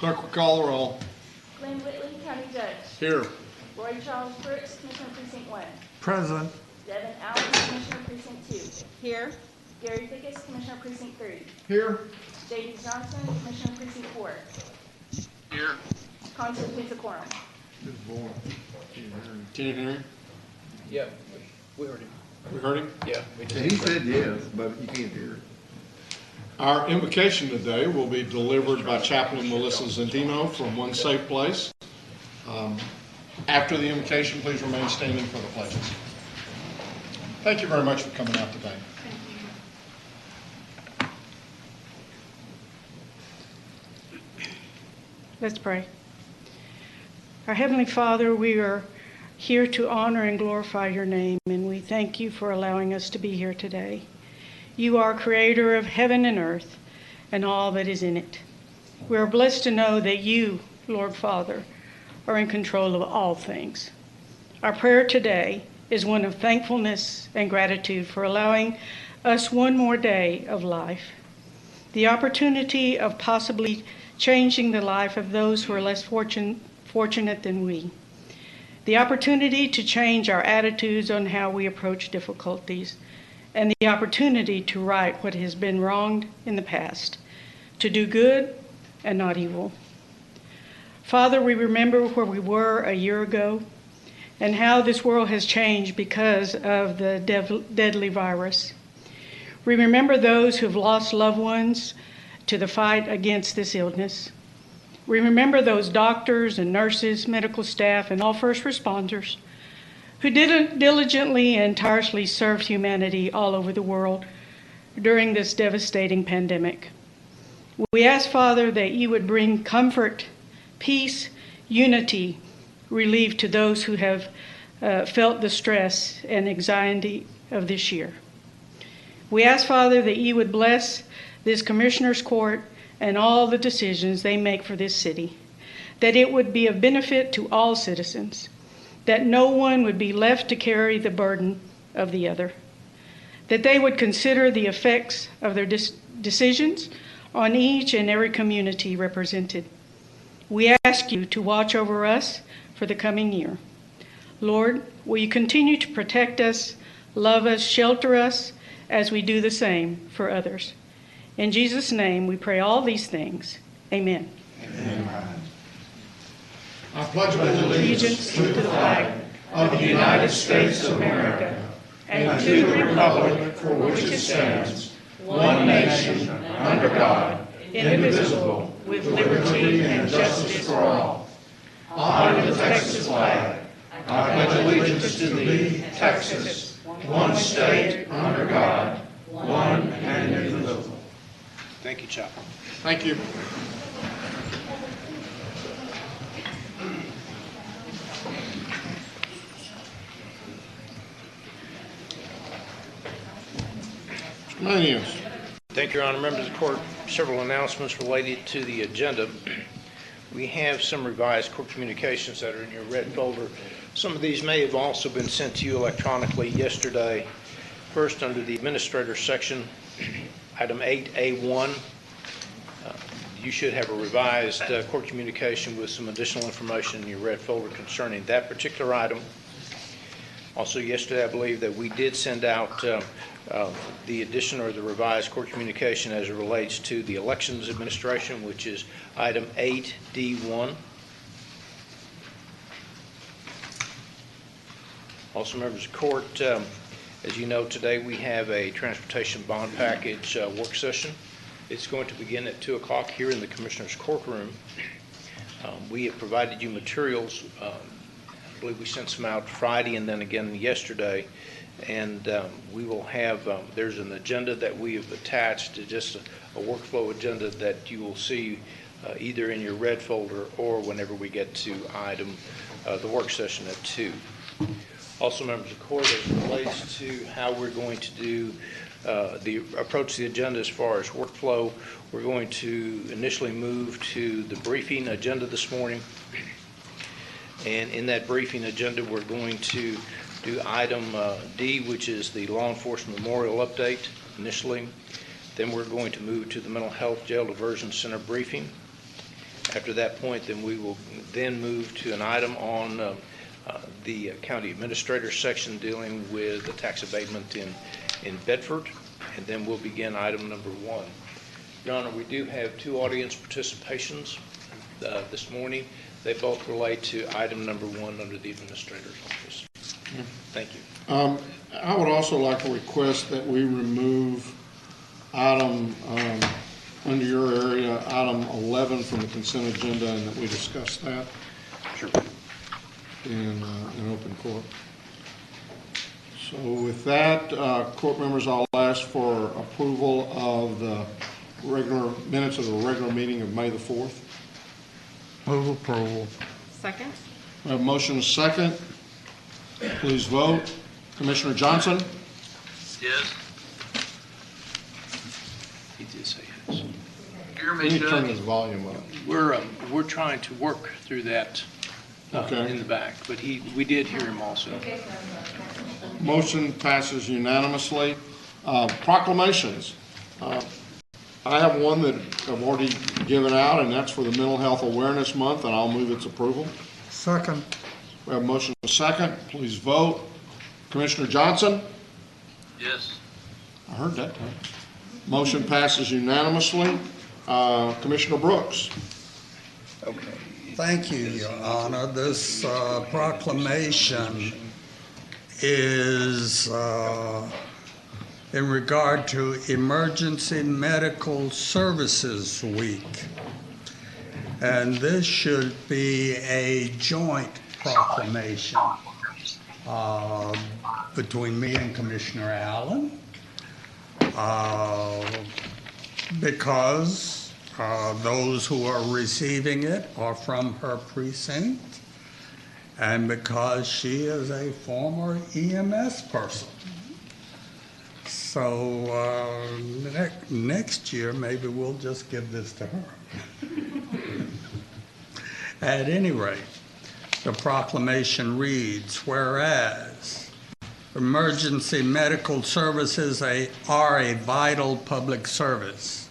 Clerk will call the roll. Glenn Whitley, County Judge. Here. Roy Charles Brooks, Commissioner Precinct 1. Present. Devin Allen, Commissioner Precinct 2. Here. Gary Fickus, Commissioner Precinct 3. Here. J.D. Johnson, Commissioner Precinct 4. Here. Constitutes a quorum. Good boy. Can you hear him? Yeah, we heard him. We heard him? Yeah, we did. He said yes, but you can't hear it. Our invocation today will be delivered by Chaplain Melissa Zendino from One Safe Place. After the invocation, please remain standing for the pledges. Thank you very much for coming out today. Let's pray. Our Heavenly Father, we are here to honor and glorify your name, and we thank you for allowing us to be here today. You are creator of heaven and earth and all that is in it. We are blessed to know that you, Lord Father, are in control of all things. Our prayer today is one of thankfulness and gratitude for allowing us one more day of life, the opportunity of possibly changing the life of those who are less fortunate than we, the opportunity to change our attitudes on how we approach difficulties, and the opportunity to right what has been wronged in the past, to do good and not evil. Father, we remember where we were a year ago and how this world has changed because of the deadly virus. We remember those who have lost loved ones to the fight against this illness. We remember those doctors and nurses, medical staff, and all first responders who diligently and tirelessly served humanity all over the world during this devastating pandemic. We ask, Father, that you would bring comfort, peace, unity, relief to those who have felt the stress and anxiety of this year. We ask, Father, that you would bless this Commissioner's Court and all the decisions they make for this city, that it would be of benefit to all citizens, that no one would be left to carry the burden of the other, that they would consider the effects of their decisions on each and every community represented. We ask you to watch over us for the coming year. Lord, will you continue to protect us, love us, shelter us, as we do the same for others. In Jesus' name, we pray all these things. Amen. Amen. I pledge Allegiance to the flag of the United States of America and to the republic for which it stands, one nation, under God, indivisible, with liberty and justice for all. Honor the Texas flag. I pledge allegiance to thee, Texas, one state, under God, one and indivisible. Thank you, Chaplain. Thank you. Mr. Manios. Thank you, Your Honor. Members of the court, several announcements related to the agenda. We have some revised court communications that are in your red folder. Some of these may have also been sent to you electronically yesterday. First, under the administrator section, item 8A1, you should have a revised court communication with some additional information in your red folder concerning that particular item. Also, yesterday, I believe that we did send out the addition or the revised court communication as it relates to the elections administration, which is item 8D1. Also, members of court, as you know, today we have a transportation bond package work session. It's going to begin at 2 o'clock here in the Commissioner's courtroom. We have provided you materials. I believe we sent some out Friday and then again yesterday. And we will have, there's an agenda that we have attached to just a workflow agenda that you will see either in your red folder or whenever we get to item, the work session at 2. Also, members of the court, as it relates to how we're going to do the approach to the agenda as far as workflow, we're going to initially move to the briefing agenda this morning. And in that briefing agenda, we're going to do item D, which is the law enforcement memorial update initially. Then we're going to move to the mental health jail diversion center briefing. After that point, then we will then move to an item on the county administrator section dealing with the tax abatement in Bedford, and then we'll begin item number 1. Your Honor, we do have 2 audience participations this morning. They both relate to item number 1 under the administrator's office. Thank you. I would also like to request that we remove item, under your area, item 11 from the consent agenda, and that we discuss that Sure. in open court. So with that, court members, I'll ask for approval of the regular minutes of the regular meeting of May the 4th. Move approval. Second? We have a motion and a second. Please vote. Commissioner Johnson? Yes. He did say yes. Hear We me, need to turn Judge? his volume up. We're trying to work through that Okay. in the back, but we did hear him also. Motion passes unanimously. Proclamations. I have one that I've already given out, and that's for the Mental Health Awareness Month, and I'll move its approval. Second. We have a motion and a second. Please vote. Commissioner Johnson? Yes. I heard that time. Motion passes unanimously. Commissioner Brooks? Okay. Thank you, Your Honor. This proclamation is in regard to Emergency Medical Services Week. And this should be a joint proclamation between me and Commissioner Allen, because those who are receiving it are from her precinct, and because she is a former EMS person. So next year, maybe we'll just give this to her. At any rate, the proclamation reads, whereas emergency medical services are a vital public service,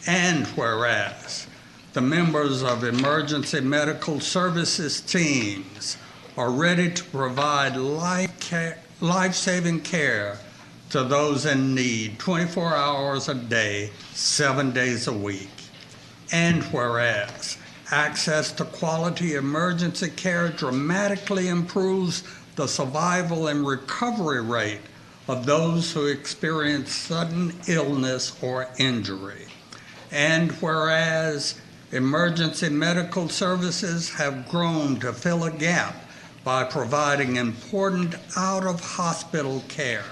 and whereas the members of emergency medical services teams are ready to provide life-saving care to those in need 24 hours a day, 7 days a week. And whereas access to quality emergency care dramatically improves the survival and recovery rate of those who experience sudden illness or injury. And whereas emergency medical services have grown to fill a gap by providing important out-of-hospital care,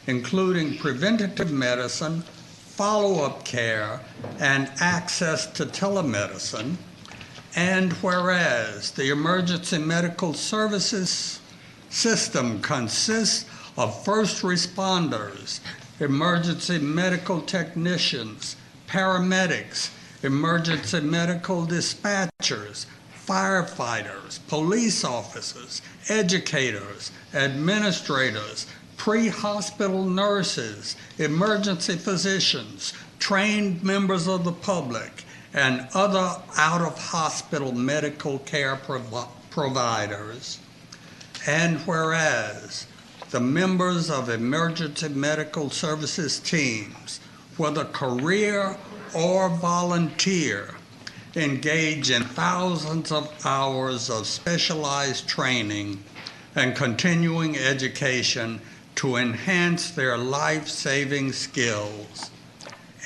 including preventative medicine, follow-up care, and access to telemedicine. And whereas the emergency medical services system consists of first responders, emergency medical technicians, paramedics, emergency medical dispatchers, firefighters, police officers, educators, administrators, pre-hospital nurses, emergency physicians, trained members of the public, and other out-of-hospital medical care providers. And whereas the members of emergency medical services teams, whether career or volunteer, engage in thousands of hours of specialized training and continuing education to enhance their life-saving skills.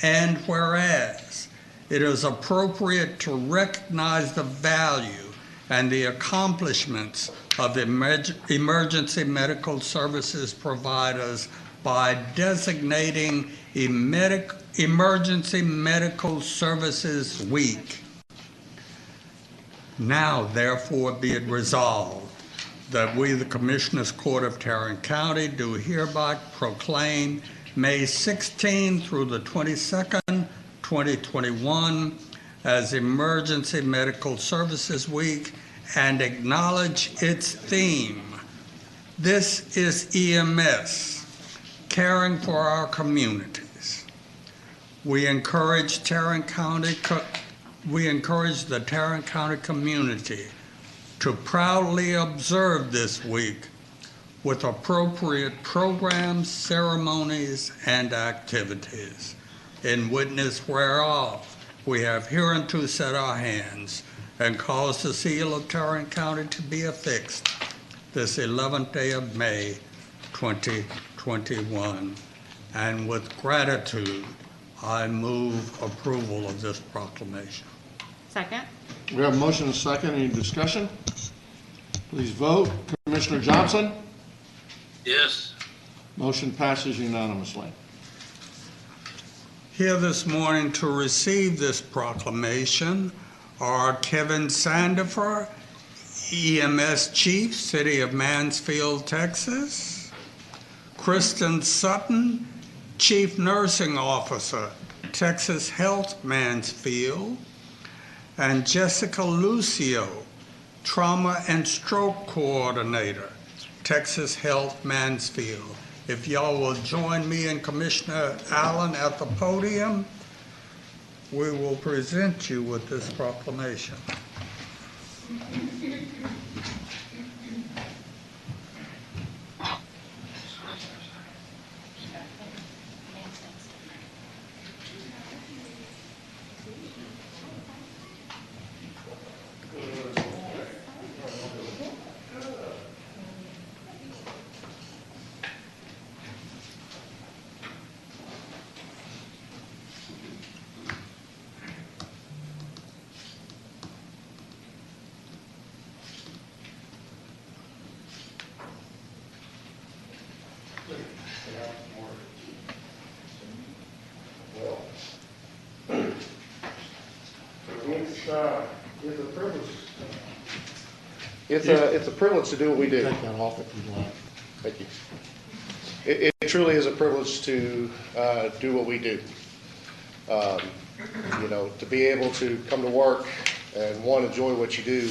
And whereas it is appropriate to recognize the value and the accomplishments of emergency medical services providers by designating Emergency Medical Services Week. Now, therefore, be it resolved that we, the Commissioners Court of Tarrant County, do hereby proclaim May 16 through the 22nd, 2021 as Emergency Medical Services Week and acknowledge its theme. This is EMS, caring for our communities. We encourage Tarrant County we encourage the Tarrant County community to proudly observe this week with appropriate programs, ceremonies, and activities. In witness whereof, we have hereunto set our hands and caused the seal of Tarrant County to be affixed this 11th day of May, 2021. And with gratitude, I move approval of this proclamation. Second. We have a motion and a second. Any discussion? Please vote. Commissioner Johnson? Yes. Motion passes unanimously. Here this morning to receive this proclamation are Kevin Sandifer, EMS Chief, City of Mansfield, Texas; Kristen Sutton, Chief Nursing Officer, Texas Health Mansfield; and Jessica Lucio, Trauma and Stroke Coordinator, Texas Health Mansfield. If y'all will join me and Commissioner Allen at the podium, we will present you with this proclamation. It's a privilege to do what we do. Take that off if you'd like. Thank you. It truly is a privilege to do what we do. To be able to come to work and enjoy what you do,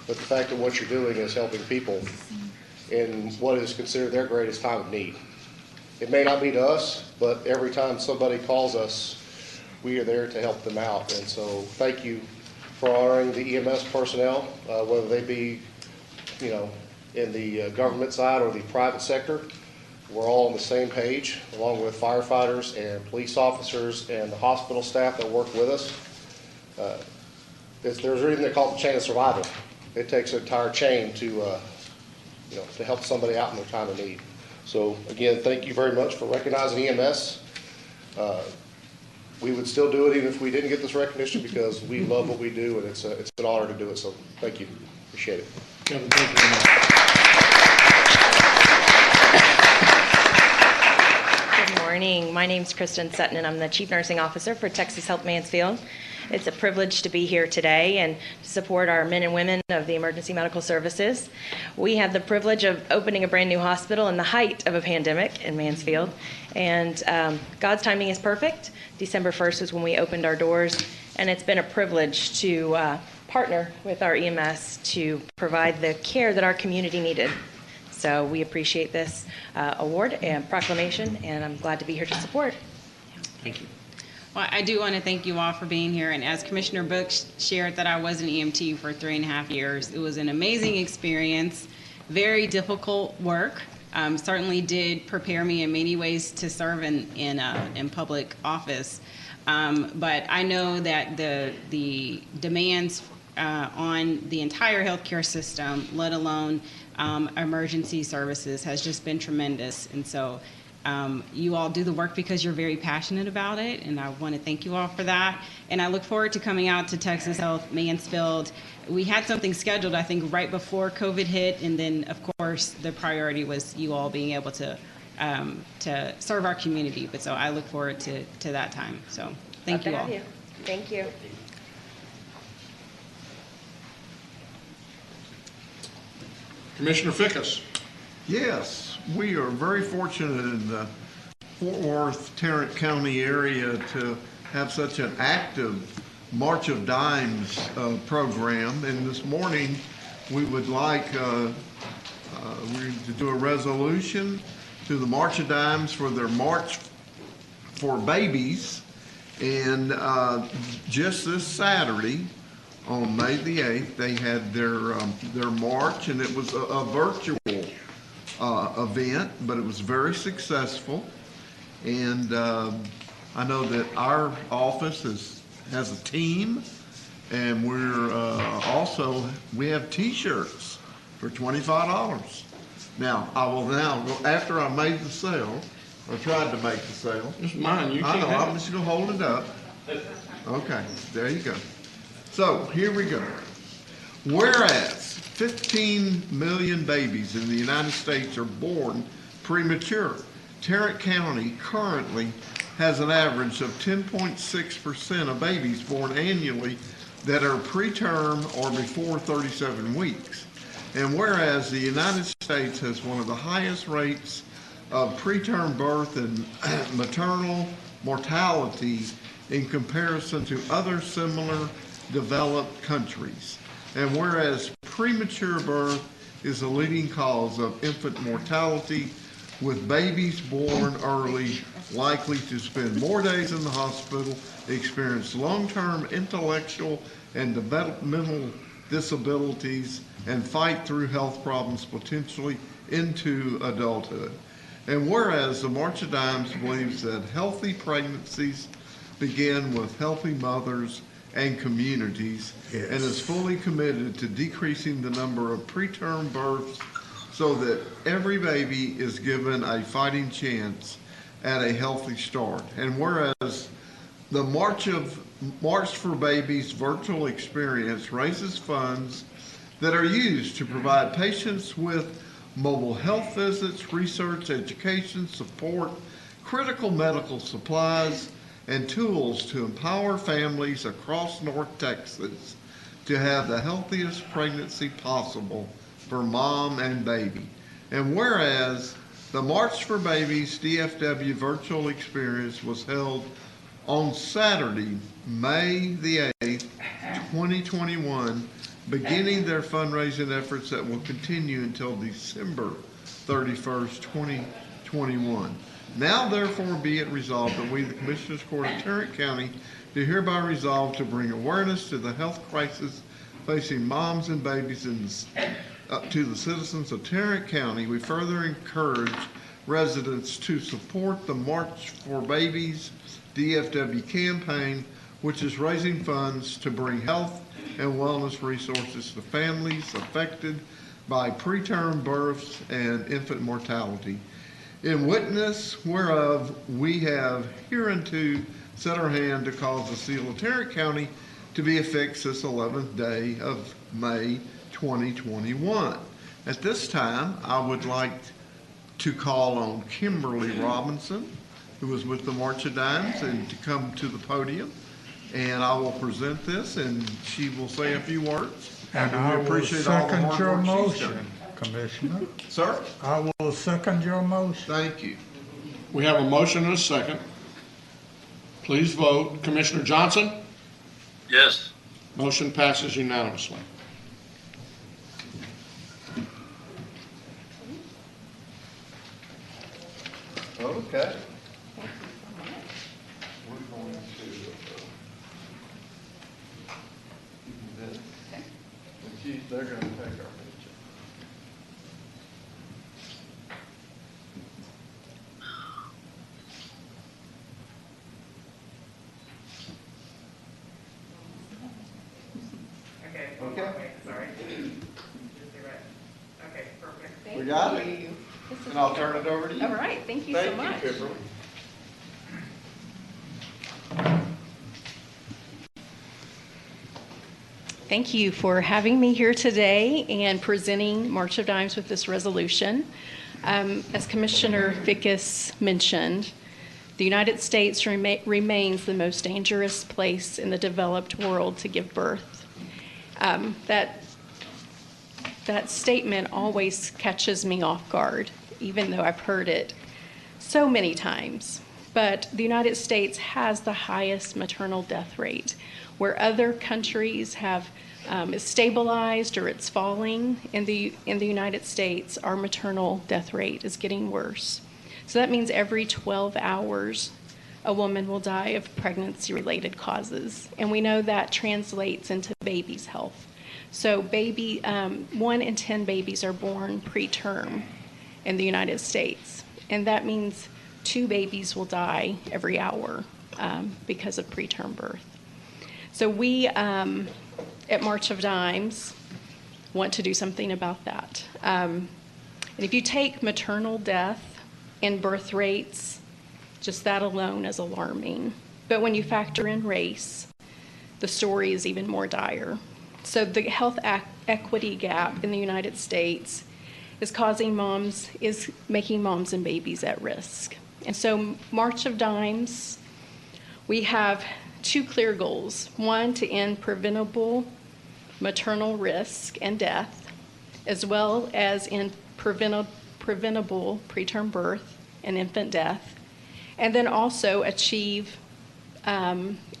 but the fact that what you're doing is helping people in what is considered their greatest time of need. It may not be to us, but every time somebody calls us, we are there to help them out. And so thank you for honoring the EMS personnel, whether they be, in the government side or the private sector. We're all on the same page, along with firefighters and police officers and the hospital staff that work with us. There's a reason they call it the chain of survival. It takes an entire chain to help somebody out in their time of need. So again, thank you very much for recognizing EMS. We would still do it even if we didn't get this recognition, because we love what we do, and it's an honor to do it. So thank you. Appreciate it. Kevin, thank you very much. Good morning. My name's Kristen Sutton, and I'm the Chief Nursing Officer for Texas Health Mansfield. It's a privilege to be here today and to support our men and women of the emergency medical services. We have the privilege of opening a brand new hospital in the height of a pandemic in Mansfield, and God's timing is perfect. December 1st is when we opened our doors, and it's been a privilege to partner with our EMS to provide the care that our community needed. So we appreciate this award and proclamation, and I'm glad to be here to support. Thank you. Well, I do want to thank you all for being here. And as Commissioner Brooks shared that I was an EMT for 3.5 years, it was an amazing experience, very difficult work. Certainly did prepare me in many ways to serve in public office. But I know that the demands on the entire healthcare system, let alone emergency services, has just been tremendous. And so you all do the work because you're very passionate about it, and I want to thank you all for that. And I look forward to coming out to Texas Health Mansfield. We had something scheduled, I think, right before COVID hit, and then, of course, the priority was you all being able to serve our community. But so I look forward to that time. So thank you all. Thank you. Commissioner Fickus. Yes, we are very fortunate in the Fort Worth, Tarrant County area to have such an active March of Dimes program. And this morning, we would like to do a resolution to the March of Dimes for their March for Babies. And just this Saturday, on May the 8th, they had their march, and it was a virtual event, but it was very successful. And I know that our office has a team, and we have T-shirts for $25. Now, after I made the sale, or tried to make the sale. It's mine, you I can't know, have I'm it. just gonna hold it up. Okay, there you go. So, here we go. Whereas 15 million babies in the United States are born premature, Tarrant County currently has an average of 10.6% of babies born annually that are preterm or before 37 weeks. And whereas the United States has one of the highest rates of preterm birth and maternal mortality in comparison to other similar developed countries. And whereas premature birth is a leading cause of infant mortality, with babies born early likely to spend more days in the hospital, experience long-term intellectual and developmental disabilities, and fight through health problems potentially into adulthood. And whereas the March of Dimes believes that healthy pregnancies begin with healthy mothers and communities, and is fully committed to decreasing the number of preterm births so that every baby is given a fighting chance at a healthy start. And whereas the March for Babies virtual experience raises funds that are used to provide patients with mobile health visits, research, education, support, critical medical supplies, and tools to empower families across North Texas to have the healthiest pregnancy possible for mom and baby. And whereas the March for Babies DFW virtual experience was held on Saturday, May the 8th, 2021, beginning their fundraising efforts that will continue until December 31st, 2021. Now therefore be it resolved that we, the Commissioners Court of Tarrant County, do hereby resolve to bring awareness to the health crisis facing moms and babies to the citizens of Tarrant County. We further encourage residents to support the March for Babies DFW campaign, which is raising funds to bring health and wellness resources to families affected by preterm births and infant mortality. In witness whereof we have hereunto set our hand to cause the seal of Tarrant County to be affixed this 11th day of May 2021. At this time, I would like to call on Kimberly Robinson, who was with the March of Dimes, and to come to the podium. And I will present this, and she will say a few words. And we I will appreciate all the second hard your work she's motion, done. Commissioner. Sir? I will second your motion. Thank you. We have a motion and a second. Please vote. Commissioner Johnson? Yes. Motion passes unanimously. Okay. They're going to take our picture. Okay. Sorry. Okay, perfect. We got it? And I'll turn it over to you. All right, thank you so much. Thank you, Kimberly. Thank you for having me here today and presenting March of Dimes with this resolution. As Commissioner Fickus mentioned, the United States remains the most dangerous place in the developed world to give birth. That statement always catches me off guard, even though I've heard it so many times. But the United States has the highest maternal death rate. Where other countries have it's stabilized or it's falling, in the United States, our maternal death rate is getting worse. So that means every 12 hours, a woman will die of pregnancy-related causes. And we know that translates into baby's health. So 1 in 10 babies are born preterm in the United States. And that means 2 babies will die every hour because of preterm birth. So we, at March of Dimes, want to do something about that. And if you take maternal death and birth rates, just that alone is alarming. But when you factor in race, the story is even more dire. So the health equity gap in the United States is making moms and babies at risk. And so March of Dimes, we have 2 clear goals. 1, to end preventable maternal risk and death, as well as in preventable preterm birth and infant death. And then also achieve,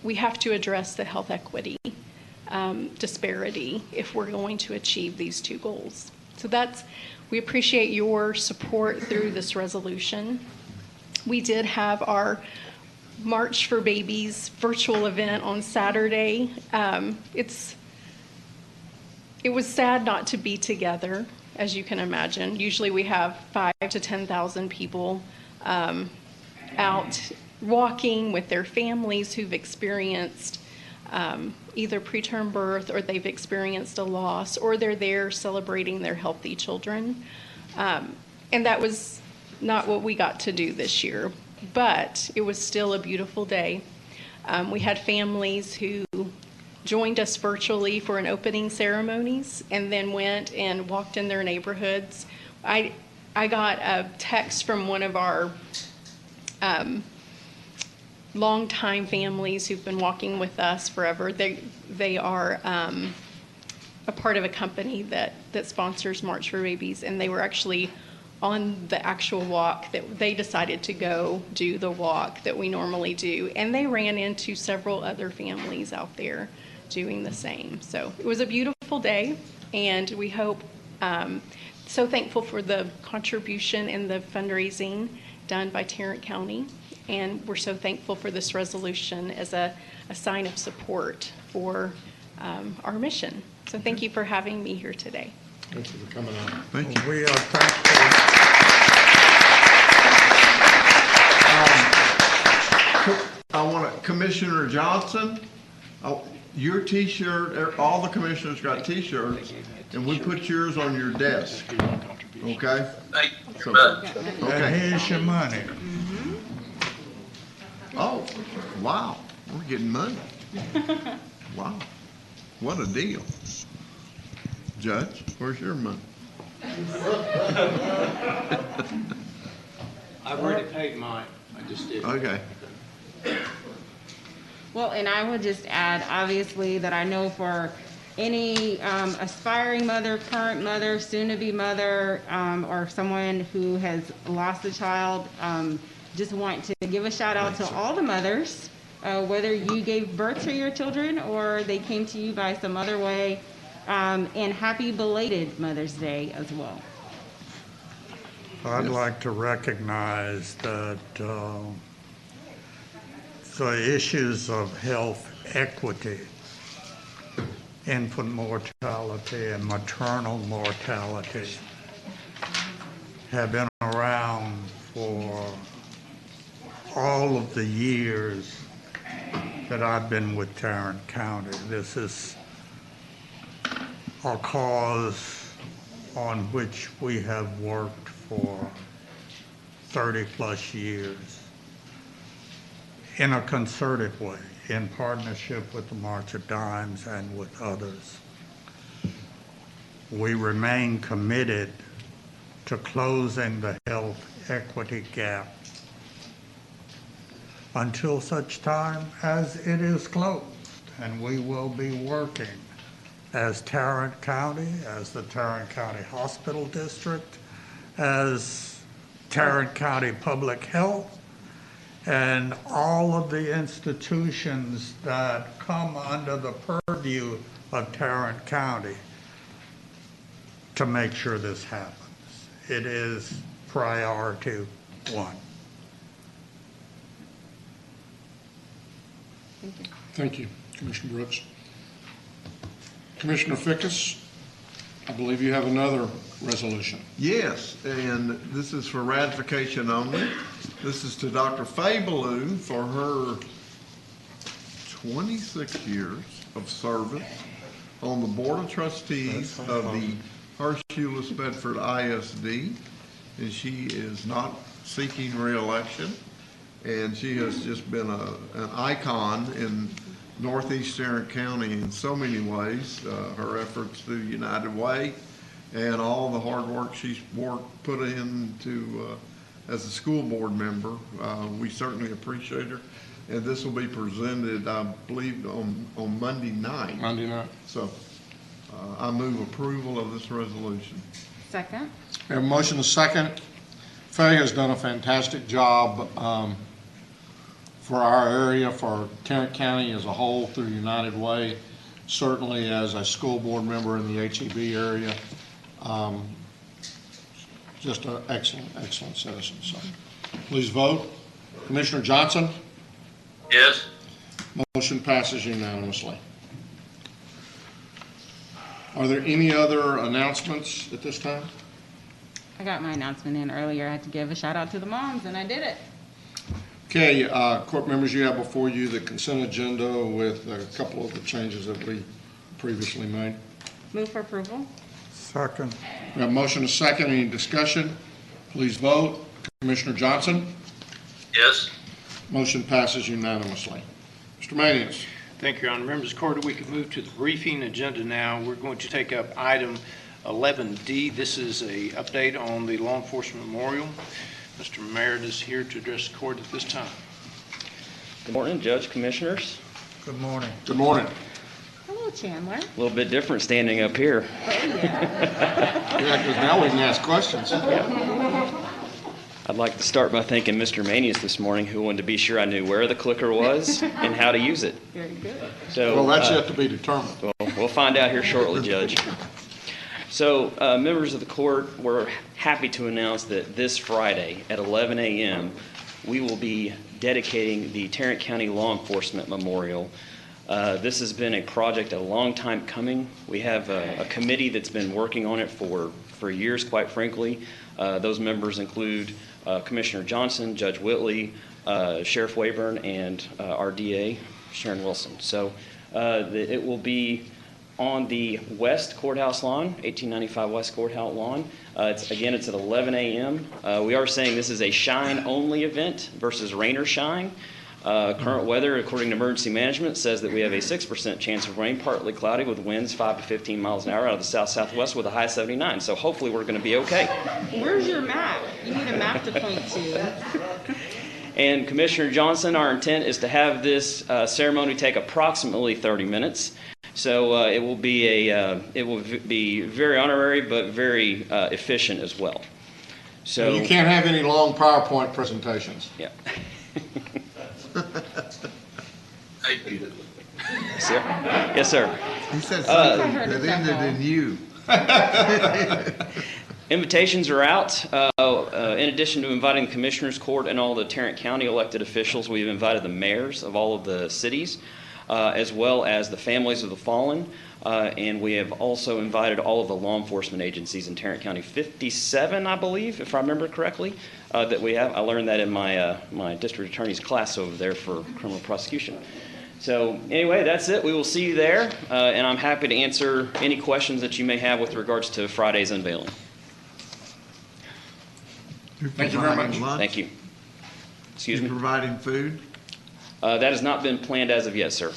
we have to address the health equity disparity if we're going to achieve these 2 goals. So we appreciate your support through this resolution. We did have our March for Babies virtual event on Saturday. It was sad not to be together, as you can imagine. Usually we have 5,000 to 10,000 people out walking with their families who've experienced either preterm birth or they've experienced a loss, or they're there celebrating their healthy children. And that was not what we got to do this year, but it was still a beautiful day. We had families who joined us virtually for an opening ceremonies and then went and walked in their neighborhoods. I got a text from one of our longtime families who've been walking with us forever. They are a part of a company that sponsors March for Babies, and they were actually on the actual walk that they decided to go do the walk that we normally do. And they ran into several other families out there doing the same. So it was a beautiful day, and we hope, so thankful for the contribution and the fundraising done by Tarrant County. And we're so thankful for this resolution as a sign of support for our mission. So thank you for having me here today. Thank you for coming on. Thank you. We are thankful. Commissioner Johnson, your T-shirt, all the commissioners got T-shirts, and we put yours on your desk, okay? Thank you very much. And Okay. here's your money. Oh, wow, we're getting money. Wow, what a deal. Judge, where's your money? I've already paid mine. I just did. Okay. Well, and I would just add, obviously, that I know for any aspiring mother, current mother, soon-to-be mother, or someone who has lost a child, just want to give a shout out to all the mothers, whether you gave birth to your children or they came to you by some other way, and happy belated Mother's Day as well. I'd like to recognize that the issues of health equity, infant mortality and maternal mortality have been around for all of the years that I've been with Tarrant County. This is a cause on which we have worked for 30-plus years in a concerted way, in partnership with the March of Dimes and with others. We remain committed to closing the health equity gap until such time as it is closed, and we will be working as Tarrant County, as the Tarrant County Hospital District, as Tarrant County Public Health, and all of the institutions that come under the purview of Tarrant County to make sure this happens. It is priority one. Thank you, Commissioner Brooks. Commissioner Fickus, I believe you have another resolution. Yes, and this is for ratification only. This is to Dr. Faye Ballou for her 26 years of service on the Board of Trustees of the Hirsch-Hewlett Bedford ISD, and she is not seeking reelection, and she has just been an icon in Northeast Tarrant County in so many ways. Her efforts through United Way and all the hard work she's put into as a school board member. We certainly appreciate her. And this will be presented, I believe, on Monday night. Monday night. So I move approval of this resolution. Second. We have a motion and a second. Faye has done a fantastic job for our area, for Tarrant County as a whole through United Way, certainly as a school board member in the HEB area. Just an excellent, excellent citizen. So please vote. Commissioner Johnson? Yes. Motion passes unanimously. Are there any other announcements at this time? I got my announcement in earlier. I had to give a shout out to the moms, and I did it. Okay, court members, you have before you the consent agenda with a couple of the changes that we previously made. Move for approval. Second. We have a motion and a second. Any discussion? Please vote. Commissioner Johnson? Yes. Motion passes unanimously. Mr. Manius? Thank you, Your Honor. Members of the court, we can move to the briefing agenda now. We're going to take up item 11D. This is a update on the law enforcement memorial. Mr. Merritt is here to address the court at this time. Good morning, Judge, Commissioners. Good morning. Good morning. Hello, Chandler. A little bit different standing up here. Oh, yeah. Yeah, because now we can ask questions. I'd like to start by thanking Mr. Manius this morning, who wanted to be sure I knew where the clicker was and how to use it. Very good. So, Well, that's yet to be determined. Well, we'll find out here shortly, Judge. So, members of the court, we're happy to announce that this Friday at 11 a.m., we will be dedicating the Tarrant County Law Enforcement Memorial. This has been a project a long time coming. We have a committee that's been working on it for years, quite frankly. Those members include Commissioner Johnson, Judge Whitley, Sheriff Wayburn, and our DA, Sharon Wilson. So it will be on the West Courthouse lawn, 1895 West Courthouse lawn. It's at 11 a.m. We are saying this is a shine-only event versus rain or shine. Current weather, according to emergency management, says that we have a 6% chance of rain, partly cloudy with winds 5 to 15 miles an hour out of the south-southwest with a high 79. So hopefully we're going to be okay. Where's your map? You need a map to point to. And Commissioner Johnson, our intent is to have this ceremony take approximately 30 minutes. So it will be very honorary, but very efficient as well. So You can't have any long PowerPoint presentations. Yeah. Thank you. Sir? Yes, sir. He said something that ended in you. Invitations are out. In addition to inviting the Commissioners Court and all the Tarrant County elected officials, we've invited the mayors of all of the cities, as well as the families of the fallen, and we have also invited all of the law enforcement agencies in Tarrant County, 57, I believe, if I remember correctly, that we have. I learned that in my my district attorney's class over there for criminal prosecution. So anyway, that's it. We will see you there, and I'm happy to answer any questions that you may have with regards to Friday's unveiling. Thank you very much. Thank you. Excuse You me? providing food? That has not been planned as of yet, sir.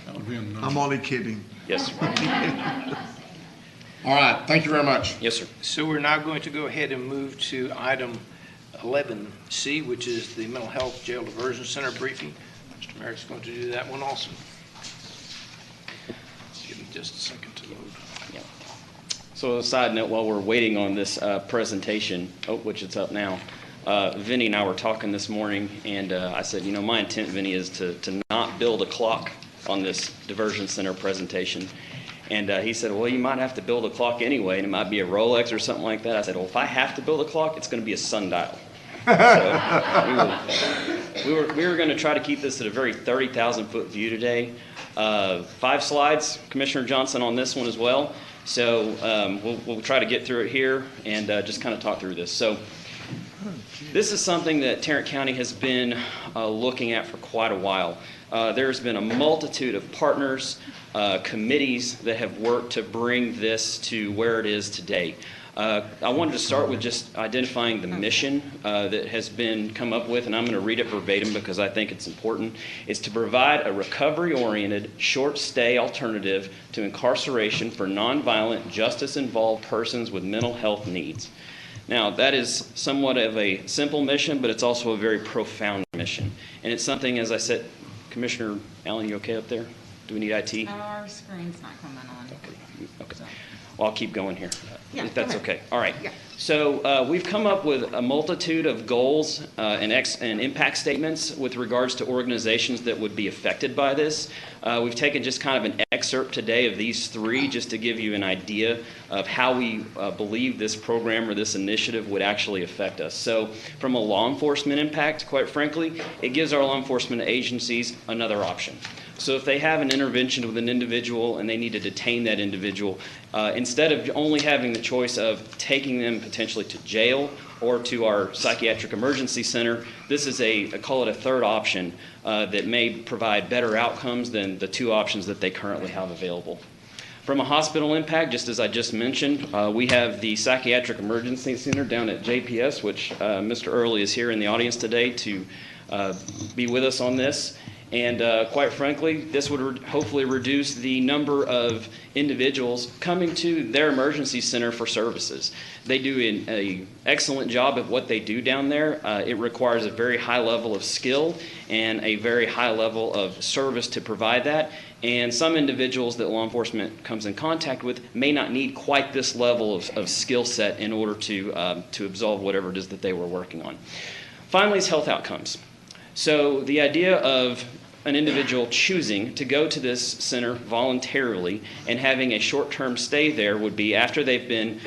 That would be a no. I'm only kidding. Yes, sir. All right, thank you very much. Yes, sir. So we're now going to go ahead and move to item 11C, which is the Mental Health Jail Diversion Center briefing. Mr. Merritt's going to do that one also. Give me just a second to load. Yeah. So a side note, while we're waiting on this presentation, which it's up now, Vinny and I were talking this morning, and I said, my intent, Vinny, is to not build a clock on this diversion center presentation. And he said, well, you might have to build a clock anyway, and it might be a Rolex or something like that. I said, well, if I have to build a clock, it's going to be a sundial. So we were going to try to keep this at a very 30,000-foot view today. 5 slides, Commissioner Johnson, on this one as well. So we'll try to get through it here and just kind of talk through this. So this is something that Tarrant County has been looking at for quite a while. There's been a multitude of partners, committees that have worked to bring this to where it is today. I wanted to start with just identifying the mission that has been come up with, and I'm going to read it verbatim because I think it's important. It's to provide a recovery-oriented, short-stay alternative to incarceration for nonviolent, justice-involved persons with mental health needs. Now, that is somewhat of a simple mission, but it's also a very profound mission. And it's something, as I said, Commissioner Allen, you okay up there? Do we need IT? Our screen's not coming on. Okay. Well, I'll keep going here, Yeah, if that's go ahead. okay. All right. Yeah. So we've come up with a multitude of goals and impact statements with regards to organizations that would be affected by this. We've taken just kind of an excerpt today of these 3 just to give you an idea of how we believe this program or this initiative would actually affect us. So from a law enforcement impact, quite frankly, it gives our law enforcement agencies another option. So if they have an intervention with an individual and they need to detain that individual, instead of only having the choice of taking them potentially to jail or to our psychiatric emergency center, this is I call it a third option that may provide better outcomes than the 2 options that they currently have available. From a hospital impact, just as I just mentioned, we have the Psychiatric Emergency Center down at JPS, which Mr. Early is here in the audience today to be with us on this. And quite frankly, this would hopefully reduce the number of individuals coming to their emergency center for services. They do an excellent job at what they do down there. It requires a very high level of skill and a very high level of service to provide that. And some individuals that law enforcement comes in contact with may not need quite this level of skill set in order to absolve whatever it is that they were working on. Finally is health outcomes. So the idea of an individual choosing to go to this center voluntarily and having a short-term stay there would be after they've been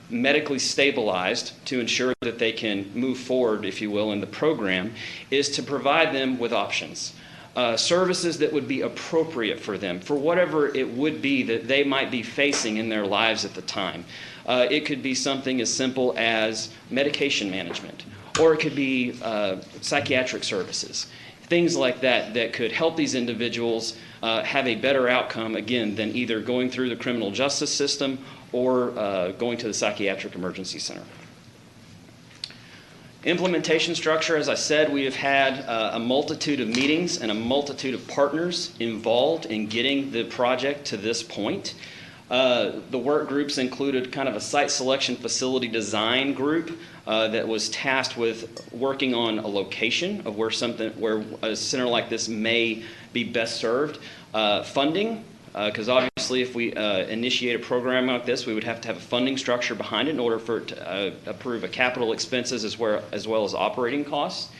medically stabilized to ensure that they can move forward, if you will, in the program, is to provide them with options. Services that would be appropriate for them, for whatever it would be that they might be facing in their lives at the time. It could be something as simple as medication management, or it could be psychiatric services. Things like that that could help these individuals have a better outcome, again, than either going through the criminal justice system or going to the psychiatric emergency center. Implementation structure, as I said, we have had a multitude of meetings and a multitude of partners involved in getting the project to this point. The work groups included kind of a site selection facility design group that was tasked with working on a location of where a center like this may be best served. Funding, because obviously if we initiate a program like this, we would have to have a funding structure behind it in order for it to approve a capital expenses as well as operating costs.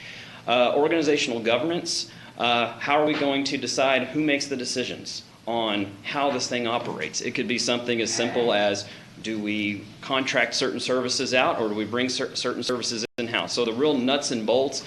Organizational governance, how are we going to decide who makes the decisions on how this thing operates? It could be something as simple as, do we contract certain services out, or do we bring certain services in-house? So the real nuts and bolts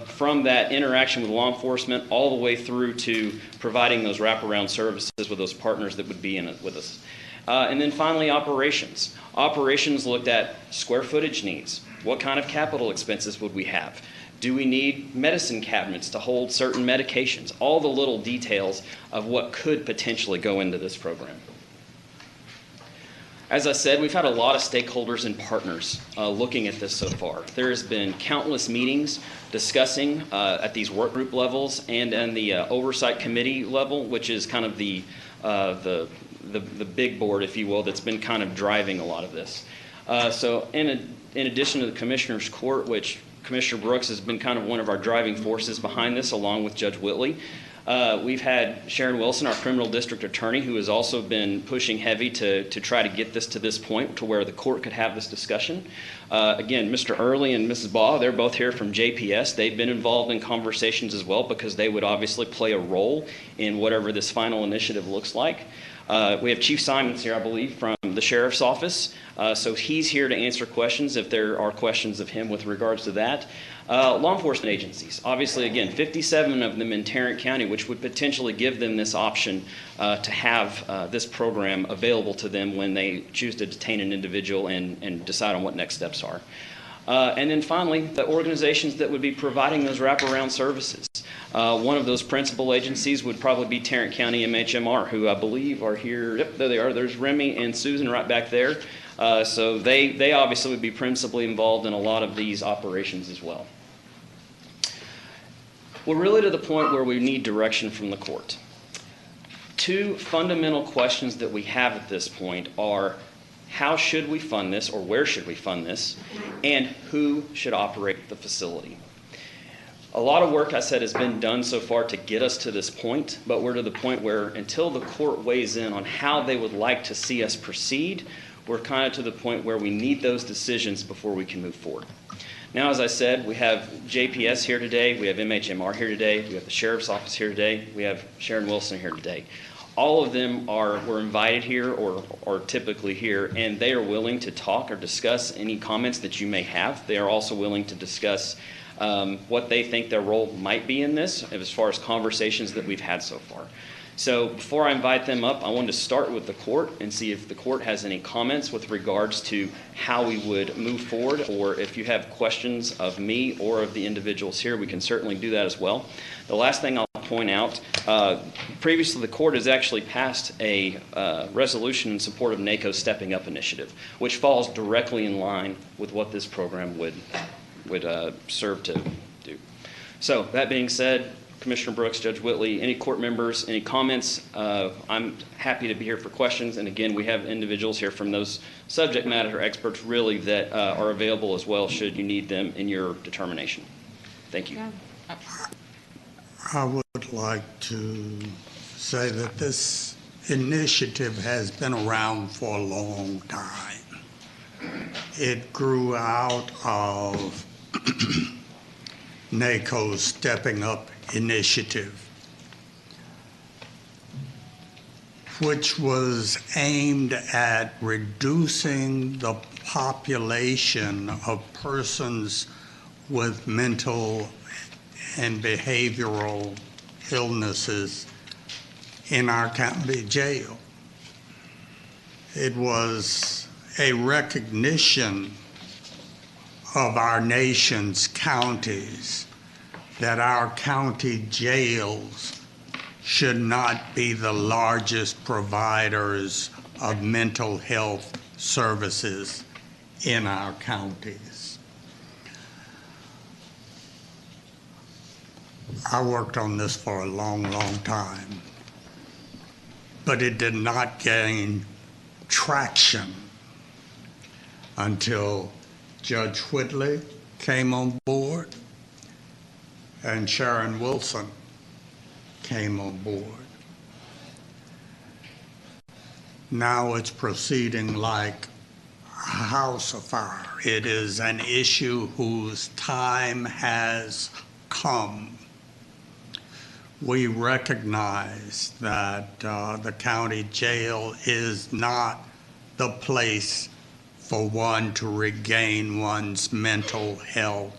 from that interaction with law enforcement all the way through to providing those wraparound services with those partners that would be in it with us. And then finally, operations. Operations looked at square footage needs. What kind of capital expenses would we have? Do we need medicine cabinets to hold certain medications? All the little details of what could potentially go into this program. As I said, we've had a lot of stakeholders and partners looking at this so far. There has been countless meetings discussing at these work group levels and in the oversight committee level, which is kind of the big board, if you will, that's been kind of driving a lot of this. So in addition to the Commissioner's Court, which Commissioner Brooks has been kind of one of our driving forces behind this, along with Judge Whitley. We've had Sharon Wilson, our criminal district attorney, who has also been pushing heavy to try to get this to this point to where the court could have this discussion. Again, Mr. Early and Mrs. Baugh, they're both here from JPS. They've been involved in conversations as well because they would obviously play a role in whatever this final initiative looks like. We have Chief Simons here, I believe, from the sheriff's office. So he's here to answer questions if there are questions of him with regards to that. Law enforcement agencies, obviously, again, 57 of them in Tarrant County, which would potentially give them this option to have this program available to them when they choose to detain an individual and decide on what next steps are. And then finally, the organizations that would be providing those wraparound services. One of those principal agencies would probably be Tarrant County MHMR, who I believe are here. Yep, there they are. There's Remy and Susan right back there. So they obviously would be principally involved in a lot of these operations as well. We're really to the point where we need direction from the court. Two fundamental questions that we have at this point are, how should we fund this, or where should we fund this, and who should operate the facility? A lot of work, I said, has been done so far to get us to this point, but we're to the point where until the court weighs in on how they would like to see us proceed, we're kind of to the point where we need those decisions before we can move forward. Now, as I said, we have JPS here today, we have MHMR here today, we have the Sheriff's Office here today, we have Sharon Wilson here today. All of them were invited here or typically here, and they are willing to talk or discuss any comments that you may have. They are also willing to discuss what they think their role might be in this as far as conversations that we've had so far. So before I invite them up, I wanted to start with the court and see if the court has any comments with regards to how we would move forward, or if you have questions of me or of the individuals here, we can certainly do that as well. The last thing I'll point out, previously the court has actually passed a resolution in support of NACO's Stepping Up initiative, which falls directly in line with what this program would serve to do. So that being said, Commissioner Brooks, Judge Whitley, any court members, any comments? I'm happy to be here for questions. And again, we have individuals here from those subject matter experts really that are available as well should you need them in your determination. Thank you. I would like to say that this initiative has been around for a long time. It grew out of NACO's Stepping Up initiative, which was aimed at reducing the population of persons with mental and behavioral illnesses in our county jail. It was a recognition of our nation's counties that our county jails should not be the largest providers of mental health services in our counties. I worked on this for a long, long time, but it did not gain traction until Judge Whitley came on board and Sharon Wilson came on board. Now it's proceeding like a house afire. It is an issue whose time has come. We recognize that the county jail is not the place for one to regain one's mental health.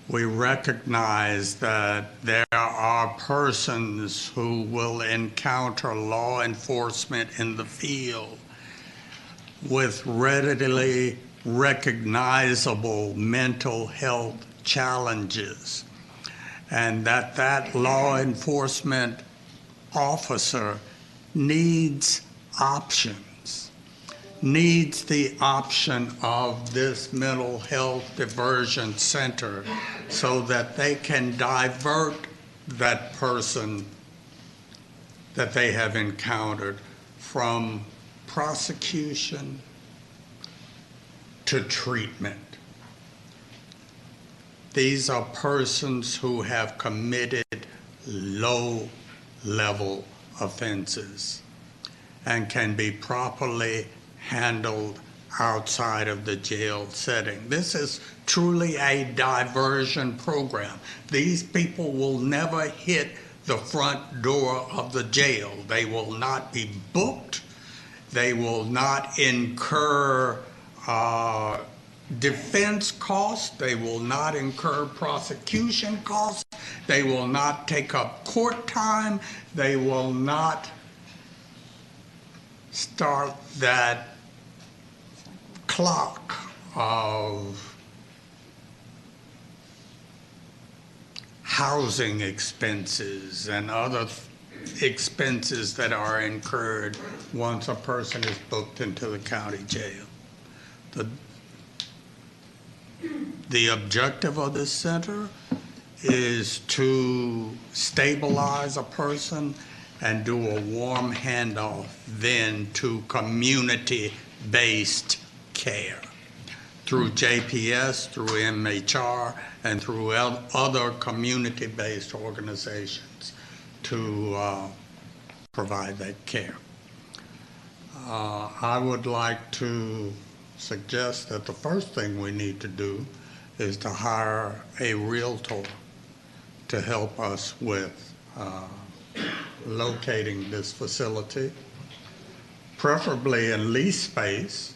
We recognize that there are persons who will encounter law enforcement in the field with readily recognizable mental health challenges, and that law enforcement officer needs options, needs the option of this mental health diversion center so that they can divert that person that they have encountered from prosecution to treatment. These are persons who have committed low-level offenses and can be properly handled outside of the jail setting. This is truly a diversion program. These people will never hit the front door of the jail. They will not be booked. They will not incur defense costs. They will not incur prosecution costs. They will not take up court time. They will not start that clock of housing expenses and other expenses that are incurred once a person is booked into the county jail. The objective of this center is to stabilize a person and do a warm handoff then to community-based care through JPS, through MHR, and through other community-based organizations to provide that care. I would like to suggest that the first thing we need to do is to hire a realtor to help us with locating this facility, preferably in lease space,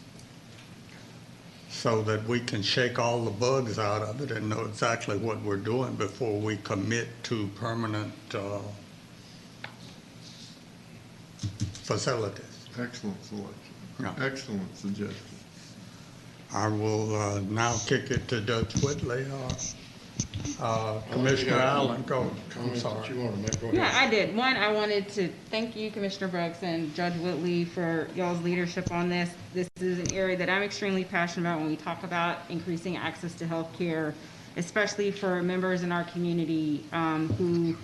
so that we can shake all the bugs out of it and know exactly what we're doing before we commit to permanent facilities. Excellent selection. Yeah. Excellent suggestion. I will now kick it to Judge Whitley. Commissioner Allen, go. I'm sorry. You want to make, go ahead. Yeah, I did. One, I wanted to thank you, Commissioner Brooks and Judge Whitley, for y'all's leadership on this. This is an area that I'm extremely passionate about when we talk about increasing access to health care, especially for members in our community who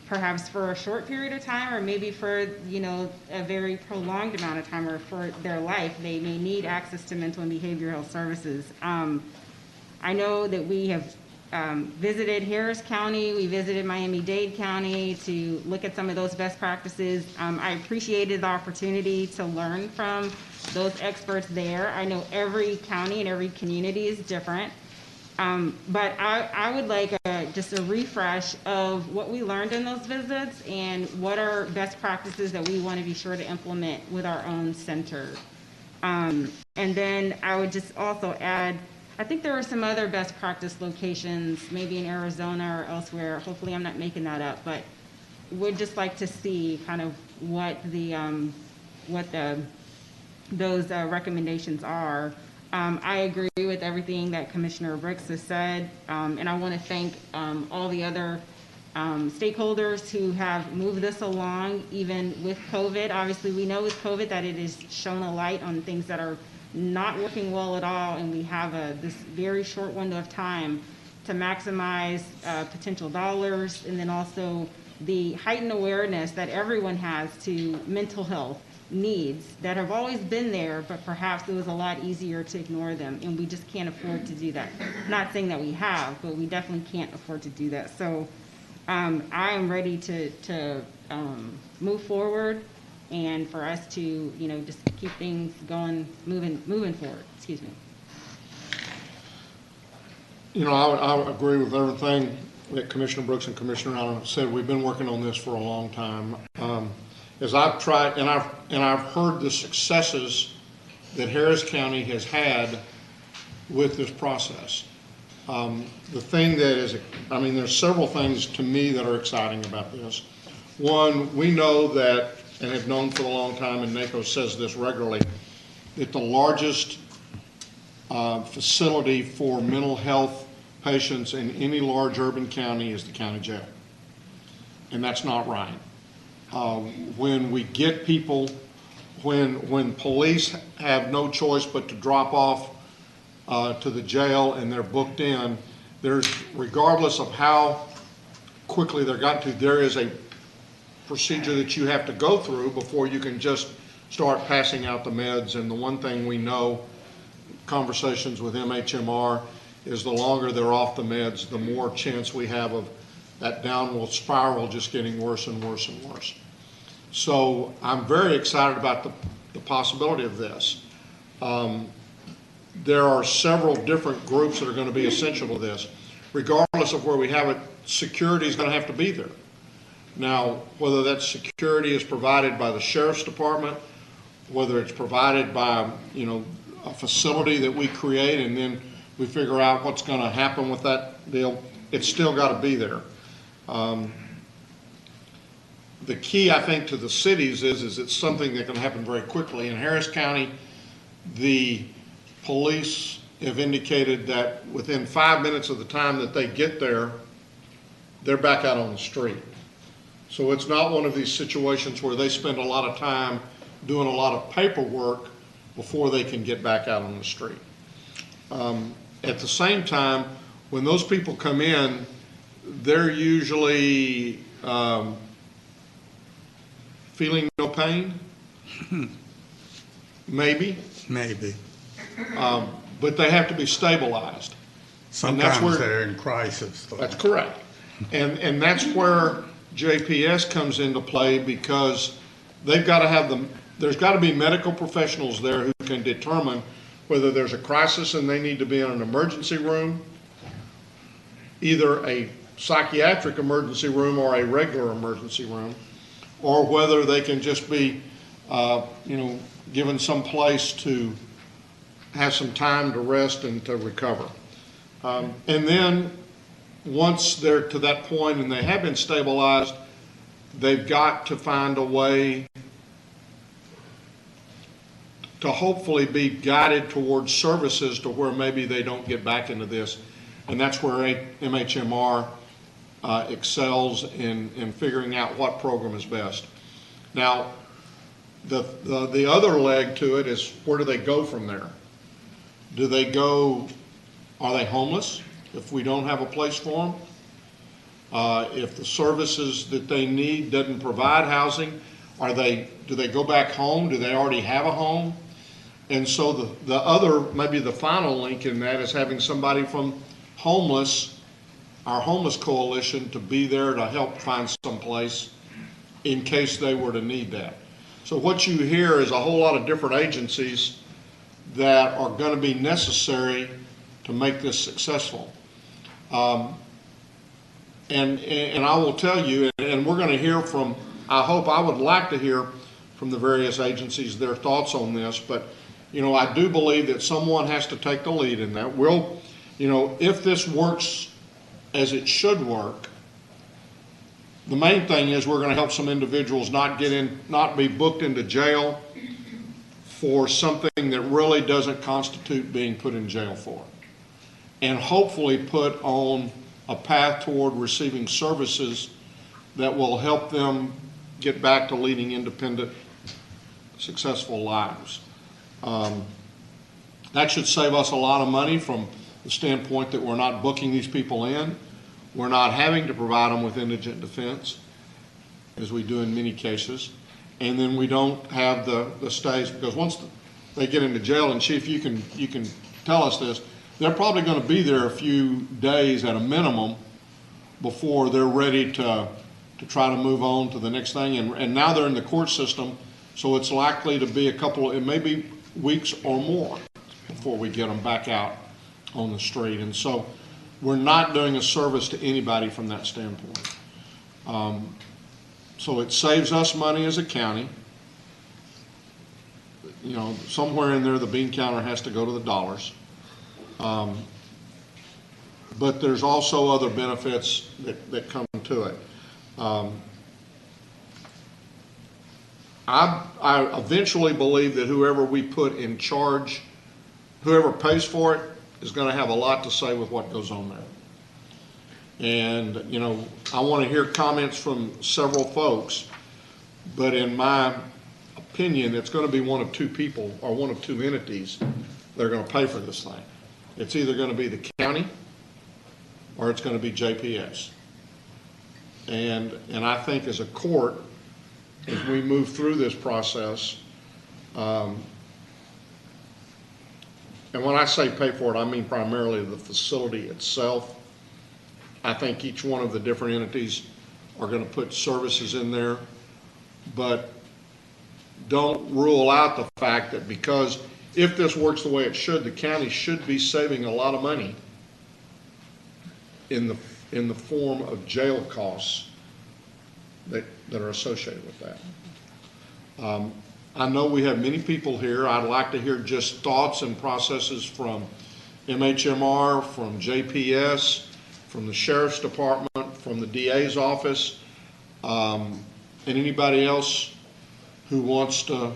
perhaps for a short period of time or maybe for, a very prolonged amount of time or for their life, they may need access to mental and behavioral health services. I know that we have visited Harris County, we visited Miami-Dade County to look at some of those best practices. I appreciated the opportunity to learn from those experts there. I know every county and every community is different, but I would like just a refresh of what we learned in those visits and what are best practices that we want to be sure to implement with our own center. And then I would just also add, I think there were some other best practice locations, maybe in Arizona or elsewhere. Hopefully I'm not making that up, but would just like to see kind of what those recommendations are. I agree with everything that Commissioner Brooks has said, and I want to thank all the other stakeholders who have moved this along, even with COVID. Obviously, we know with COVID that it has shown a light on things that are not working well at all, and we have this very short window of time to maximize potential dollars, and then also the heightened awareness that everyone has to mental health needs that have always been there, but perhaps it was a lot easier to ignore them, and we just can't afford to do that. Not saying that we have, but we definitely can't afford to do that. So I am ready to move forward, and for us to, just keep things going, moving forward. Excuse me. I agree with everything that Commissioner Brooks and Commissioner Allen said. We've been working on this for a long time. As I've tried, and I've heard the successes that Harris County has had with this process. The thing that is, there's several things to me that are exciting about this. One, we know that, and have known for a long time, and NACO says this regularly, that the largest facility for mental health patients in any large urban county is the county jail. And that's not right. When we get people, when police have no choice but to drop off to the jail and they're booked in, regardless of how quickly they're got to, there is a procedure that you have to go through before you can just start passing out the meds. And the one thing we know, conversations with MHMR, is the longer they're off the meds, the more chance we have of that downward spiral just getting worse and worse and worse. So I'm very excited about the possibility of this. There are several different groups that are going to be essential to this. Regardless of where we have it, security is going to have to be there. Now, whether that security is provided by the sheriff's department, whether it's provided by, a facility that we create and then we figure out what's going to happen with that deal, it's still got to be there. The key, I think, to the cities is it's something that can happen very quickly. In Harris County, the police have indicated that within 5 minutes of the time that they get there, they're back out on the street. So it's not one of these situations where they spend a lot of time doing a lot of paperwork before they can get back out on the street. At the same time, when those people come in, they're usually feeling no pain, maybe. Maybe. But they have to be stabilized. Sometimes they're in crisis, though. That's correct. And that's where JPS comes into play, because they've got to have there's got to be medical professionals there who can determine whether there's a crisis and they need to be in an emergency room, either a psychiatric emergency room or a regular emergency room, or whether they can just be, given some place to have some time to rest and to recover. And then once they're to that point and they have been stabilized, they've got to find a way to hopefully be guided towards services to where maybe they don't get back into this. And that's where MHMR excels in figuring out what program is best. Now, the other leg to it is, where do they go from there? Do they go, are they homeless if we don't have a place for them? If the services that they need doesn't provide housing, do they go back home? Do they already have a home? And so the other, maybe the final link in that, is having somebody from our homeless coalition, to be there to help find some place in case they were to need that. So what you hear is a whole lot of different agencies that are going to be necessary to make this successful. And I will tell you, and we're going to hear from, I would like to hear from the various agencies their thoughts on this, but I do believe that someone has to take the lead in that. If this works as it should work, the main thing is we're going to help some individuals not be booked into jail for something that really doesn't constitute being put in jail for, and hopefully put on a path toward receiving services that will help them get back to leading independent, successful lives. That should save us a lot of money from the standpoint that we're not booking these people in. We're not having to provide them with indigent defense, as we do in many cases. And then we don't have the stays, because once they get into jail, and Chief, you can tell us this, they're probably going to be there a few days at a minimum before they're ready to try to move on to the next thing. And now they're in the court system, so it's likely to be it may be weeks or more before we get them back out on the street. And so we're not doing a service to anybody from that standpoint. So it saves us money as a county. Somewhere in there the bean counter has to go to the dollars. But there's also other benefits that come to it. I eventually believe that whoever we put in charge, whoever pays for it, is going to have a lot to say with what goes on there. And, I want to hear comments from several folks, but in my opinion, it's going to be one of two people or one of two entities that are going to pay for this thing. It's either going to be the county or it's going to be JPS. And I think as a court, as we move through this process, and when I say pay for it, I mean primarily the facility itself. I think each one of the different entities are going to put services in there, but don't rule out the fact that, because if this works the way it should, the county should be saving a lot of money in the form of jail costs that are associated with that. I know we have many people here. I'd like to hear just thoughts and processes from MHMR, from JPS, from the Sheriff's Department, from the DA's office, and anybody else who wants to,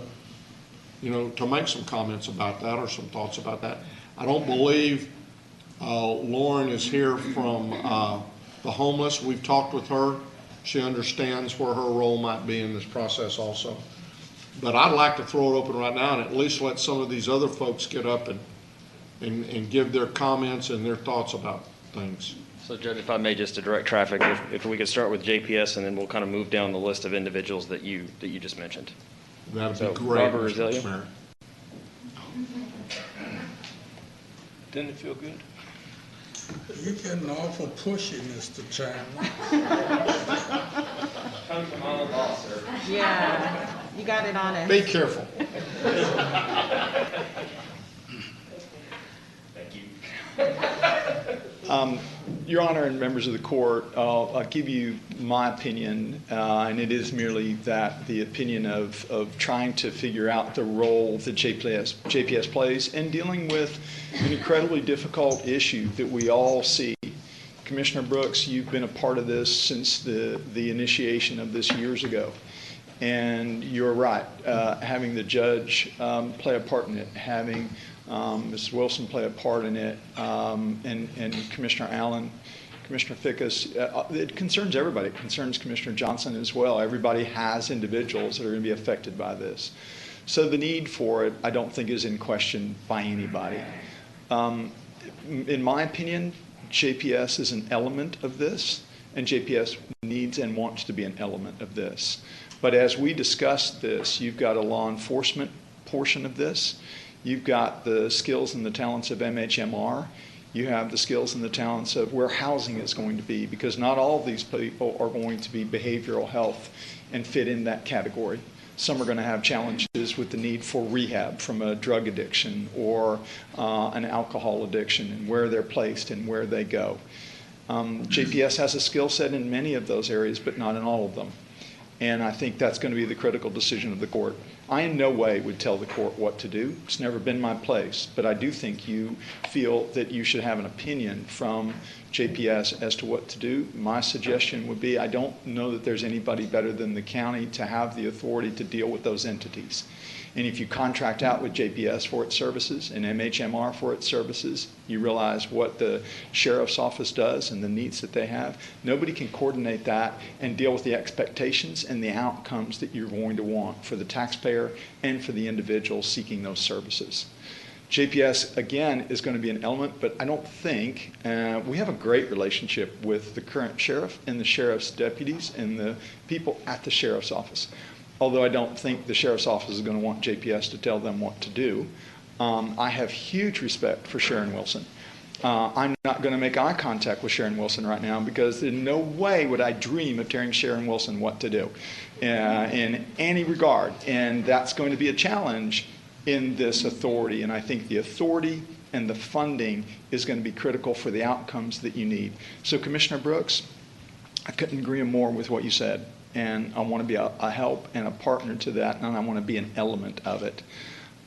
to make some comments about that or some thoughts about that. I don't believe Lauren is here from the homeless. We've talked with her. She understands where her role might be in this process also. But I'd like to throw it open right now and at least let some of these other folks get up and give their comments and their thoughts about things. So Judge, if I may, just to direct traffic, if we could start with JPS and then we'll kind of move down the list of individuals that you just mentioned. That'd So, be great, Robert Mr. Roselio? Mayor. Didn't it feel good? You're getting awful pushy, Mr. Chandler. Coming from my own boss, sir. Yeah, you got it on us. Be careful. Thank you. Your Honor and members of the court, I'll give you my opinion, and it is merely that the opinion of trying to figure out the role that JPS plays in dealing with an incredibly difficult issue that we all see. Commissioner Brooks, you've been a part of this since the initiation of this years ago. And you're right, having the judge play a part in it, having Ms. Wilson play a part in it, and Commissioner Allen, Commissioner Fickus, it concerns everybody. It concerns Commissioner Johnson as well. Everybody has individuals that are going to be affected by this. So the need for it, I don't think, is in question by anybody. In my opinion, JPS is an element of this, and JPS needs and wants to be an element of this. But as we discuss this, you've got a law enforcement portion of this. You've got the skills and the talents of MHMR. You have the skills and the talents of where housing is going to be, because not all of these people are going to be behavioral health and fit in that category. Some are going to have challenges with the need for rehab from a drug addiction or an alcohol addiction, and where they're placed and where they go. JPS has a skill set in many of those areas, but not in all of them. And I think that's going to be the critical decision of the court. I in no way would tell the court what to do. It's never been my place. But I do think you feel that you should have an opinion from JPS as to what to do. My suggestion would be, I don't know that there's anybody better than the county to have the authority to deal with those entities. And if you contract out with JPS for its services and MHMR for its services, you realize what the sheriff's office does and the needs that they have. Nobody can coordinate that and deal with the expectations and the outcomes that you're going to want for the taxpayer and for the individual seeking those services. JPS, again, is going to be an element, but I don't think, we have a great relationship with the current sheriff and the sheriff's deputies and the people at the sheriff's office. Although I don't think the sheriff's office is going to want JPS to tell them what to do. I have huge respect for Sharon Wilson. I'm not going to make eye contact with Sharon Wilson right now, because in no way would I dream of telling Sharon Wilson what to do in any regard. And that's going to be a challenge in this authority. And I think the authority and the funding is going to be critical for the outcomes that you need. So Commissioner Brooks, I couldn't agree more with what you said. And I want to be a help and a partner to that, and I want to be an element of it.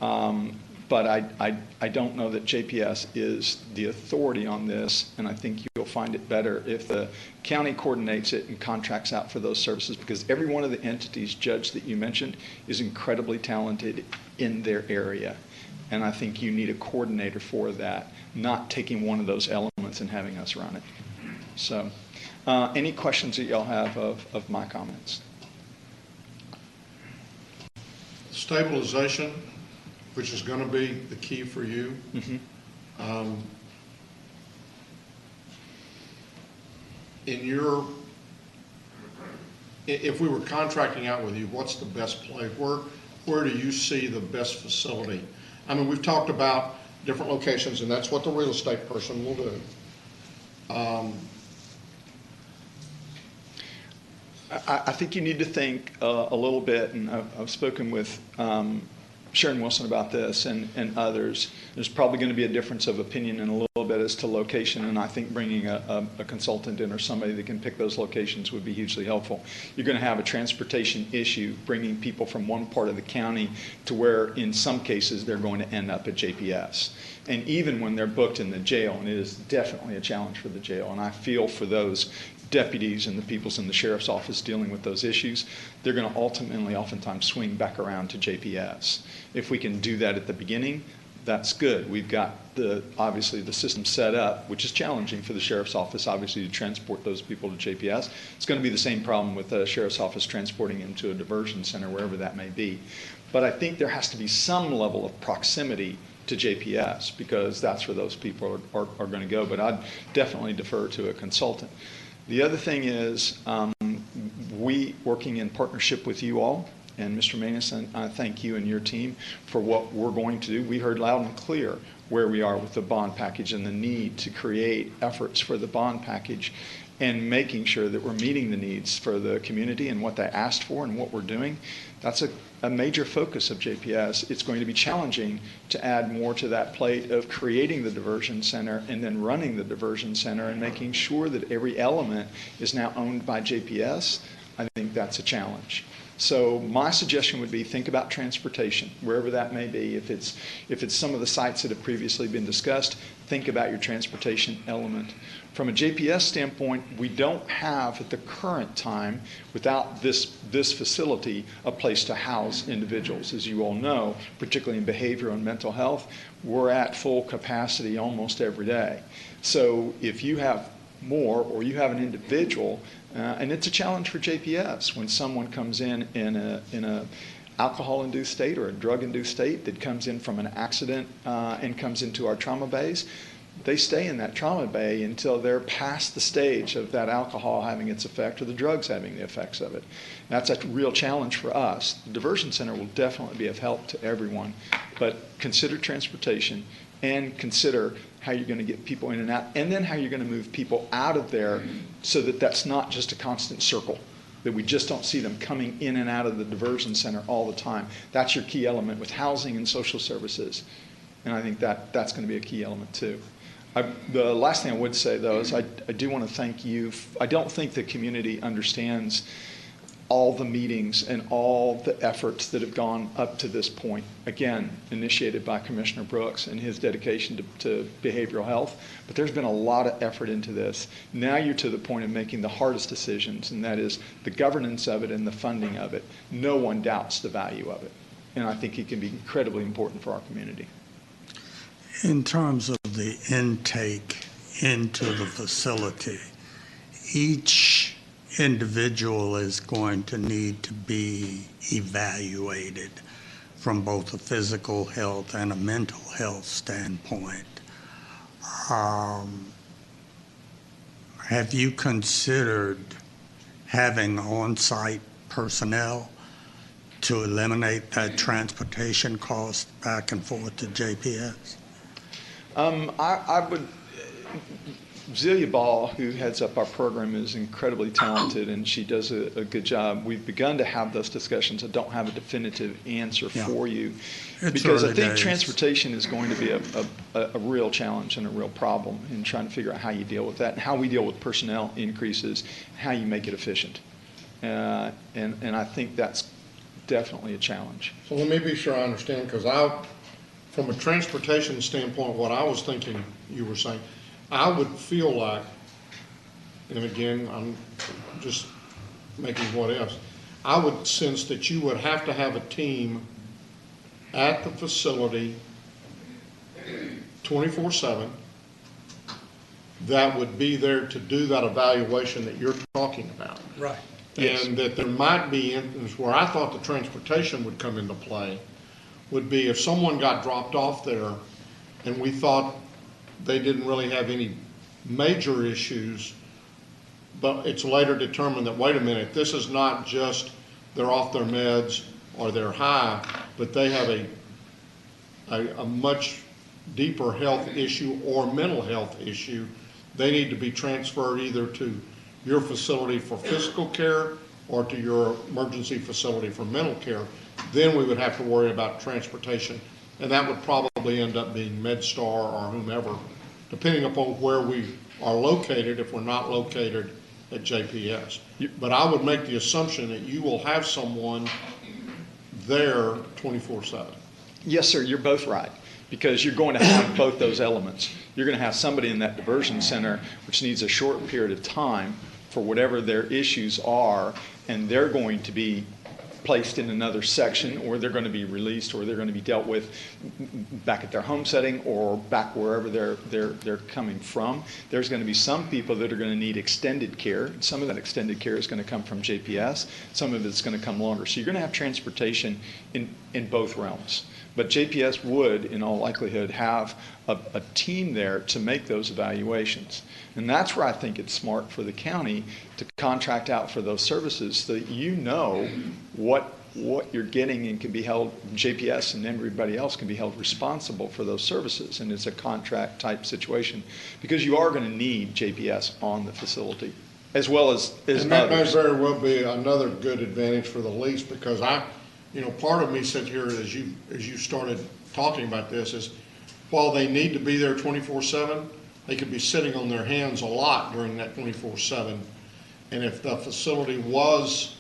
But I don't know that JPS is the authority on this, and I think you'll find it better if the county coordinates it and contracts out for those services, because every one of the entities, Judge, that you mentioned is incredibly talented in their area. And I think you need a coordinator for that, not taking one of those elements and having us run it. So. Any questions that y'all have of my comments? Stabilization, which is going to be the key for you. Mm-hmm. If we were contracting out with you, what's the best place? Where do you see the best facility? I mean, we've talked about different locations, and that's what the real estate person will do. I think you need to think a little bit, and I've spoken with Sharon Wilson about this and others. There's probably going to be a difference of opinion in a little bit as to location, and I think bringing a consultant in or somebody that can pick those locations would be hugely helpful. You're going to have a transportation issue bringing people from one part of the county to where in some cases they're going to end up at JPS. And even when they're booked in the jail, and it is definitely a challenge for the jail, and I feel for those deputies and the peoples in the sheriff's office dealing with those issues, they're going to ultimately oftentimes swing back around to JPS. If we can do that at the beginning, that's good. We've got obviously the system set up, which is challenging for the sheriff's office, obviously, to transport those people to JPS. It's going to be the same problem with the sheriff's office transporting them to a diversion center, wherever that may be. But I think there has to be some level of proximity to JPS, because that's where those people are going to go. But I'd definitely defer to a consultant. The other thing is, we, working in partnership with you all, and Mr. Manus, I thank you and your team for what we're going to do. We heard loud and clear where we are with the bond package and the need to create efforts for the bond package and making sure that we're meeting the needs for the community and what they asked for and what we're doing. That's a major focus of JPS. It's going to be challenging to add more to that plate of creating the diversion center and then running the diversion center and making sure that every element is now owned by JPS. I think that's a challenge. So my suggestion would be think about transportation, wherever that may be. If it's some of the sites that have previously been discussed, think about your transportation element. From a JPS standpoint, we don't have at the current time, without this facility, a place to house individuals. As you all know, particularly in behavioral and mental health, we're at full capacity almost every day. So if you have more, or you have an individual, and it's a challenge for JPS when someone comes in a alcohol-induced state or a drug-induced state that comes in from an accident and comes into our trauma bays. They stay in that trauma bay until they're past the stage of that alcohol having its effect or the drugs having the effects of it. That's a real challenge for us. The diversion center will definitely be of help to everyone, but consider transportation and consider how you're going to get people in and out, and then how you're going to move people out of there so that that's not just a constant circle, that we just don't see them coming in and out of the diversion center all the time. That's your key element with housing and social services, and I think that's going to be a key element too. The last thing I would say, though, is I do want to thank you. I don't think the community understands all the meetings and all the efforts that have gone up to this point, again, initiated by Commissioner Brooks and his dedication to behavioral health. But there's been a lot of effort into this. Now you're to the point of making the hardest decisions, and that is the governance of it and the funding of it. No one doubts the value of it, and I think it can be incredibly important for our community. In terms of the intake into the facility, each individual is going to need to be evaluated from both a physical health and a mental health standpoint. Have you considered having on-site personnel to eliminate that transportation cost back and forth to JPS? I would. Zelia Ball, who heads up our program, is incredibly talented, and she does a good job. We've begun to have those discussions. I don't have a definitive answer for you, because I think transportation is going to be a real challenge and a real problem in trying to figure out how you deal with that and how we deal with personnel increases, how you make it efficient. And I think that's definitely a challenge. So let me be sure I understand, because from a transportation standpoint, what I was thinking you were saying, I would feel like, and again, I'm just making what ifs, I would sense that you would have to have a team at the facility 24/7 that would be there to do that evaluation that you're talking about. Right. And that there might be instances where I thought the transportation would come into play would be if someone got dropped off there and we thought they didn't really have any major issues, but it's later determined that, wait a minute, this is not just they're off their meds or they're high, but they have a much deeper health issue or mental health issue. They need to be transferred either to your facility for physical care or to your emergency facility for mental care. then we would have to worry about transportation. And that would probably end up being MedStar or whomever, depending upon where we are located, if we're not located at JPS. But I would make the assumption that you will have someone there 24/7. Yes, sir, you're both right, because you're going to have both those elements. You're going to have somebody in that diversion center which needs a short period of time for whatever their issues are, and they're going to be placed in another section, or they're going to be released, or they're going to be dealt with back at their home setting or back wherever they're coming from. There's going to be some people that are going to need extended care. Some of that extended care is going to come from JPS. Some of it's going to come longer. So you're going to have transportation in both realms. But JPS would, in all likelihood, have a team there to make those evaluations. And that's where I think it's smart for the county to contract out for those services so that you know what you're getting and can be held, JPS and everybody else can be held responsible for those services. And it's a contract type situation because you are going to need JPS on the facility as well as And that may others. very well be another good advantage for the lease, because part of me said here as you started talking about this is, while they need to be there 24/7, they could be sitting on their hands a lot during that 24/7. And if the facility was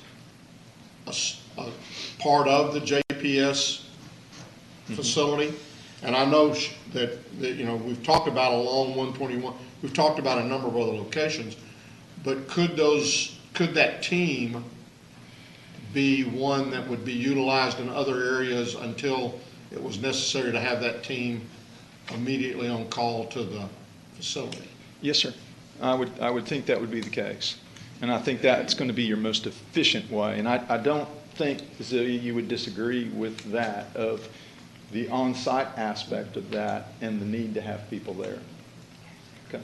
a part of the JPS facility, and I know that we've talked about along 121, we've talked about a number of other locations, but could that team be one that would be utilized in other areas until it was necessary to have that team immediately on call to the facility? Yes, sir. I would think that would be the case. And I think that's going to be your most efficient way. And I don't think, Zelia, you would disagree with that, of the on-site aspect of that and the need to have people there. Okay.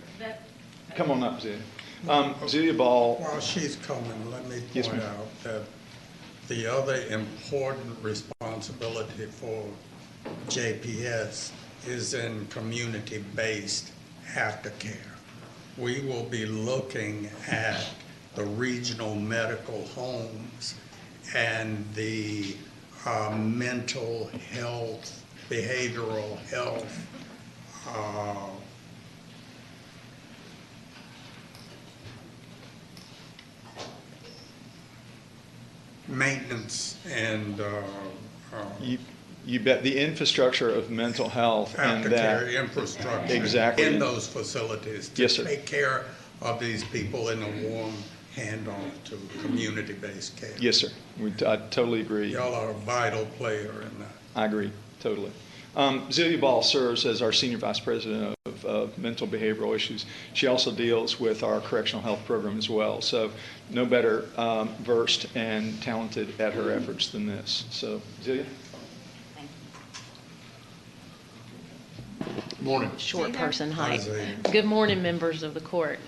Come on up, Zelia. Zelia Ball. While she's coming, let me Yes, point ma'am. out that the other important responsibility for JPS is in community-based aftercare. We will be looking at the regional medical homes and the mental health, behavioral health, maintenance and You bet. The infrastructure of mental health and that. aftercare infrastructure Exactly. in those facilities to Yes, sir. take care of these people in a warm handoff to community-based care. Yes, sir. I totally agree. Y'all are a vital player in that. I agree, totally. Zelia Ball serves as our Senior Vice President of Mental Behavioral Issues. She also deals with our correctional health program as well. So no better versed and talented at her efforts than this. So, Zelia? Morning. Short person height. Isaiah. Good morning, members of the court.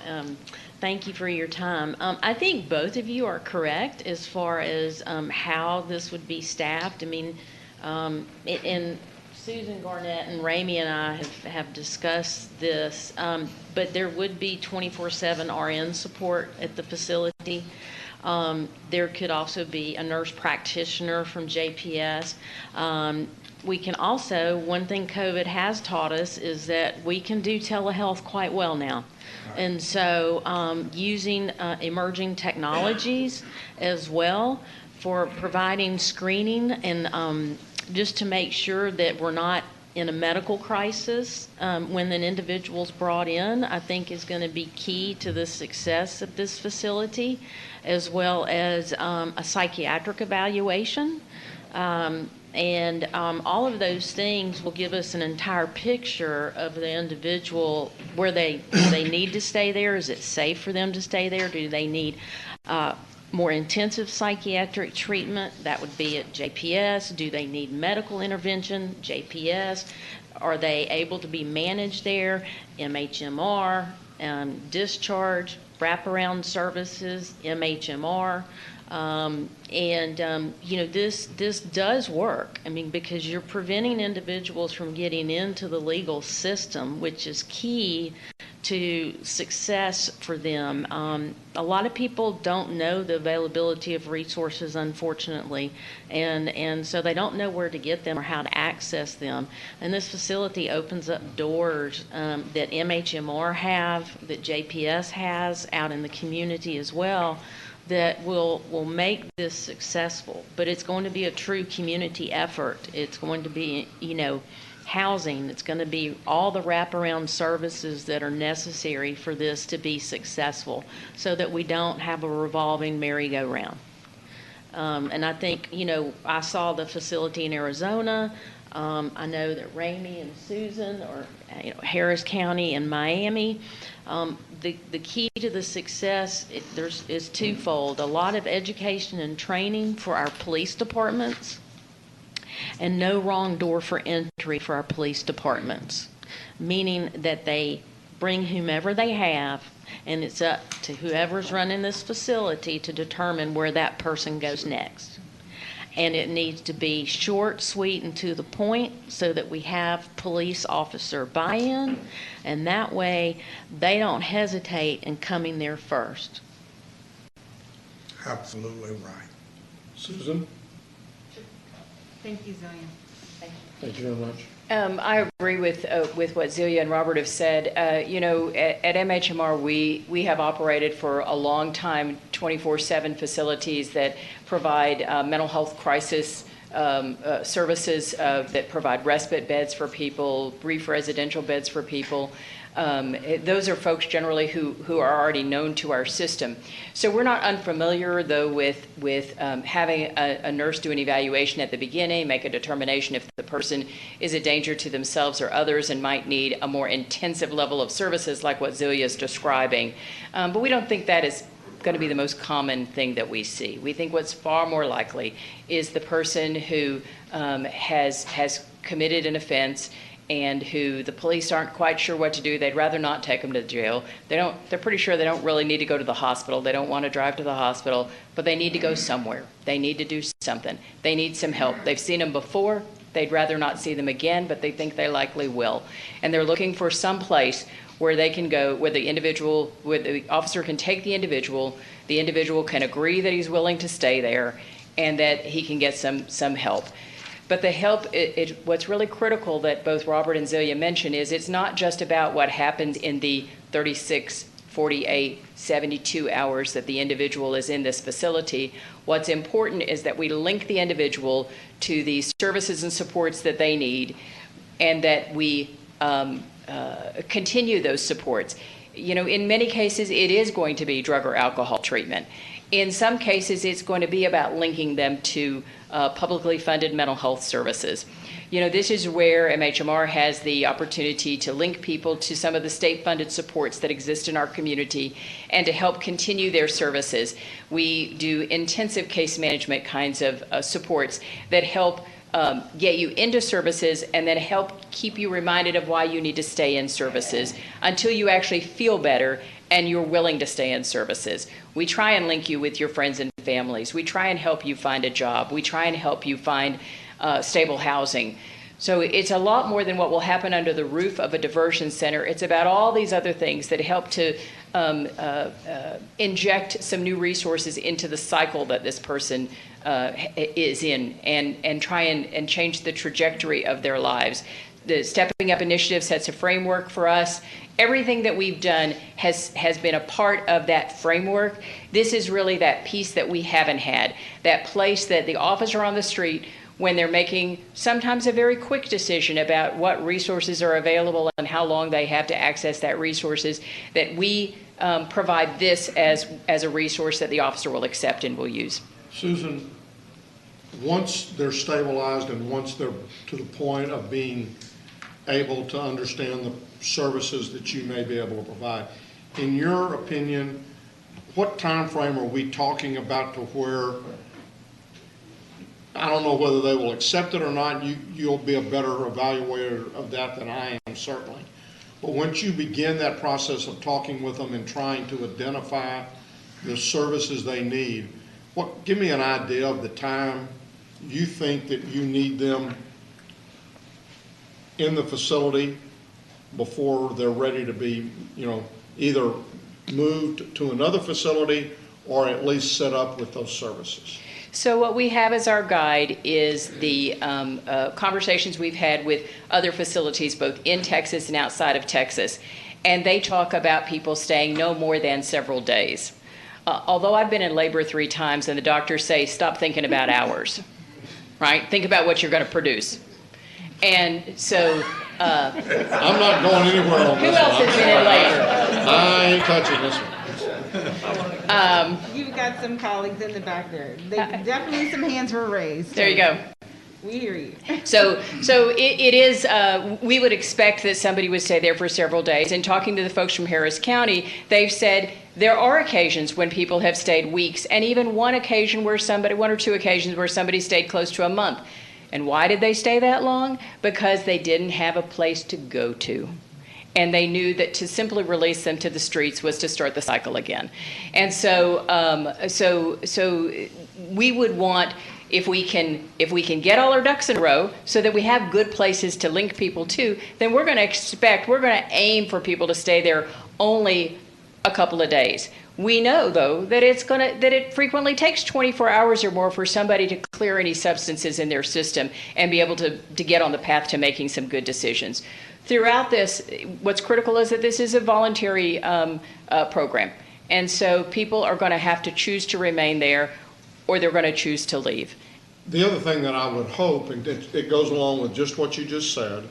Thank you for your time. I think both of you are correct as far as how this would be staffed. I mean, and Susan Garnett and Ramey and I have discussed this, but there would be 24/7 RN support at the facility. There could also be a nurse practitioner from JPS. We can also, one thing COVID has taught us is that we can do telehealth quite well now. And so using emerging technologies as well for providing screening and just to make sure that we're not in a medical crisis when an individual's brought in, I think is going to be key to the success of this facility, as well as a psychiatric evaluation. And all of those things will give us an entire picture of the individual, where do they need to stay there? Is it safe for them to stay there? Do they need more intensive psychiatric treatment? That would be at JPS. Do they need medical intervention? JPS. Are they able to be managed there? MHMR, discharge, wraparound services, MHMR. This does work. I mean, because you're preventing individuals from getting into the legal system, which is key to success for them. A lot of people don't know the availability of resources, unfortunately, and so they don't know where to get them or how to access them. And this facility opens up doors that MHMR have, that JPS has out in the community as well, that will make this successful. But it's going to be a true community effort. It's going to be, housing. It's going to be all the wraparound services that are necessary for this to be successful, so that we don't have a revolving merry-go-round. And I think, I saw the facility in Arizona. I know that Ramey and Susan, or Harris County and Miami. The key to the success is twofold: a lot of education and training for our police departments, and no wrong door for entry for our police departments, meaning that they bring whomever they have, and it's up to whoever's running this facility to determine where that person goes next. And it needs to be short, sweet, and to the point, so that we have police officer buy-in, and that way they don't hesitate in coming there first. Absolutely right. Susan? Thank you, Zillian. Thank you very much. I agree with what Zelia and Robert have said. At MHMR, we have operated for a long time 24/7 facilities that provide mental health crisis services, that provide respite beds for people, brief residential beds for people. Those are folks generally who are already known to our system. So we're not unfamiliar, though, with having a nurse do an evaluation at the beginning, make a determination if the person is a danger to themselves or others and might need a more intensive level of services like what Zelia is describing. But we don't think that is going to be the most common thing that we see. We think what's far more likely is the person who has committed an offense and who the police aren't quite sure what to do. They'd rather not take them to jail. They're pretty sure they don't really need to go to the hospital. They don't want to drive to the hospital, but they need to go somewhere. They need to do something. They need some help. They've seen them before. They'd rather not see them again, but they think they likely will. And they're looking for some place where they can go, where the officer can take the individual can agree that he's willing to stay there, and that he can get some help. But the help, what's really critical that both Robert and Zelia mentioned is it's not just about what happens in the 36, 48, 72 hours that the individual is in this facility. What's important is that we link the individual to the services and supports that they need, and that we continue those supports. In many cases, it is going to be drug or alcohol treatment. In some cases, it's going to be about linking them to publicly funded mental health services. This is where MHMR has the opportunity to link people to some of the state-funded supports that exist in our community and to help continue their services. We do intensive case management kinds of supports that help get you into services and then help keep you reminded of why you need to stay in services until you actually feel better and you're willing to stay in services. We try and link you with your friends and families. We try and help you find a job. We try and help you find stable housing. So it's a lot more than what will happen under the roof of a diversion center. It's about all these other things that help to inject some new resources into the cycle that this person is in, and try and change the trajectory of their lives. The Stepping Up Initiative sets a framework for us. Everything that we've done has been a part of that framework. This is really that piece that we haven't had, that place that the officer on the street, when they're making sometimes a very quick decision about what resources are available and how long they have to access that resources, that we provide this as a resource that the officer will accept and will use. Susan, once they're stabilized and once they're to the point of being able to understand the services that you may be able to provide, in your opinion, what time frame are we talking about to where, I don't know whether they will accept it or not, you'll be a better evaluator of that than I am, certainly. But once you begin that process of talking with them and trying to identify the services they need, give me an idea of the time you think that you need them in the facility before they're ready to be, either moved to another facility or at least set up with those services? So what we have as our guide is the conversations we've had with other facilities, both in Texas and outside of Texas. And they talk about people staying no more than several days. Although I've been in labor 3 times and the doctors say, stop thinking about hours, right? Think about what you're going to produce. And so... I'm not going anywhere on this one. Who else has been in labor? I ain't touching this one. You've got some colleagues in the back there. Definitely some hands were raised. There you go. We hear you. So it is, we would expect that somebody would stay there for several days. And talking to the folks from Harris County, they've said there are occasions when people have stayed weeks, and even one or two occasions where somebody stayed close to a month. And why did they stay that long? Because they didn't have a place to go to. And they knew that to simply release them to the streets was to start the cycle again. And so we would want, if we can get all our ducks in a row so that we have good places to link people to, then we're going to aim for people to stay there only a couple of days. We know, though, that it frequently takes 24 hours or more for somebody to clear any substances in their system and be able to get on the path to making some good decisions. Throughout this, what's critical is that this is a voluntary program. And so people are going to have to choose to remain there, or they're going to choose to leave. The other thing that I would hope, and it goes along with just what you just said,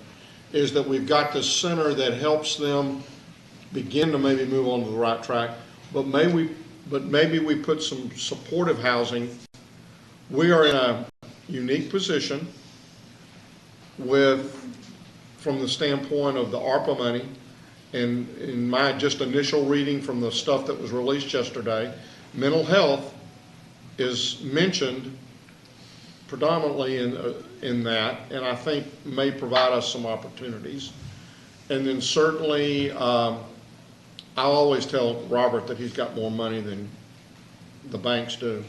is that we've got this center that helps them begin to maybe move on to the right track. But maybe we put some supportive housing. We are in a unique position from the standpoint of the ARPA money, and in my just initial reading from the stuff that was released yesterday, mental health is mentioned predominantly in that, and I think may provide us some opportunities. And then certainly, I always tell Robert that he's got more money than the banks do,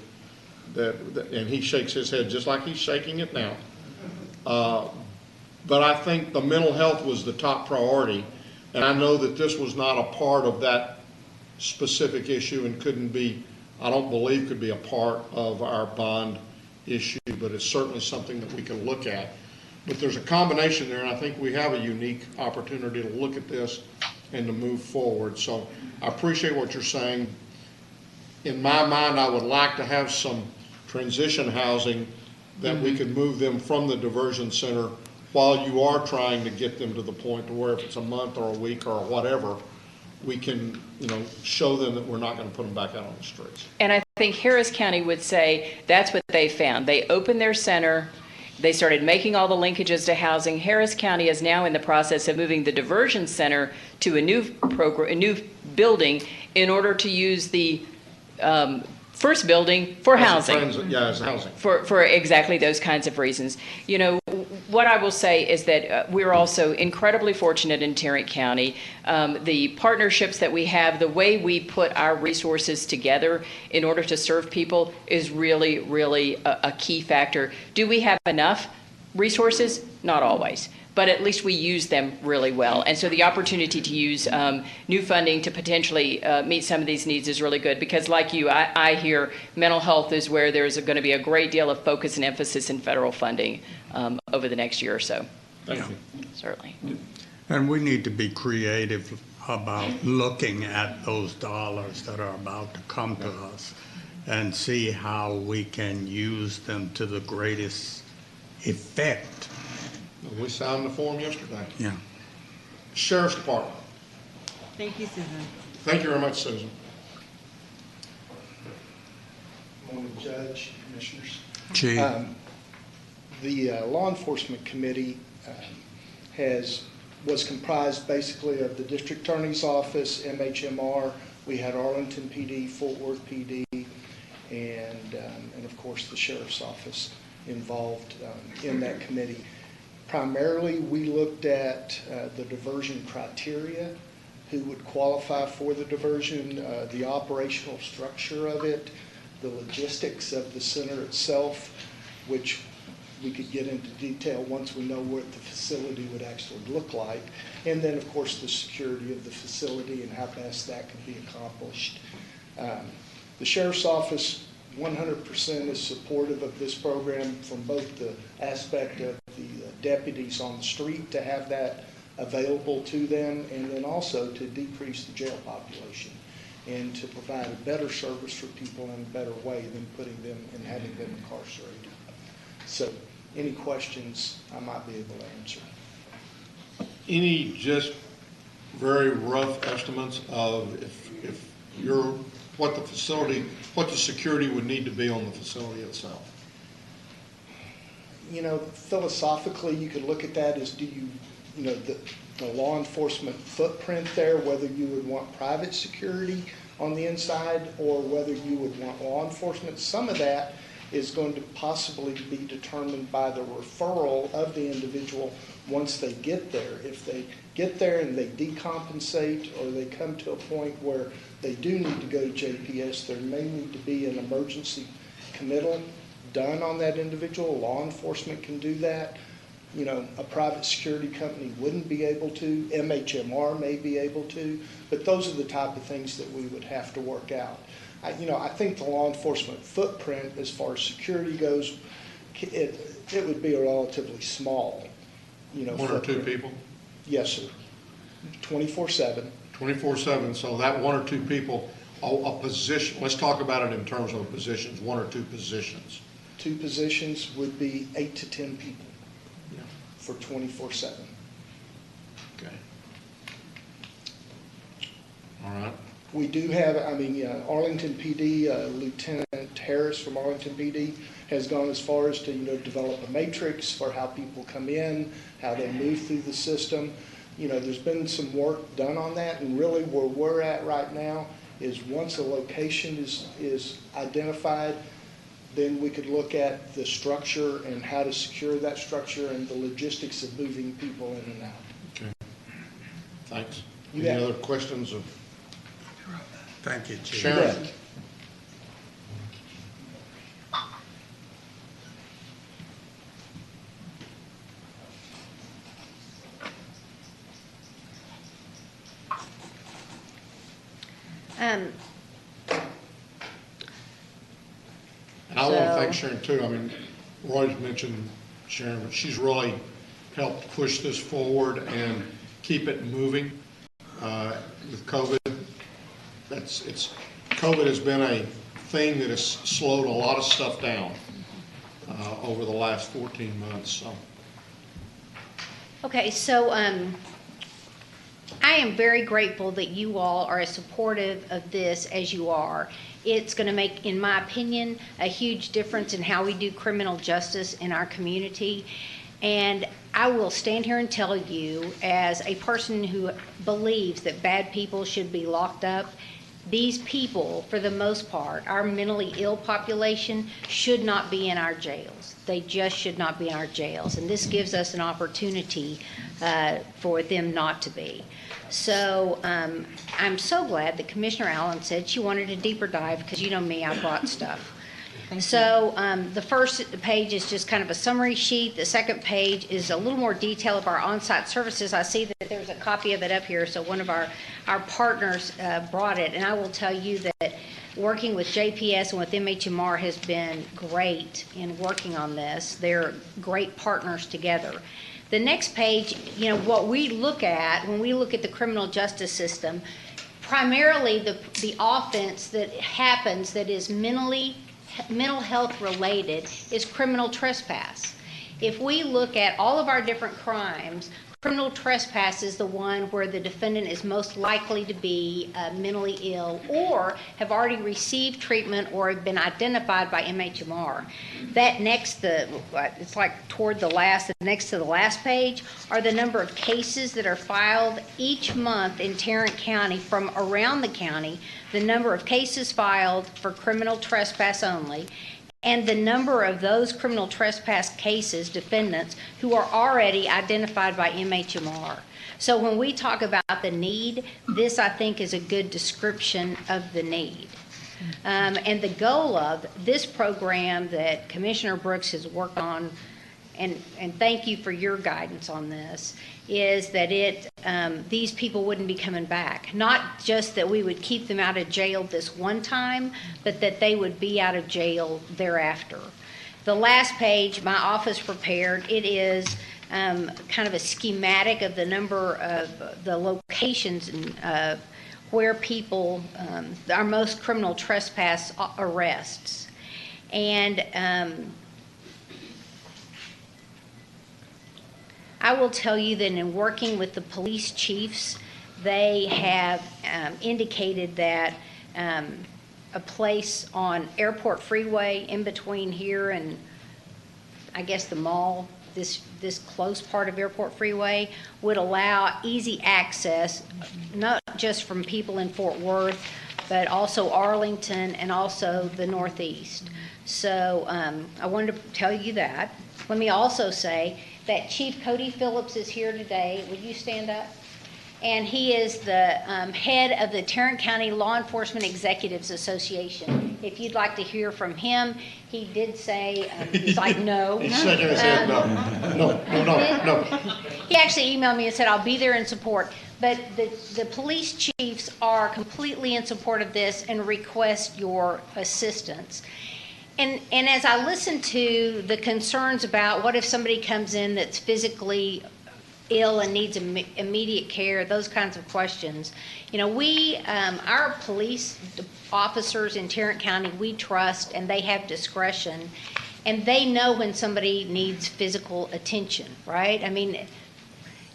and he shakes his head just like he's shaking it now. But I think the mental health was the top priority, and I know that this was not a part of that specific issue and I don't believe could be a part of our bond issue, but it's certainly something that we can look at. But there's a combination there, and I think we have a unique opportunity to look at this and to move forward. So I appreciate what you're saying. In my mind, I would like to have some transition housing that we could move them from the diversion center while you are trying to get them to the point to where if it's a month or a week or whatever, we can, show them that we're not going to put them back out on the streets. And I think Harris County would say that's what they found. They opened their center. They started making all the linkages to housing. Harris County is now in the process of moving the diversion center to a new building in order to use the first building for housing. As housing. For exactly those kinds of reasons. What I will say is that we're also incredibly fortunate in Tarrant County. The partnerships that we have, the way we put our resources together in order to serve people is really, really a key factor. Do we have enough resources? Not always. But at least we use them really well. And so the opportunity to use new funding to potentially meet some of these needs is really good, because like you, I hear mental health is where there's going to be a great deal of focus and emphasis in federal funding over the next year or so. Thank you. Certainly. And we need to be creative about looking at those dollars that are about to come to us and see how we can use them to the greatest effect. We signed the form yesterday. Yeah. Sheriff's Department. Thank you, Susan. Thank you very much, Susan. Morning, Judge, Commissioners. Chief. The Law Enforcement Committee was comprised basically of the District Attorney's Office, MHMR. We had Arlington PD, Fort Worth PD, and of course the Sheriff's Office involved in that committee. Primarily, we looked at the diversion criteria, who would qualify for the diversion, the operational structure of it, the logistics of the center itself, which we could get into detail once we know what the facility would actually look like. And then, of course, the security of the facility and how best that could be accomplished. The Sheriff's Office 100% is supportive of this program from both the aspect of the deputies on the street to have that available to them, and then also to decrease the jail population and to provide a better service for people in a better way than putting them and having them incarcerated. So any questions I might be able to answer. Any just very rough estimates of if you're, what the security would need to be on the facility itself? You know, philosophically, you could look at that as the law enforcement footprint there, whether you would want private security on the inside or whether you would want law enforcement. Some of that is going to possibly be determined by the referral of the individual once they get there. If they get there and they decompensate or they come to a point where they do need to go to JPS, there may need to be an emergency committal done on that individual. Law enforcement can do that. You know, a private security company wouldn't be able to. MHMR may be able to, but those are the type of things that we would have to work out. I think the law enforcement footprint, as far as security goes, it would be a relatively small, One or two people? Yes, sir. 24/7. 24/7, so that one or two people, a position, let's talk about it in terms of positions, one or two positions. Two positions would be 8 to 10 people for 24/7. Okay. All right. We do have, Arlington PD, Lieutenant Harris from Arlington PD has gone as far as to, develop a matrix for how people come in, how they move through the system. There's been some work done on that, and really where we're at right now is once a location is identified, then we could look at the structure and how to secure that structure and the logistics of moving people in and out. Okay. Thanks. You Any bet. other questions of Thank you, Chief. Sharon? And I want to thank Sharon too. Roy's mentioned Sharon, but she's really helped push this forward and keep it moving with COVID. COVID has been a thing that has slowed a lot of stuff down over the last 14 months. So. Okay, so I am very grateful that you all are as supportive of this as you are. It's going to make, in my opinion, a huge difference in how we do criminal justice in our community. And I will stand here and tell you, as a person who believes that bad people should be locked up, these people, for the most part, our mentally ill population, should not be in our jails. They just should not be in our jails. And this gives us an opportunity for them not to be. So I'm so glad that Commissioner Allen said she wanted a deeper dive, because you know me, I brought stuff. So the first page is just kind of a summary sheet. The second page is a little more detail of our on-site services. I see that there's a copy of it up here, so one of our partners brought it. And I will tell you that working with JPS and with MHMR has been great in working on this. They're great partners together. The next page, what we look at when we look at the criminal justice system, primarily the offense that happens that is mental health related is criminal trespass. If we look at all of our different crimes, criminal trespass is the one where the defendant is most likely to be mentally ill or have already received treatment or have been identified by MHMR. That next, it's like toward the last, next to the last page, are the number of cases that are filed each month in Tarrant County from around the county, the number of cases filed for criminal trespass only, and the number of those criminal trespass cases, defendants, who are already identified by MHMR. So when we talk about the need, this, I think, is a good description of the need. And the goal of this program that Commissioner Brooks has worked on and thank you for your guidance on this, is that these people wouldn't be coming back. Not just that we would keep them out of jail this one time, but that they would be out of jail thereafter. The last page, my office prepared, it is kind of a schematic of the number of the locations and where people, our most criminal trespass arrests. And I will tell you that in working with the police chiefs, they have indicated that a place on Airport Freeway in between here and I guess the mall, this close part of Airport Freeway, would allow easy access, not just from people in Fort Worth, but also Arlington and also the Northeast. So I wanted to tell you that. Let me also say that Chief Cody Phillips is here today. Would you stand up? And he is the head of the Tarrant County Law Enforcement Executives Association. If you'd like to hear from him, he did say, he's like, no. He's shaking his head, no. No. He actually emailed me and said, I'll be there in support. But the police chiefs are completely in support of this and request your assistance. And as I listen to the concerns about what if somebody comes in that's physically ill and needs immediate care, those kinds of questions. You know, our police officers in Tarrant County, we trust and they have discretion and they know when somebody needs physical attention, right? I mean,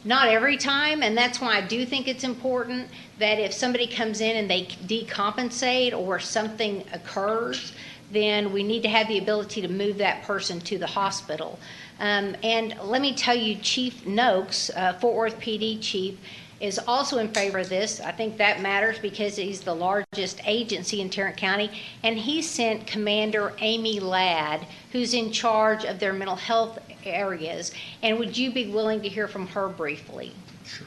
not every time, and that's why I do think it's important that if somebody comes in and they decompensate or something occurs, then we need to have the ability to move that person to the hospital. And let me tell you, Chief Noakes, Fort Worth PD chief, is also in favor of this. I think that matters because he's the largest agency in Tarrant County, and he sent Commander Amy Ladd, who's in charge of their mental health areas. And would you be willing to hear from her briefly? Sure.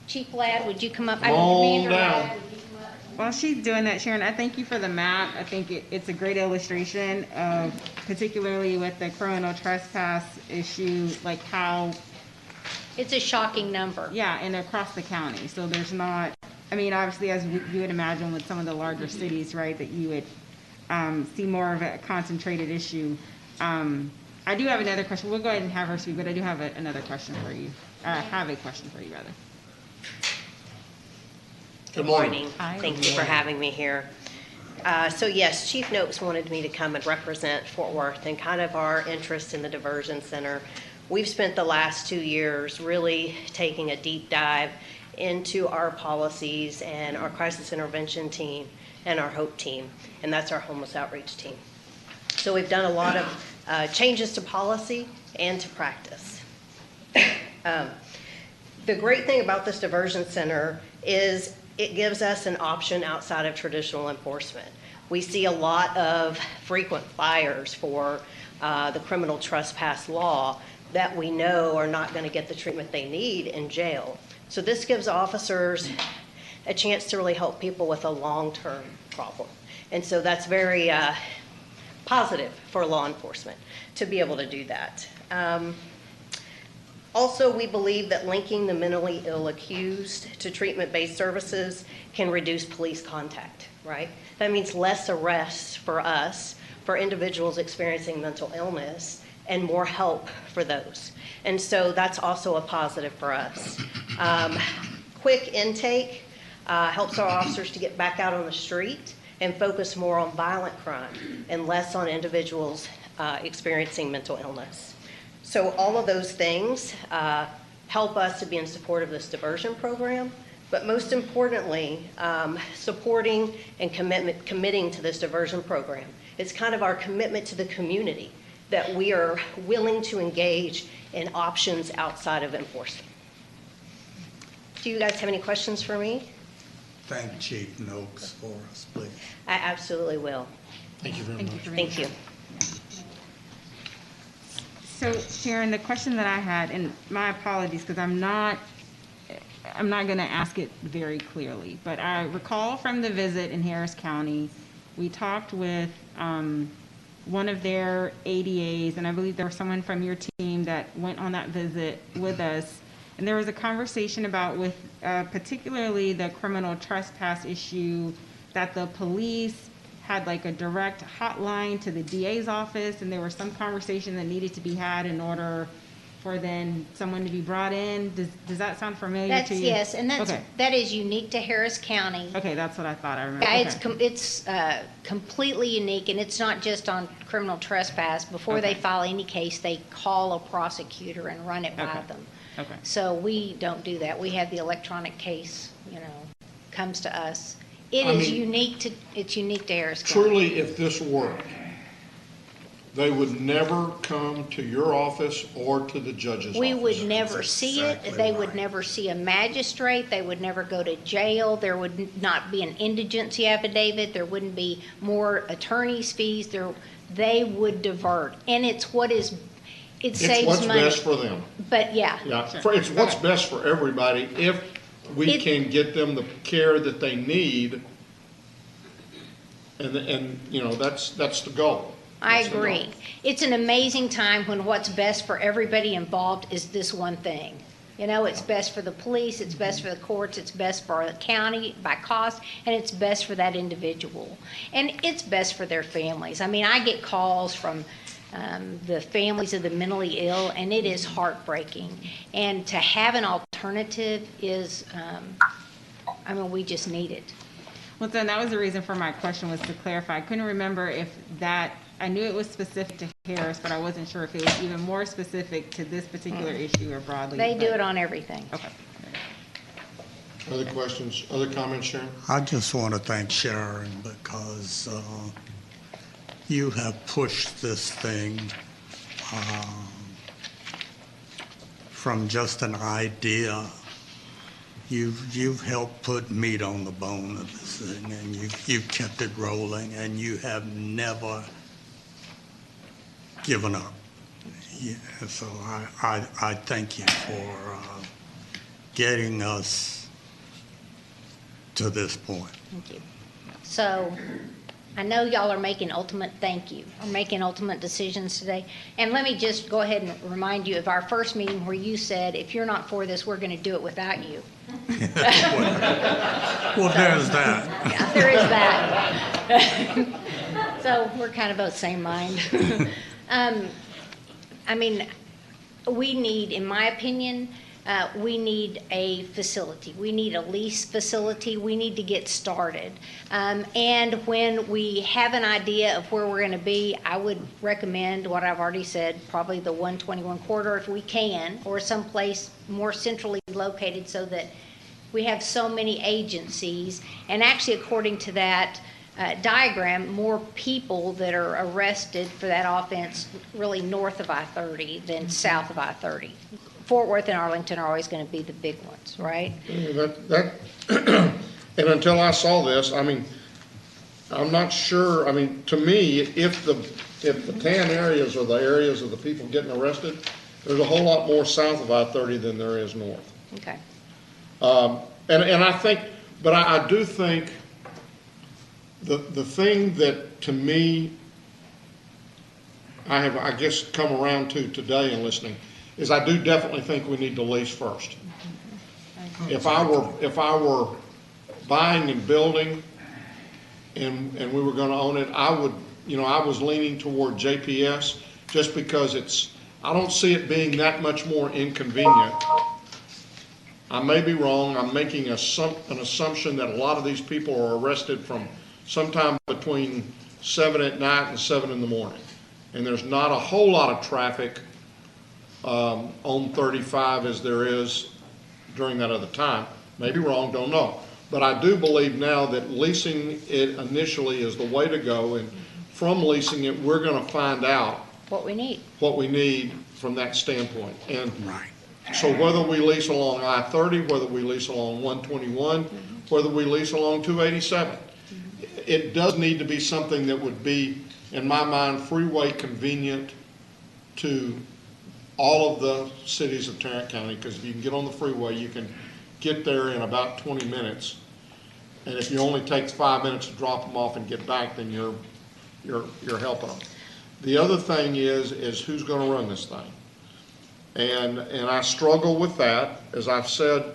Chief Ladd, would you come up? Come on Commander down. Ladd, would you come up? While she's doing that, Sharon, I thank you for the map. I think it's a great illustration of, particularly with the criminal trespass issue, like how. It's a shocking number. Yeah, and across the county. So there's not, I mean, obviously, as you would imagine with some of the larger cities, right, that you would see more of a concentrated issue. I do have another question. We'll go ahead and have her speak, but I do have another question for you. Have a question for you, rather. Good morning. Hi. Thank you for having me here. So yes, Chief Noakes wanted me to come and represent Fort Worth and kind of our interest in the diversion center. We've spent the last 2 years really taking a deep dive into our policies and our crisis intervention team and our HOPE team, and that's our homeless outreach team. So we've done a lot of changes to policy and to practice. The great thing about this diversion center is it gives us an option outside of traditional enforcement. We see a lot of frequent flyers for the criminal trespass law that we know are not going to get the treatment they need in jail. So this gives officers a chance to really help people with a long-term problem. And so that's very positive for law enforcement to be able to do that. Also, we believe that linking the mentally ill accused to treatment-based services can reduce police contact, right? That means less arrests for us, for individuals experiencing mental illness, and more help for those. And so that's also a positive for us. Quick intake helps our officers to get back out on the street and focus more on violent crime and less on individuals experiencing mental illness. So all of those things help us to be in support of this diversion program, but most importantly, supporting and committing to this diversion program. It's kind of our commitment to the community that we are willing to engage in options outside of enforcement. Do you guys have any questions for me? Thank Chief Noakes for us, please. I absolutely will. Thank you very much. Thank you. So Sharon, the question that I had, and my apologies because I'm not going to ask it very clearly, but I recall from the visit in Harris County, we talked with one of their ADAs, and I believe there was someone from your team that went on that visit with us. And there was a conversation about with particularly the criminal trespass issue, that the police had like a direct hotline to the DA's office, and there was some conversation that needed to be had in order for then someone to be brought in. Does that sound familiar That's, to you? yes, and Okay. that is unique to Harris County. Okay, that's what I thought. I remember. Yeah, Okay. it's completely unique, and it's not just on criminal trespass. Before they Okay. file any case, they call a prosecutor and run it by Okay. them. Okay. So we don't do that. We have the electronic case, comes to us. It's unique to Harris County. Truly, if this worked, they would never come to your office or to the judge's We office. would never see it. They would never see a magistrate. They would never go to jail. There would not be an indigency affidavit. There wouldn't be more attorney's fees. They would divert. And it saves It's what's money. best for them. But yeah. Yeah, it's what's best for everybody if we can get them the care that they need. And that's the goal. I That's the agree. goal. It's an amazing time when what's best for everybody involved is this one thing. It's best for the police, it's best for the courts, it's best for the county by cost, and it's best for that individual. And it's best for their families. I mean, I get calls from the families of the mentally ill, and it is heartbreaking. And to have an alternative is, we just need it. Well, then that was the reason for my question, was to clarify. I couldn't remember if I knew it was specific to Harris, but I wasn't sure if it was even more specific to this particular issue or broadly. They do it on everything. Okay. Other questions, other comments, Sharon? I just want to thank Sharon because you have pushed this thing from just an idea. You've helped put meat on the bone of this thing, and you've kept it rolling, and you have never given up. Yeah, so I thank you for getting us to this point. Thank you. So I know y'all are making ultimate decisions today. And let me just go ahead and remind you of our first meeting where you said, if you're not for this, we're going to do it without you. Well, there's that. Yeah, there is that. So we're kind of of the same mind. We need, in my opinion, we need a facility. We need a lease facility. We need to get started. And when we have an idea of where we're going to be, I would recommend what I've already said, probably the 121 corridor if we can, or someplace more centrally located so that we have so many agencies. And actually, according to that diagram, more people that are arrested for that offense really north of I-30 than south of I-30. Fort Worth and Arlington are always going to be the big ones, right? And until I saw this, I'm not sure, to me, if the tan areas are the areas of the people getting arrested, there's a whole lot more south of I-30 than there is north. Okay. And I think, but I do think the thing that, to me, I have, I guess, come around to today in listening, is I do definitely think we need to lease first. If I were buying and building and we were gonna own it, I would, I was leaning toward JPS just because I don't see it being that much more inconvenient. I may be wrong. I'm making an assumption that a lot of these people are arrested from sometime between 7 at night and 7 in the morning. And there's not a whole lot of traffic on 35 as there is during that other time. Maybe wrong, don't know. But I do believe now that leasing it initially is the way to go, and from leasing it, we're going to find out what we need from that standpoint. And so whether we lease along I-30, whether we lease along 121, whether we lease along 287, it does need to be something that would be, in my mind, freeway convenient to all of the cities of Tarrant County, because if you can get on the freeway, you can get there in about 20 minutes. And if you only take 5 minutes to drop them off and get back, then you're helping them. The other thing is who's gonna run this thing? And I struggle with that, as I've said,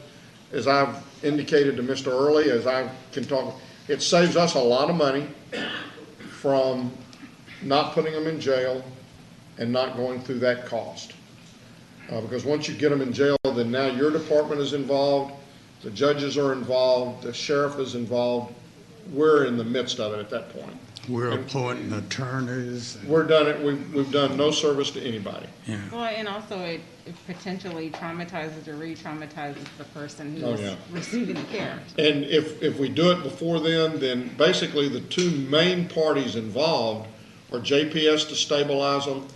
as I've indicated to Mr. Early, as I can talk, it saves us a lot of money from not putting them in jail and not going through that cost. Because once you get them in jail, then now your department is involved, the judges are involved, the sheriff is involved. We're in the midst of it at that point. We're appointing attorneys. We're done it, we've done no service to anybody. Well, and also it potentially traumatizes or re-traumatizes the person Oh, who's yeah. receiving the care. And if we do it before then basically the two main parties involved are JPS to stabilize them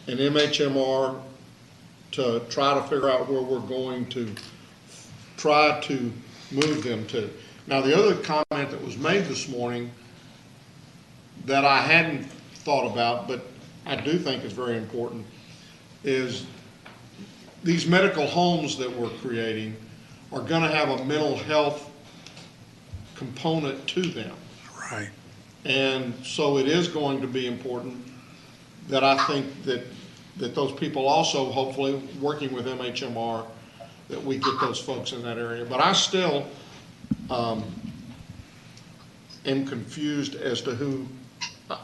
and MHMR to try to figure out where we're going to try to move them to. Now, the other comment that was made this morning that I hadn't thought about, but I do think is very important, is these medical homes that we're creating are gonna have a mental health component to them. Right. And so it is going to be important that I think that those people also, hopefully, working with MHMR, that we get those folks in that area. But I still am confused as to who,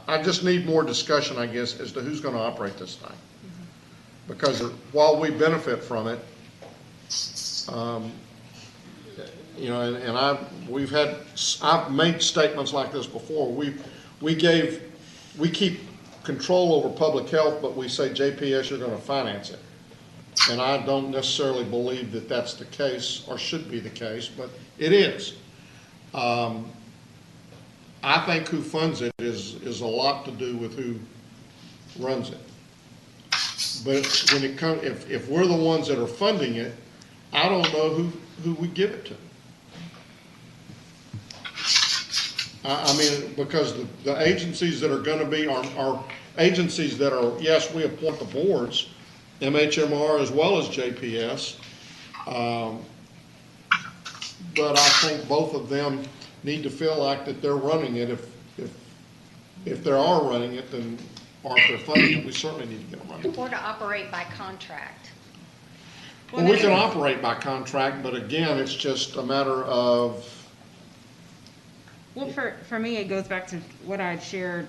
I just need more discussion, I guess, as to who's going to operate this thing. Because while we benefit from it, you know, and I've made statements like this before. We keep control over public health, but we say, JPS, you're going to finance it. And I don't necessarily believe that that's the case or should be the case, but it is. I think who funds it is a lot to do with who runs it. But when it comes, if we're the ones that are funding it, I don't know who we give it to. I mean, because the agencies that are gonna be are agencies that are, yes, we appoint the boards, MHMR as well as JPS. But I think both of them need to feel like that they're running it. If they are running it, then, or if they're funding it, we certainly need to get them running. Or to operate by contract. Well, we can operate by contract, but again, it's just a matter of, Well, for me, it goes back to what I shared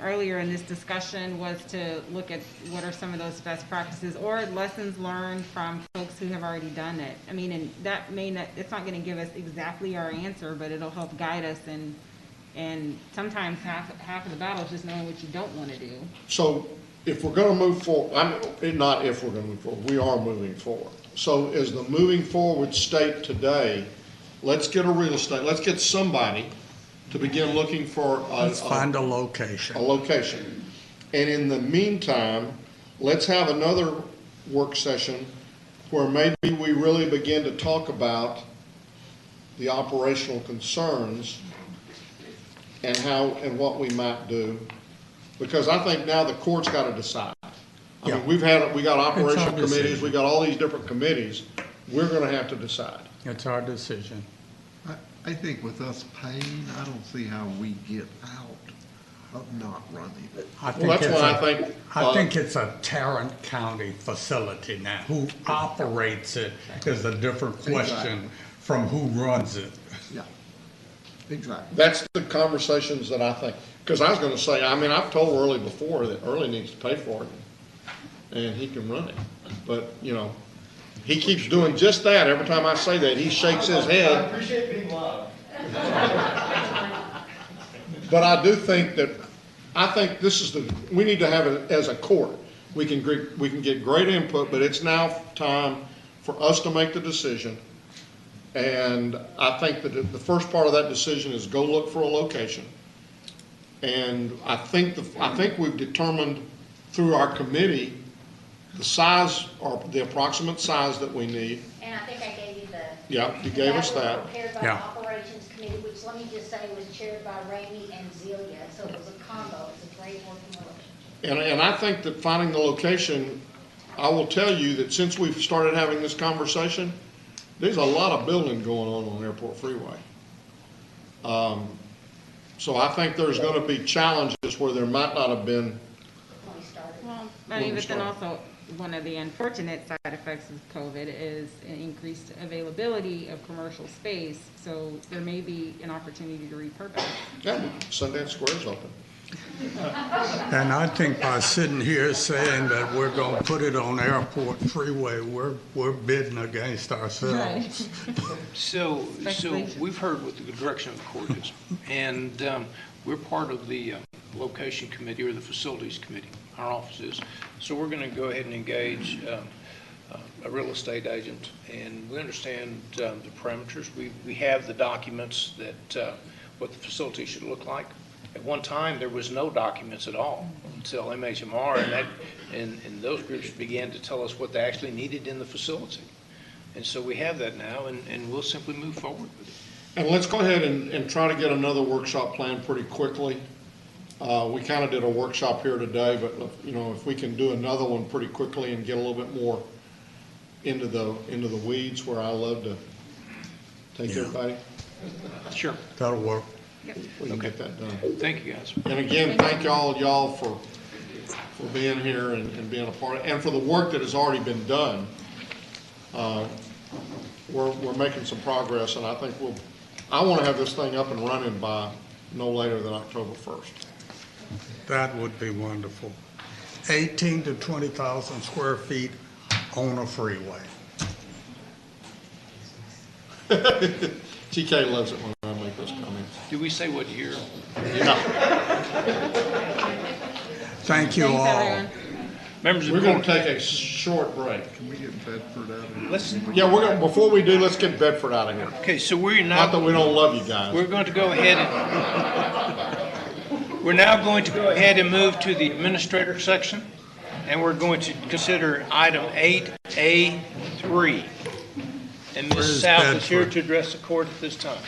earlier in this discussion, was to look at what are some of those best practices or lessons learned from folks who have already done it. I mean, and that may not, it's not going to give us exactly our answer, but it'll help guide us, and sometimes half of the battle is just knowing what you don't want to do. so if we're gonna move forward, not if we're gonna move forward, we are moving forward. So is the moving forward state today, let's get a real estate, let's get somebody to begin looking for Let's find a location. a location. And in the meantime, let's have another work session where maybe we really begin to talk about the operational concerns and how, and what we might do. Because I think now the court's got to decide. I mean, we got operation committees, decision. we got all these different committees. We're going to have to decide. It's our decision. I think with us paying, I don't see how we get out of not running it. I think it's a Tarrant County facility now. Who operates it is a different question from who runs it. Yeah, exactly. That's the conversations that I think, because I was going to say, I mean, I've told Early before that Early needs to pay for it, and he can run it. But, you know, he keeps doing just that. Every time I say that, he shakes his head. I appreciate being loud. But I do think that, I think this is we need to have it as a court. We can get great input, but it's now time for us to make the decision. And I think that the first part of that decision is go look for a location. And I think we've determined through our committee the size, or the approximate size that we need. And I think I gave you the. Yeah, you gave us that. was prepared by the Operations Committee, which, let me just say, was chaired by Ramey and Zelia, so it was a combo, it's a great working relationship. And I think that finding the location, I will tell you that since we've started having this conversation, there's a lot of building going on Airport Freeway. So I think there's going to be challenges where there might not have been But then also, one of the unfortunate side effects of COVID is an increased availability of commercial space, so there may be an opportunity to repurpose. Yeah, Sundance Square's open. And I think by sitting here saying that we're going to put it on Airport Freeway, we're bidding against ourselves. So we've heard what the direction of the court is, and we're part of the location committee or the facilities committee, our office is. So we're going to go ahead and engage a real estate agent, and we understand the parameters. We have the documents that what the facility should look like. At one time, there was no documents at all until MHMR and those groups began to tell us what they actually needed in the facility. And so we have that now, and we'll simply move forward with it. And let's go ahead and try to get another workshop planned pretty quickly. We kind of did a workshop here today, but if we can do another one pretty quickly and get a little bit more into the weeds, where I love to take everybody. Sure. That'll work. We can get that done. Thank you, guys. And again, thank y'all for being here and being a part of it, and for the work that has already been done. We're making some progress, and I think I want to have this thing up and running by no later than October 1st. That would be wonderful. 18 to 20,000 square feet on a freeway. TK loves it when I make those comments. Do we say what year? No. Thank you all. Members of We're the going court. to take a short break. Can we get Bedford out of here? Let's. Before we do, let's get Bedford out of here. Okay, so we're Not that now, we don't love you guys. we're going to go ahead we're now going to go ahead and move to the administrator section, and we're going to consider item 8A3. And Where's Ms. South is here Bedford? to address the court at this time.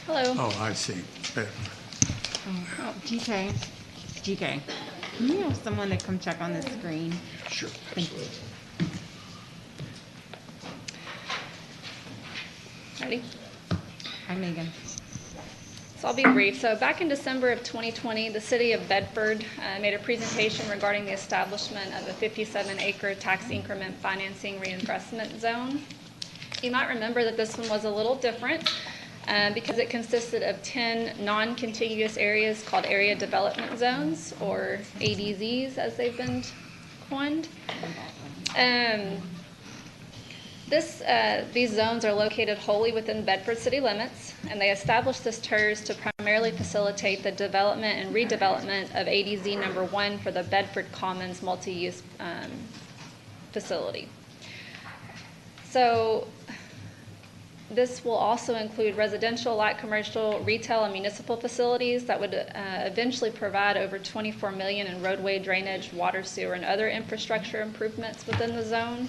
Hello. Oh, I see. Oh, GK, can you have someone to come check on the screen? Sure, absolutely. Ready? Hi, Megan. So I'll be brief. So back in December of 2020, the city of Bedford made a presentation regarding the establishment of a 57-acre tax increment financing reinvestment zone. You might remember that this one was a little different because it consisted of 10 non-contiguous areas called area development zones, or ADZs as they've been coined. These zones are located wholly within Bedford city limits, and they established this TERS to primarily facilitate the development and redevelopment of ADZ number 1 for the Bedford Commons multi-use facility. So this will also include residential, light commercial, retail, and municipal facilities that would eventually provide over $24 million in roadway drainage, water, sewer, and other infrastructure improvements within the zone.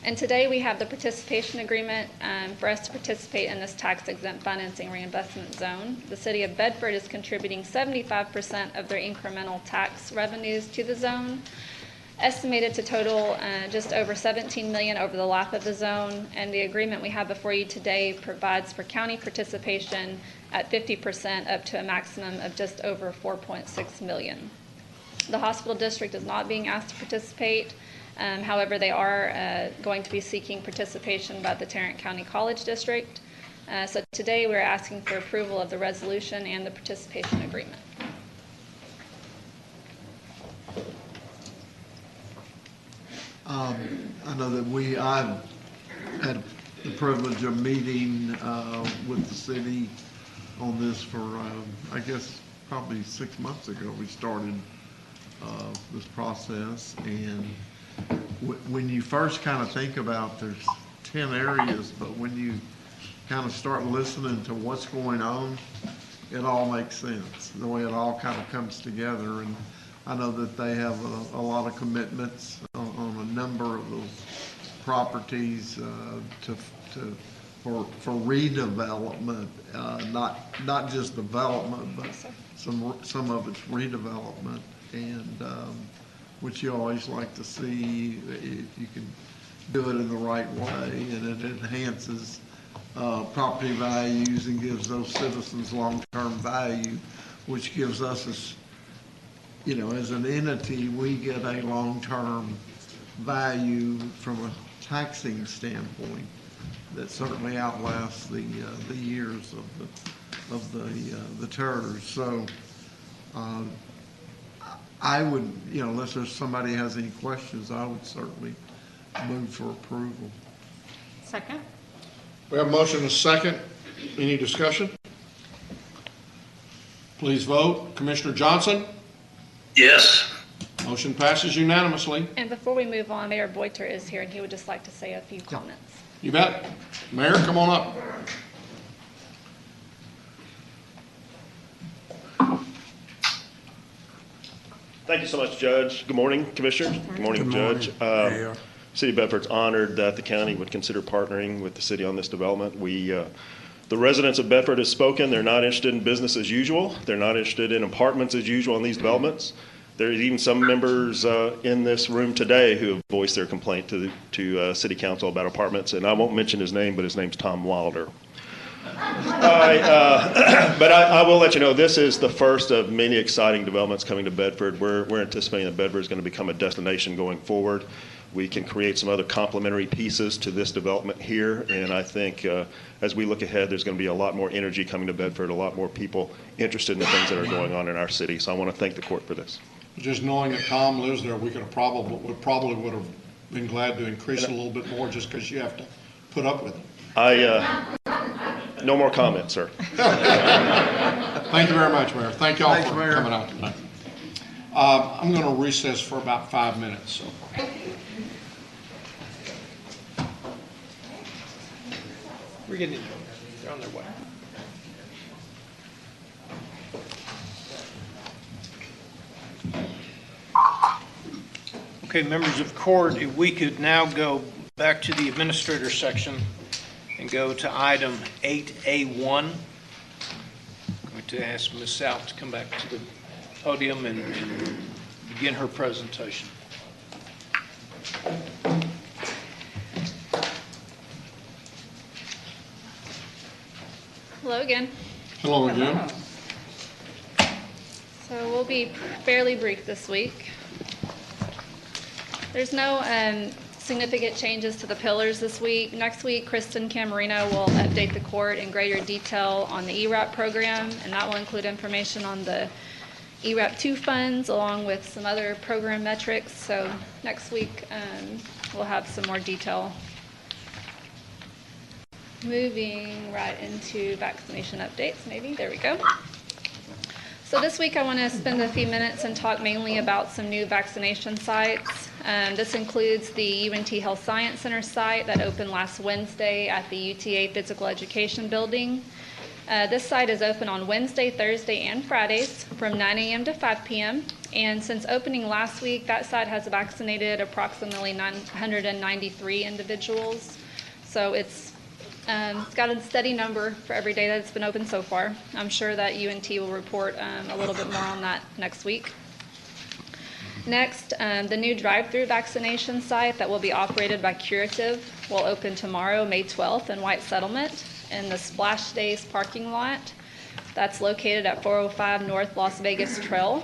And today we have the participation agreement for us to participate in this tax-exempt financing reinvestment zone. The city of Bedford is contributing 75% of their incremental tax revenues to the zone, estimated to total just over $17 million over the life of the zone. And the agreement we have before you today provides for county participation at 50% up to a maximum of just over $4.6 million. The hospital district is not being asked to participate. However, they are going to be seeking participation by the Tarrant County College District. So today we're asking for approval of the resolution and the participation agreement. I know that I've had the privilege of meeting with the city on this for, I guess, probably 6 months ago. We started this process, and when you first kind of think about there's 10 areas, but when you kind of start listening to what's going on, it all makes sense, the way it all kind of comes together. And I know that they have a lot of commitments on a number of those properties for redevelopment, not just development, but some of it's redevelopment, and which you always like to see if you can do it in the right way, and it enhances property values and gives those citizens long-term value, which gives us as, as an entity, we get a long-term value from a taxing standpoint that certainly outlasts the years of the TERS. So I would, unless there's somebody has any questions, I would certainly move for approval. Second. We have a motion and a second. Any discussion? Please vote. Commissioner Johnson? Yes. Motion passes unanimously. And before we move on, Mayor Boiter is here, and he would just like to say a few comments. You bet. Mayor, come on up. Thank you so much, Judge. Good morning, Commissioners. Good morning, Judge. City of Bedford's honored that the county would consider partnering with the city on this development. The residents of Bedford have spoken. They're not interested in business as usual. They're not interested in apartments as usual in these developments. There's even some members in this room today who have voiced their complaint to City Council about apartments, and I won't mention his name, but his name's Tom Wilder. But I will let you know, this is the first of many exciting developments coming to Bedford. We're anticipating that Bedford is going to become a destination going forward. We can create some other complementary pieces to this development here, and I think as we look ahead, there's going to be a lot more energy coming to Bedford, a lot more people interested in the things that are going on in our city. So I want to thank the court for this. Just knowing that Tom lives there, we could have probably would have been glad to increase it a little bit more just because you have to put up with it. No more comments, sir. Thank you very much, Mayor. Thank you all for coming out tonight. I'm going to recess for about 5 minutes. So. We're getting, they're on their way. Okay, members of court, if we could now go back to the administrator section and go to item 8A1. I'm going to ask Ms. South to come back to the podium and begin her presentation. Hello again. Hello again. So we'll be fairly brief this week. There's no significant changes to the pillars this week. Next week, Kristen Camarino will update the court in greater detail on the ERAP program, and that will include information on the ERAP 2 funds along with some other program metrics. So next week, we'll have some more detail. Moving right into vaccination updates, maybe. There we go. So this week I want to spend a few minutes and talk mainly about some new vaccination sites. This includes the UNT Health Science Center site that opened last Wednesday at the UTA Physical Education Building. This site is open on Wednesday, Thursday, and Fridays from 9 a.m. to 5 p.m. And since opening last week, that site has vaccinated approximately 993 individuals. So it's got a steady number for every day that it's been open so far. I'm sure that UNT will report a little bit more on that next week. Next, the new drive-through vaccination site that will be operated by Curative will open tomorrow, May 12th in White Settlement in the Splash Days parking lot. That's located at 405 North Las Vegas Trail.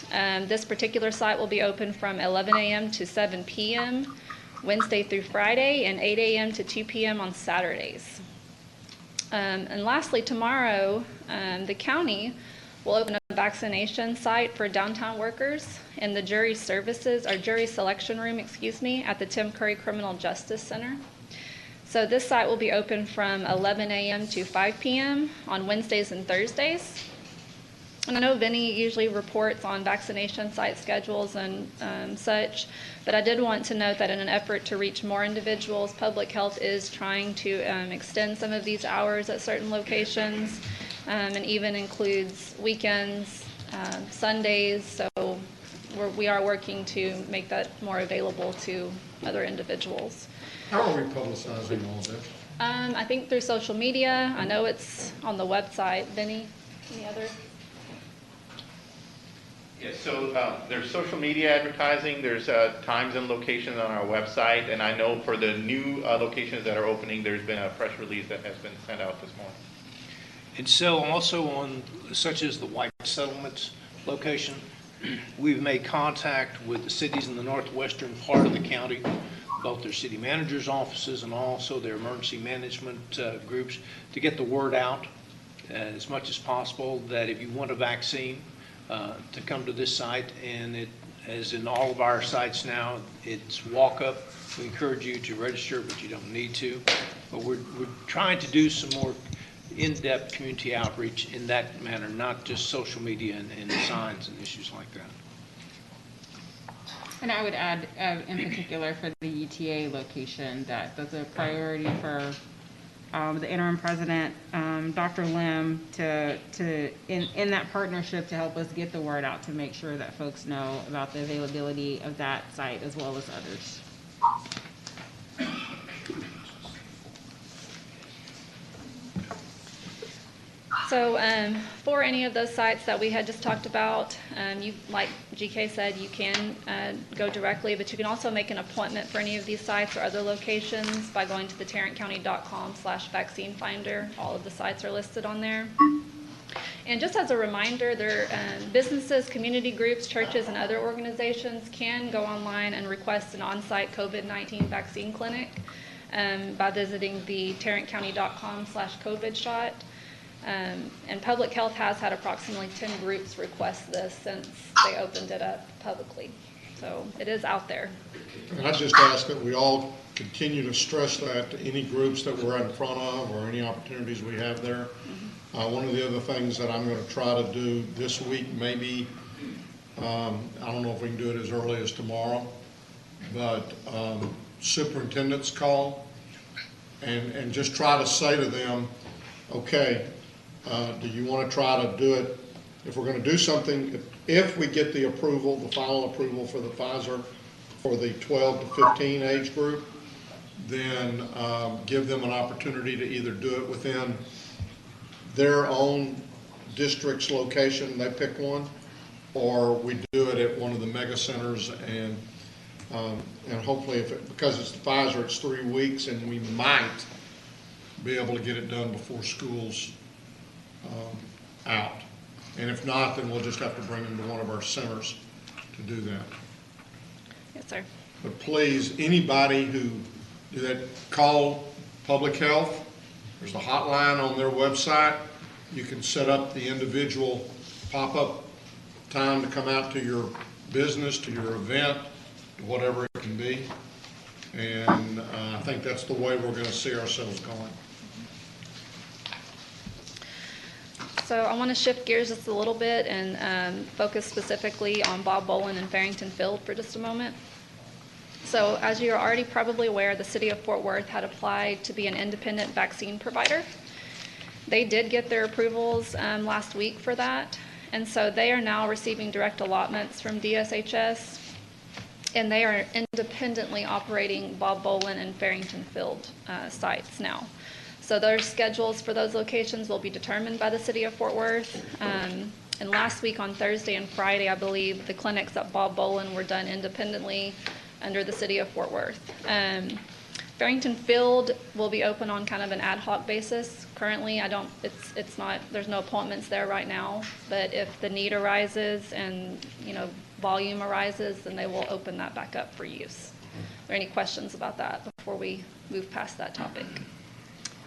This particular site will be open from 11 a.m. to 7 p.m. Wednesday through Friday, and 8 a.m. to 2 p.m. on Saturdays. And lastly, tomorrow, the county will open a vaccination site for downtown workers in the jury selection room, at the Tim Curry Criminal Justice Center. So this site will be open from 11 a.m. to 5 p.m. on Wednesdays and Thursdays. And I know Vinny usually reports on vaccination site schedules and such, but I did want to note that in an effort to reach more individuals, Public Health is trying to extend some of these hours at certain locations, and even includes weekends, Sundays, so we are working to make that more available to other individuals. How are we publicizing all this? I think through social media. I know it's on the website. Vinny, any other? Yes, so there's social media advertising, there's times and locations on our website, and I know for the new locations that are opening, there's been a press release that has been sent out this morning. And so also on, such as the White Settlements location, we've made contact with the cities in the northwestern part of the county, both their city managers' offices and also their emergency management groups, to get the word out as much as possible that if you want a vaccine, to come to this site. And it, as in all of our sites now, it's walk up. We encourage you to register, but you don't need to. But we're trying to do some more in-depth community outreach in that manner, not just social media and signs and issues like that. And I would add, in particular for the UTA location, that that's a priority for the interim president, Dr. Lim, in that partnership to help us get the word out to make sure that folks know about the availability of that site as well as others. So for any of those sites that we had just talked about, you, like GK said, you can go directly, but you can also make an appointment for any of these sites or other locations by going to the tarrantcounty.com/vaccine finder. All of the sites are listed on there. And just as a reminder, there businesses, community groups, churches, and other organizations can go online and request an on-site COVID-19 vaccine clinic by visiting the tarrantcounty.com/COVID shot. And Public Health has had approximately 10 groups request this since they opened it up publicly. So it is out there. And I just ask that we all continue to stress that to any groups that we're in front of or any opportunities we have there. One of the other things that I'm going to try to do this week, maybe, I don't know if we can do it as early as tomorrow, but superintendents call and just try to say to them, okay, do you want to try to do it, if we're going to do something, if we get the approval, the final approval for the Pfizer for the 12 to 15 age group, then give them an opportunity to either do it within their own district's location, they pick one, or we do it at one of the mega centers, and hopefully, because it's the Pfizer, it's 3 weeks, and we might be able to get it done before school's out. And if not, then we'll just have to bring them to one of our centers to do that. Yes, sir. But please, anybody who call Public Health. There's a hotline on their website. You can set up the individual pop-up time to come out to your business, to your event, to whatever it can be. And I think that's the way we're going to see ourselves going. So I want to shift gears just a little bit and focus specifically on Bob Bolin and Farrington Field for just a moment. So as you're already probably aware, the city of Fort Worth had applied to be an independent vaccine provider. They did get their approvals last week for that. And so they are now receiving direct allotments from DSHS, and they are independently operating Bob Bolin and Farrington Field sites now. So their schedules for those locations will be determined by the city of Fort Worth. And last week on Thursday and Friday, I believe, the clinics at Bob Bolin were done independently under the city of Fort Worth. Farrington Field will be open on kind of an ad hoc basis. Currently, it's not, there's no appointments there right now, but if the need arises and, volume arises, then they will open that back up for use. Are there any questions about that before we move past that topic?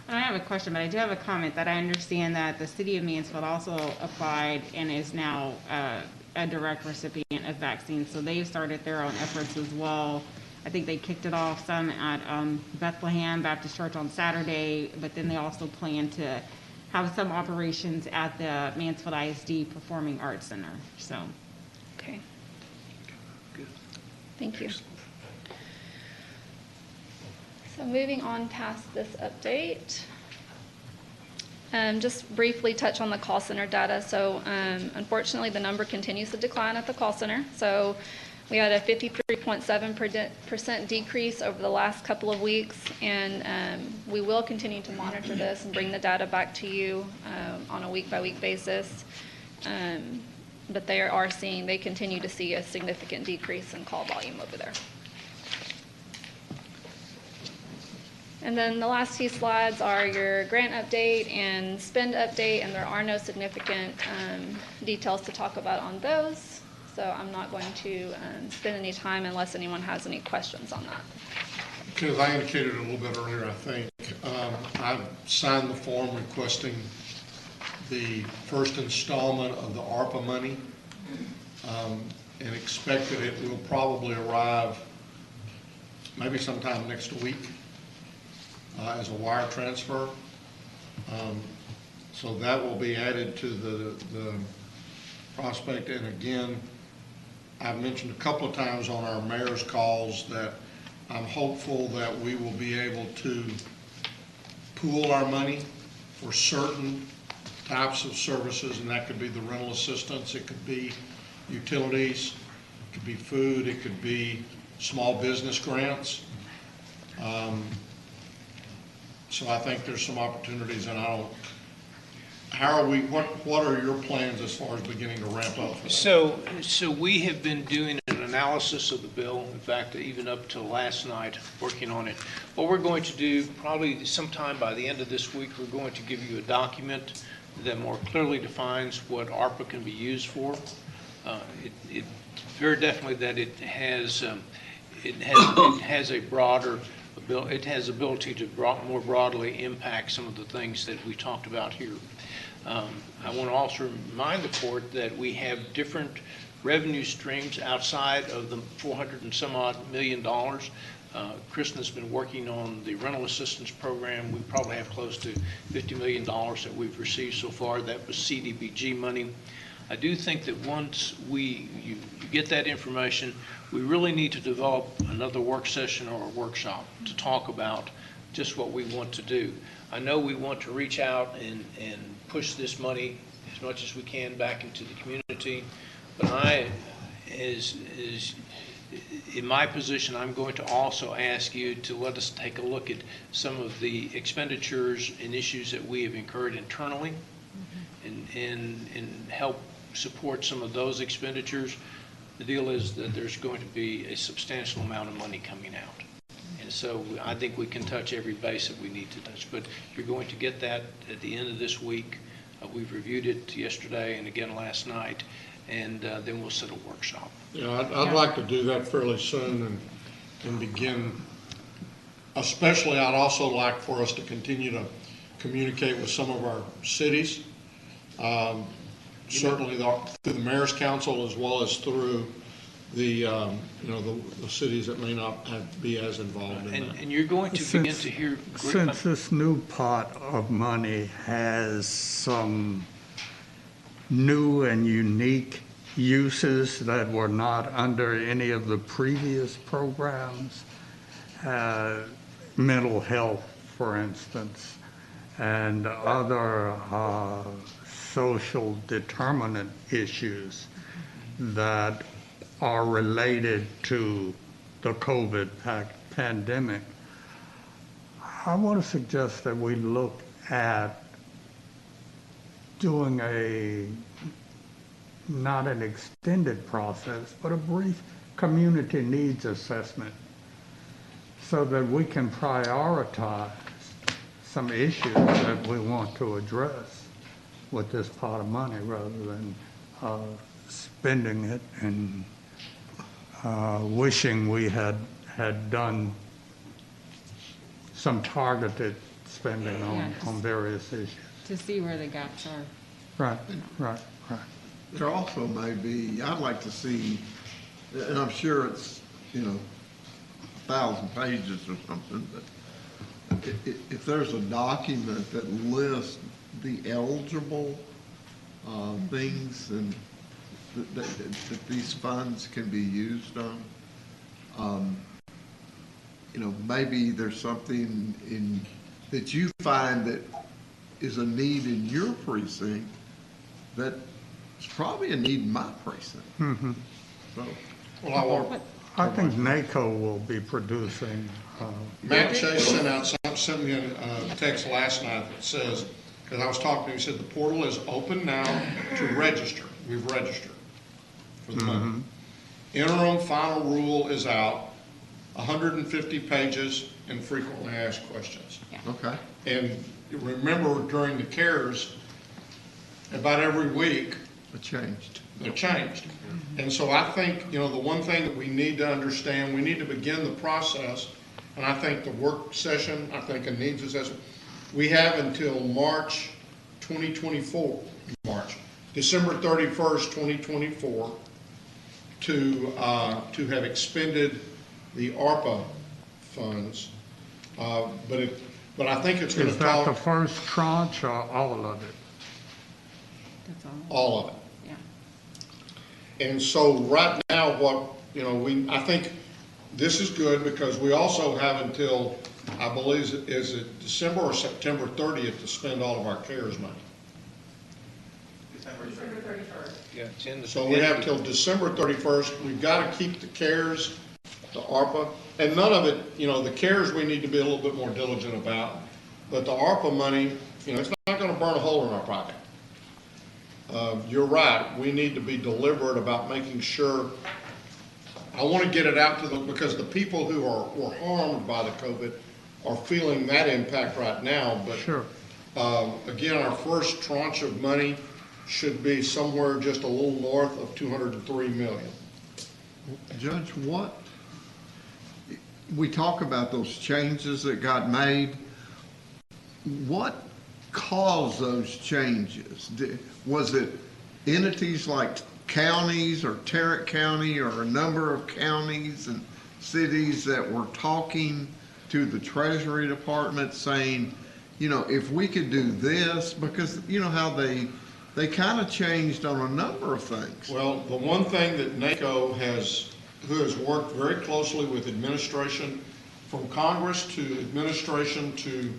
I don't have a question, but I do have a comment that I understand that the city of Mansfield also applied and is now a direct recipient of vaccines. So they've started their own efforts as well. I think they kicked it off some at Bethlehem Baptist Church on Saturday, but then they also plan to have some operations at the Mansfield ISD Performing Arts Center. So, okay. Good. Thank you. So moving on past this update, just briefly touch on the call center data. So unfortunately, the number continues to decline at the call center. So we had a 53.7% decrease over the last couple of weeks, and we will continue to monitor this and bring the data back to you on a week-by-week basis. but they continue to see a significant decrease in call volume over there. And then the last two slides are your grant update and spend update, and there are no significant details to talk about on those. So I'm not going to spend any time unless anyone has any questions on that. Okay, as I indicated a little bit earlier, I think, I've signed the form requesting the first installment of the ARPA money, and expected it will probably arrive maybe sometime next week as a wire transfer. So that will be added to the prospect. And again, I've mentioned a couple of times on our mayor's calls that I'm hopeful that we will be able to pool our money for certain types of services, and that could be the rental assistance, it could be utilities, it could be food, it could be small business grants. So I think there's some opportunities, and what are your plans as far as beginning to ramp up for that? So we have been doing an analysis of the bill, in fact, even up till last night, working on it. What we're going to do, probably sometime by the end of this week, we're going to give you a document that more clearly defines what ARPA can be used for. It very definitely that it has a broader ability, it has ability to more broadly impact some of the things that we talked about here. I want to also remind the court that we have different revenue streams outside of the $400 and some odd million. Kristen has been working on the rental assistance program. We probably have close to $50 million that we've received so far. That was CDBG money. I do think that once you get that information, we really need to develop another work session or a workshop to talk about just what we want to do. I know we want to reach out and push this money as much as we can back into the community, but in my position, I'm going to also ask you to let us take a look at some of the expenditures and issues that we have incurred internally and help support some of those expenditures. The deal is that there's going to be a substantial amount of money coming out. And so I think we can touch every base that we need to touch. But you're going to get that at the end of this week. We've reviewed it yesterday and again last night, and then we'll set a workshop. Yeah, I'd like to do that fairly soon and begin. Especially, I'd also like for us to continue to communicate with some of our cities, certainly through the mayor's council as well as through the the cities that may not be as involved in that. And you're going to begin to hear. Since this new pot of money has some new and unique uses that were not under any of the previous programs, mental health, for instance, and other social determinant issues that are related to the COVID pandemic. I want to suggest that we look at doing not an extended process, but a brief community needs assessment so that we can prioritize some issues that we want to address with this pot of money rather than spending it and wishing we had done some targeted spending on various issues. To see where the gaps are. Right. There also may be, I'd like to see, and I'm sure it's, 1,000 pages or something, but if there's a document that lists the eligible things and that these funds can be used on, maybe there's something that you find that is a need in your precinct that it's probably a need in my precinct. Mm-hmm. So, I think NACO will be producing. Matt Chase sent me a text last night that says, because I was talking to him, he said the portal is open now to register. We've registered. for the month. Interim final rule is out, 150 pages and frequently asked questions. Okay. And remember, during the CARES, about every week, It changed. they're changed. And so I think, you know, the one thing that we need to understand, we need to begin the process, and I think the work session, I think a needs assessment, we have until March 2024, December 31st, 2024, to have expended the ARPA funds. But I think it's going to Is that the talk first tranche or all of it? That's all of it. Yeah. And so right now, what, you know, I think this is good because we also have until, I believe, is it December or September 30th to spend all of our CARES money. December 31st. Yeah, it's in the. So we have till December 31st. We've got to keep the CARES, the ARPA, and none of it, you know, the CARES we need to be a little bit more diligent about. But the ARPA money, you know, it's not going to burn a hole in our pocket. You're right. We need to be deliberate about making sure. I want to get it out to because the people who were harmed by the COVID are feeling that impact right now. But Sure. Again, our first tranche of money should be somewhere just a little north of $203 million. Judge, we talk about those changes that got made. What caused those changes? Was it entities like counties or Tarrant County or a number of counties and cities that were talking to the Treasury Department saying, you know, if we could do this, because you know how they kind of changed on a number of things. Well, the one thing that NACO who has worked very closely with administration, from Congress to administration to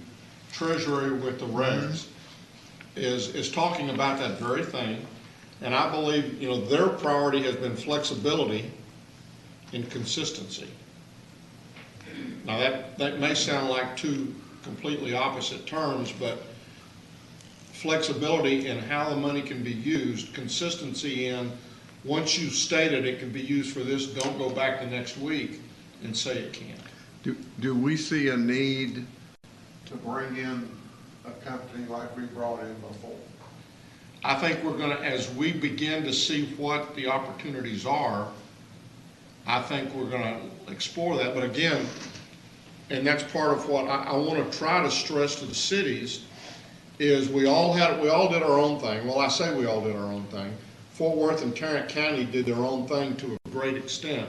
Treasury with the regs, is talking about that very thing. And I believe, you know, their priority has been flexibility and consistency. Now that may sound like two completely opposite terms, but flexibility in how the money can be used, consistency in once you've stated it can be used for this, don't go back the next week and say it can't. Do we see a need to bring in a company like we brought in before? I think we're going to, as we begin to see what the opportunities are, I think we're going to explore that. But again, and that's part of what I want to try to stress to the cities, is we all did our own thing. Well, I say we all did our own thing. Fort Worth and Tarrant County did their own thing to a great extent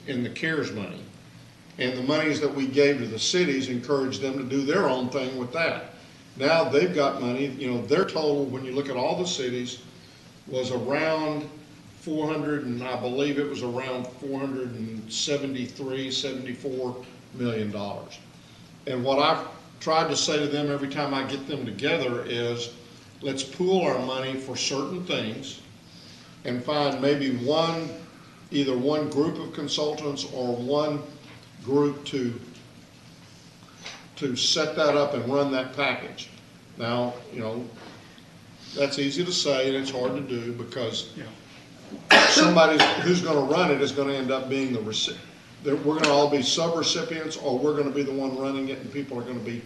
in the CARES money. And the monies that we gave to the cities encouraged them to do their own thing with that. Now they've got money, you know, their total, when you look at all the cities, was around 400, and I believe it was around $473, $74 million. And what I've tried to say to them every time I get them together is, let's pool our money for certain things and find maybe either one group of consultants or one group to set that up and run that package. Now, you know, that's easy to say and it's hard to do because somebody who's going to run it is going to end up being the recipient. We're going to all be sub-recipients, or we're going to be the one running it and people are going to be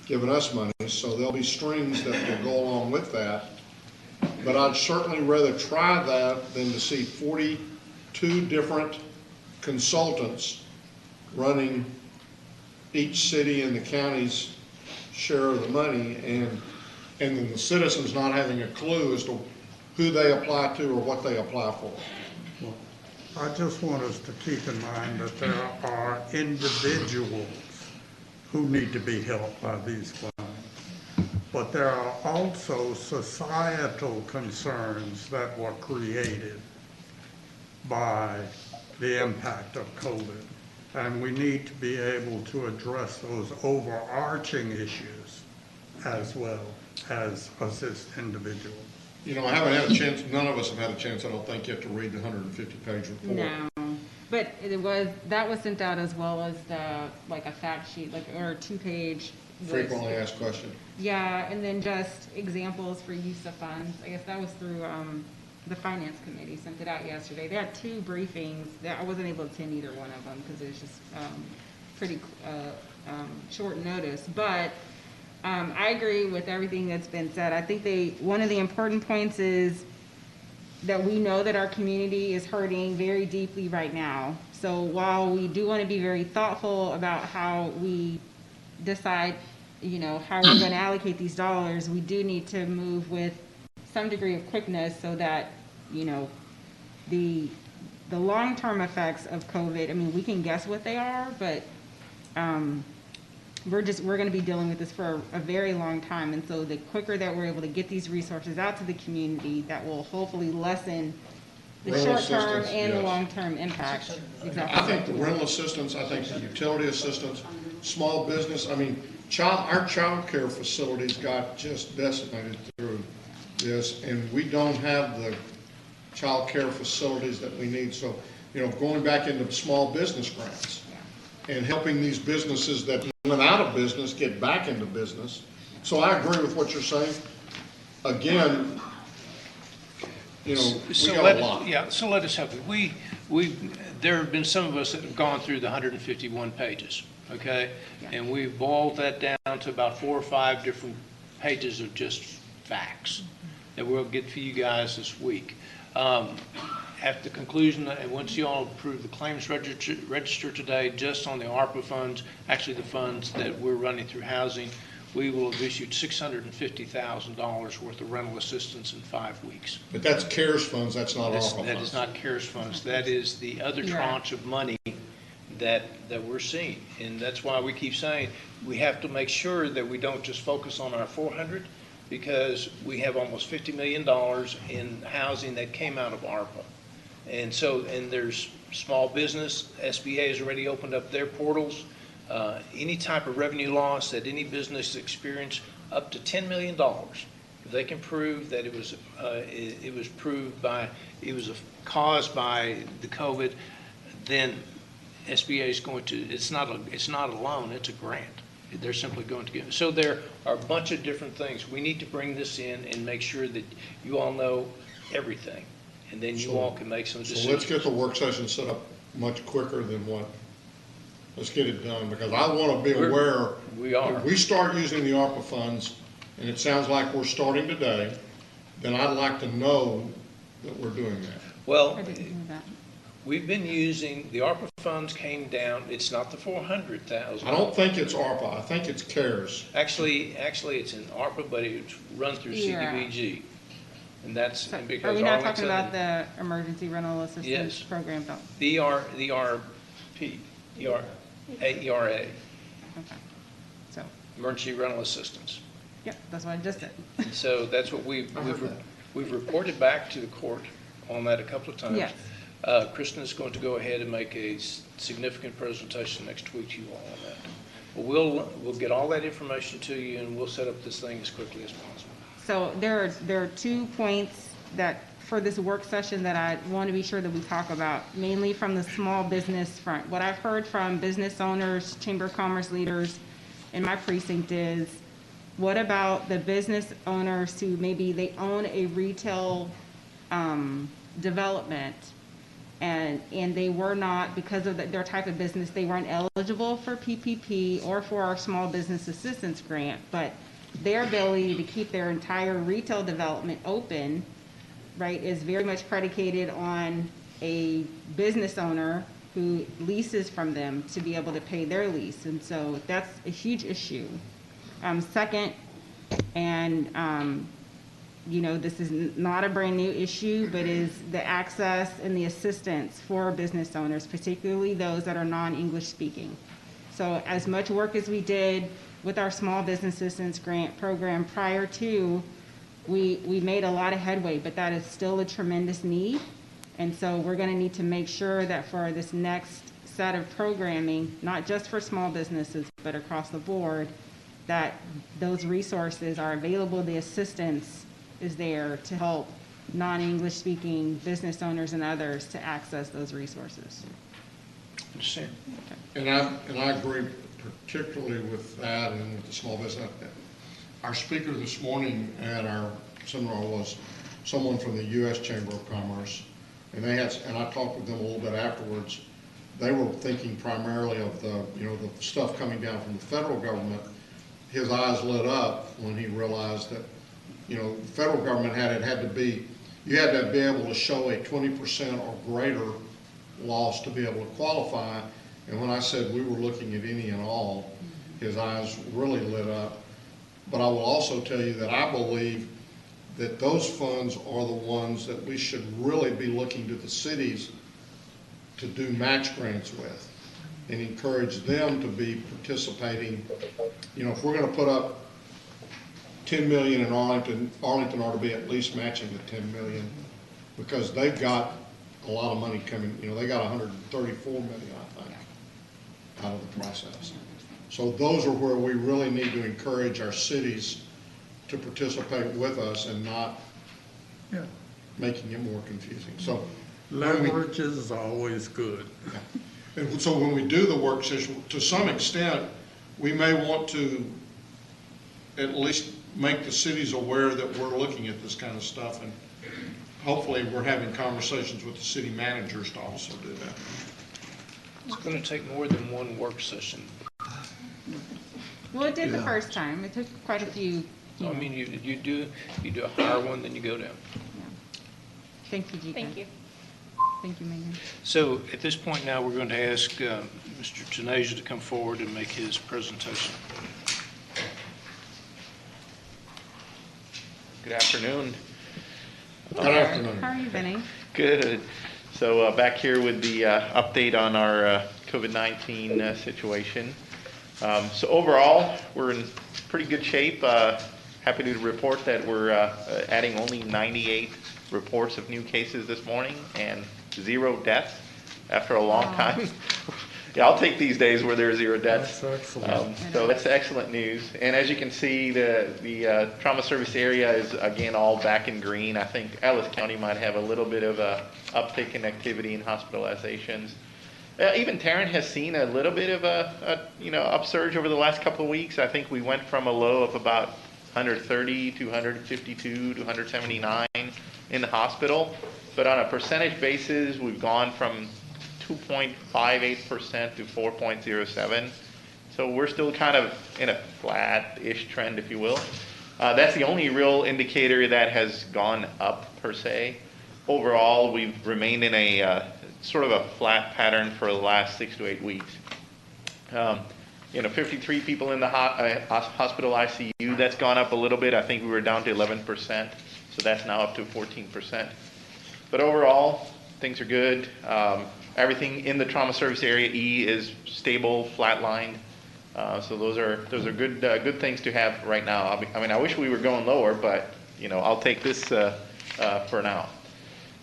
giving us money. So there'll be strings that will go along with that. But I'd certainly rather try that than to see 42 different consultants running each city and the county's share of the money, and then the citizens not having a clue as to who they apply to or what they apply for. I just want us to keep in mind that there are individuals who need to be helped by these funds. But there are also societal concerns that were created by the impact of COVID. And we need to be able to address those overarching issues as well as assist individuals. You know, I haven't had a chance, none of us have had a chance, I don't think, yet to read the 150-page report. No, but that was sent out as well as like a fact sheet, or a 2-page list. Frequently asked questions. Yeah, and then just examples for use of funds. I guess that was through the finance committee sent it out yesterday. They had 2 briefings. That I wasn't able to attend either one of them because it was just pretty short notice. But I agree with everything that's been said. I think one of the important points is that we know that our community is hurting very deeply right now. So while we do want to be very thoughtful about how we decide, how we're going to allocate these dollars, we do need to move with some degree of quickness so that, the long-term effects of COVID, I mean, we can guess what they are, but we're going to be dealing with this for a very long time. And so the quicker that we're able to get these resources out to the community, that will hopefully lessen the Rental short-term assistance, and the yes. long-term impact. Exactly. I think the rental assistance, I think the utility assistance, small business, I mean, our child care facilities got just decimated through this, and we don't have the child care facilities that we need. So, going back into small business grants and helping these businesses that went out of business get back into business. So I agree with what you're saying. Again, we got a lot. Yeah, so let us help you. There have been some of us that have gone through the 151 pages, okay? And we've boiled that down to about 4 or 5 different pages of just facts that we'll get for you guys this week. At the conclusion, and once you all approve the claims register today, just on the ARPA funds, actually the funds that we're running through housing, we will have issued $650,000 worth of rental assistance in 5 weeks. But that's CARES funds, that's not ARPA funds. That is not CARES funds. That is the other tranche of money that we're seeing. And that's why we keep saying we have to make sure that we don't just focus on our 400, because we have almost $50 million in housing that came out of ARPA. And there's small business, SBA has already opened up their portals. Any type of revenue loss that any business experience, up to $10 million. If they can prove that it was caused by the COVID, then SBA is going to, it's not a loan, it's a grant. They're simply going to give. So there are a bunch of different things. We need to bring this in and make sure that you all know everything. And then you all can make some decisions. So let's get the work session set up much quicker than what, let's get it done, because I want to be aware. We are. If we start using the ARPA funds, and it sounds like we're starting today, then I'd like to know that we're doing that. Well, we've been using, the ARPA funds came down, it's not the 400,000. I don't think it's ARPA, I think it's CARES. Actually, it's in ARPA, but it's run through CDBG. And that's because Are we not talking about the emergency rental assistance program? The ERA. Okay. So. Emergency rental assistance. Yep, that's what I just said. So that's what we've reported back to the court on that a couple of times. Yes. Kristen is going to go ahead and make a significant presentation next week to you all on that. But we'll get all that information to you, and we'll set up this thing as quickly as possible. So there are 2 points that for this work session that I want to be sure that we talk about, mainly from the small business front. What I've heard from business owners, chamber of commerce leaders in my precinct is, what about the business owners who maybe they own a retail development and they were not, because of their type of business, they weren't eligible for PPP or for our small business assistance grant, but their ability to keep their entire retail development open, right, is very much predicated on a business owner who leases from them to be able to pay their lease. And so that's a huge issue. Second, and this is not a brand new issue, but is the access and the assistance for business owners, particularly those that are non-English speaking. So as much work as we did with our small business assistance grant program prior to, we made a lot of headway, but that is still a tremendous need. And so we're going to need to make sure that for this next set of programming, not just for small businesses, but across the board, that those resources are available, the assistance is there to help non-English speaking business owners and others to access those resources. Understand. And I agree particularly with that and with the small business. Our speaker this morning at our seminar was someone from the U.S. Chamber of Commerce, and they had, and I talked with them a little bit afterwards. They were thinking primarily of the, the stuff coming down from the federal government. His eyes lit up when he realized that, the federal government had to be, you had to be able to show a 20% or greater loss to be able to qualify. And when I said we were looking at any and all, his eyes really lit up. But I will also tell you that I believe that those funds are the ones that we should really be looking to the cities to do match grants with and encourage them to be participating. If we're going to put up $10 million in Arlington ought to be at least matching the $10 million, because they've got a lot of money coming. They got $134 million, I think, out of the process. So those are where we really need to encourage our cities to participate with us and not making it more confusing. So leverage is always good. Yeah. And so when we do the work session, to some extent, we may want to at least make the cities aware that we're looking at this kind of stuff, and hopefully we're having conversations with the city managers to also do that. It's going to take more than one work session. Well, it did the first time. It took quite a few. I mean, you do a higher one, then you go down. Thank you, Gika. Thank you. Thank you, Megan. So at this point now, we're going to ask Mr. Tanasia to come forward and make his presentation. Good afternoon. Good afternoon. How are you, Benny? Good. So back here with the update on our COVID-19 situation. So overall, we're in pretty good shape. Happy to report that we're adding only 98 reports of new cases this morning and 0 deaths after a long time. Yeah, I'll take these days where there's 0 deaths. That's excellent. So that's excellent news. And as you can see, the trauma service area is again all back in green. I think Ellis County might have a little bit of a uptick in activity in hospitalizations. Even Tarrant has seen a little bit of a upsurge over the last couple of weeks. I think we went from a low of about 130 to 152 to 179 in the hospital. But on a percentage basis, we've gone from 2.58% to 4.07. So we're still kind of in a flat-ish trend, if you will. That's the only real indicator that has gone up, per se. Overall, we've remained in a sort of a flat pattern for the last 6 to 8 weeks. 53 people in the hospital ICU, that's gone up a little bit. I think we were down to 11%, so that's now up to 14%. But overall, things are good. Everything in the trauma service area E is stable, flatlined. So those are good things to have right now. I mean, I wish we were going lower, but I'll take this for now.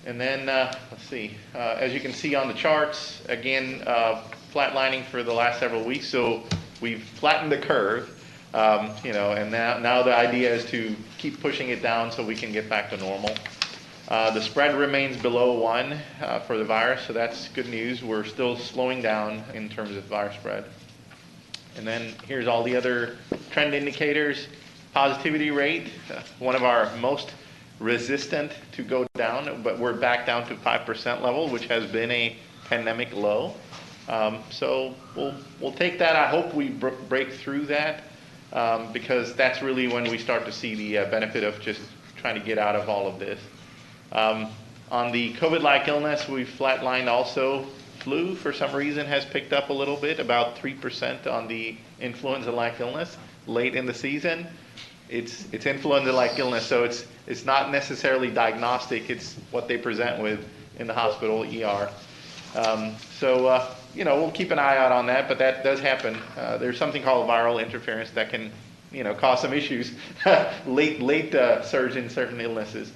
And then let's see. As you can see on the charts, again, flatlining for the last several weeks. So we've flattened the curve, and now the idea is to keep pushing it down so we can get back to normal. The spread remains below 1 for the virus, so that's good news. We're still slowing down in terms of virus spread. And then here's all the other trend indicators. Positivity rate, one of our most resistant to go down, but we're back down to 5% level, which has been a pandemic low. So we'll take that. I hope we break through that, because that's really when we start to see the benefit of just trying to get out of all of this. On the COVID-like illness, we've flatlined also. Flu, for some reason, has picked up a little bit, about 3% on the influenza-like illness late in the season. It's influenza-like illness, so it's not necessarily diagnostic. It's what they present with in the hospital ER. We'll keep an eye out on that, but that does happen. There's something called viral interference that can, cause some issues, late surge in certain illnesses.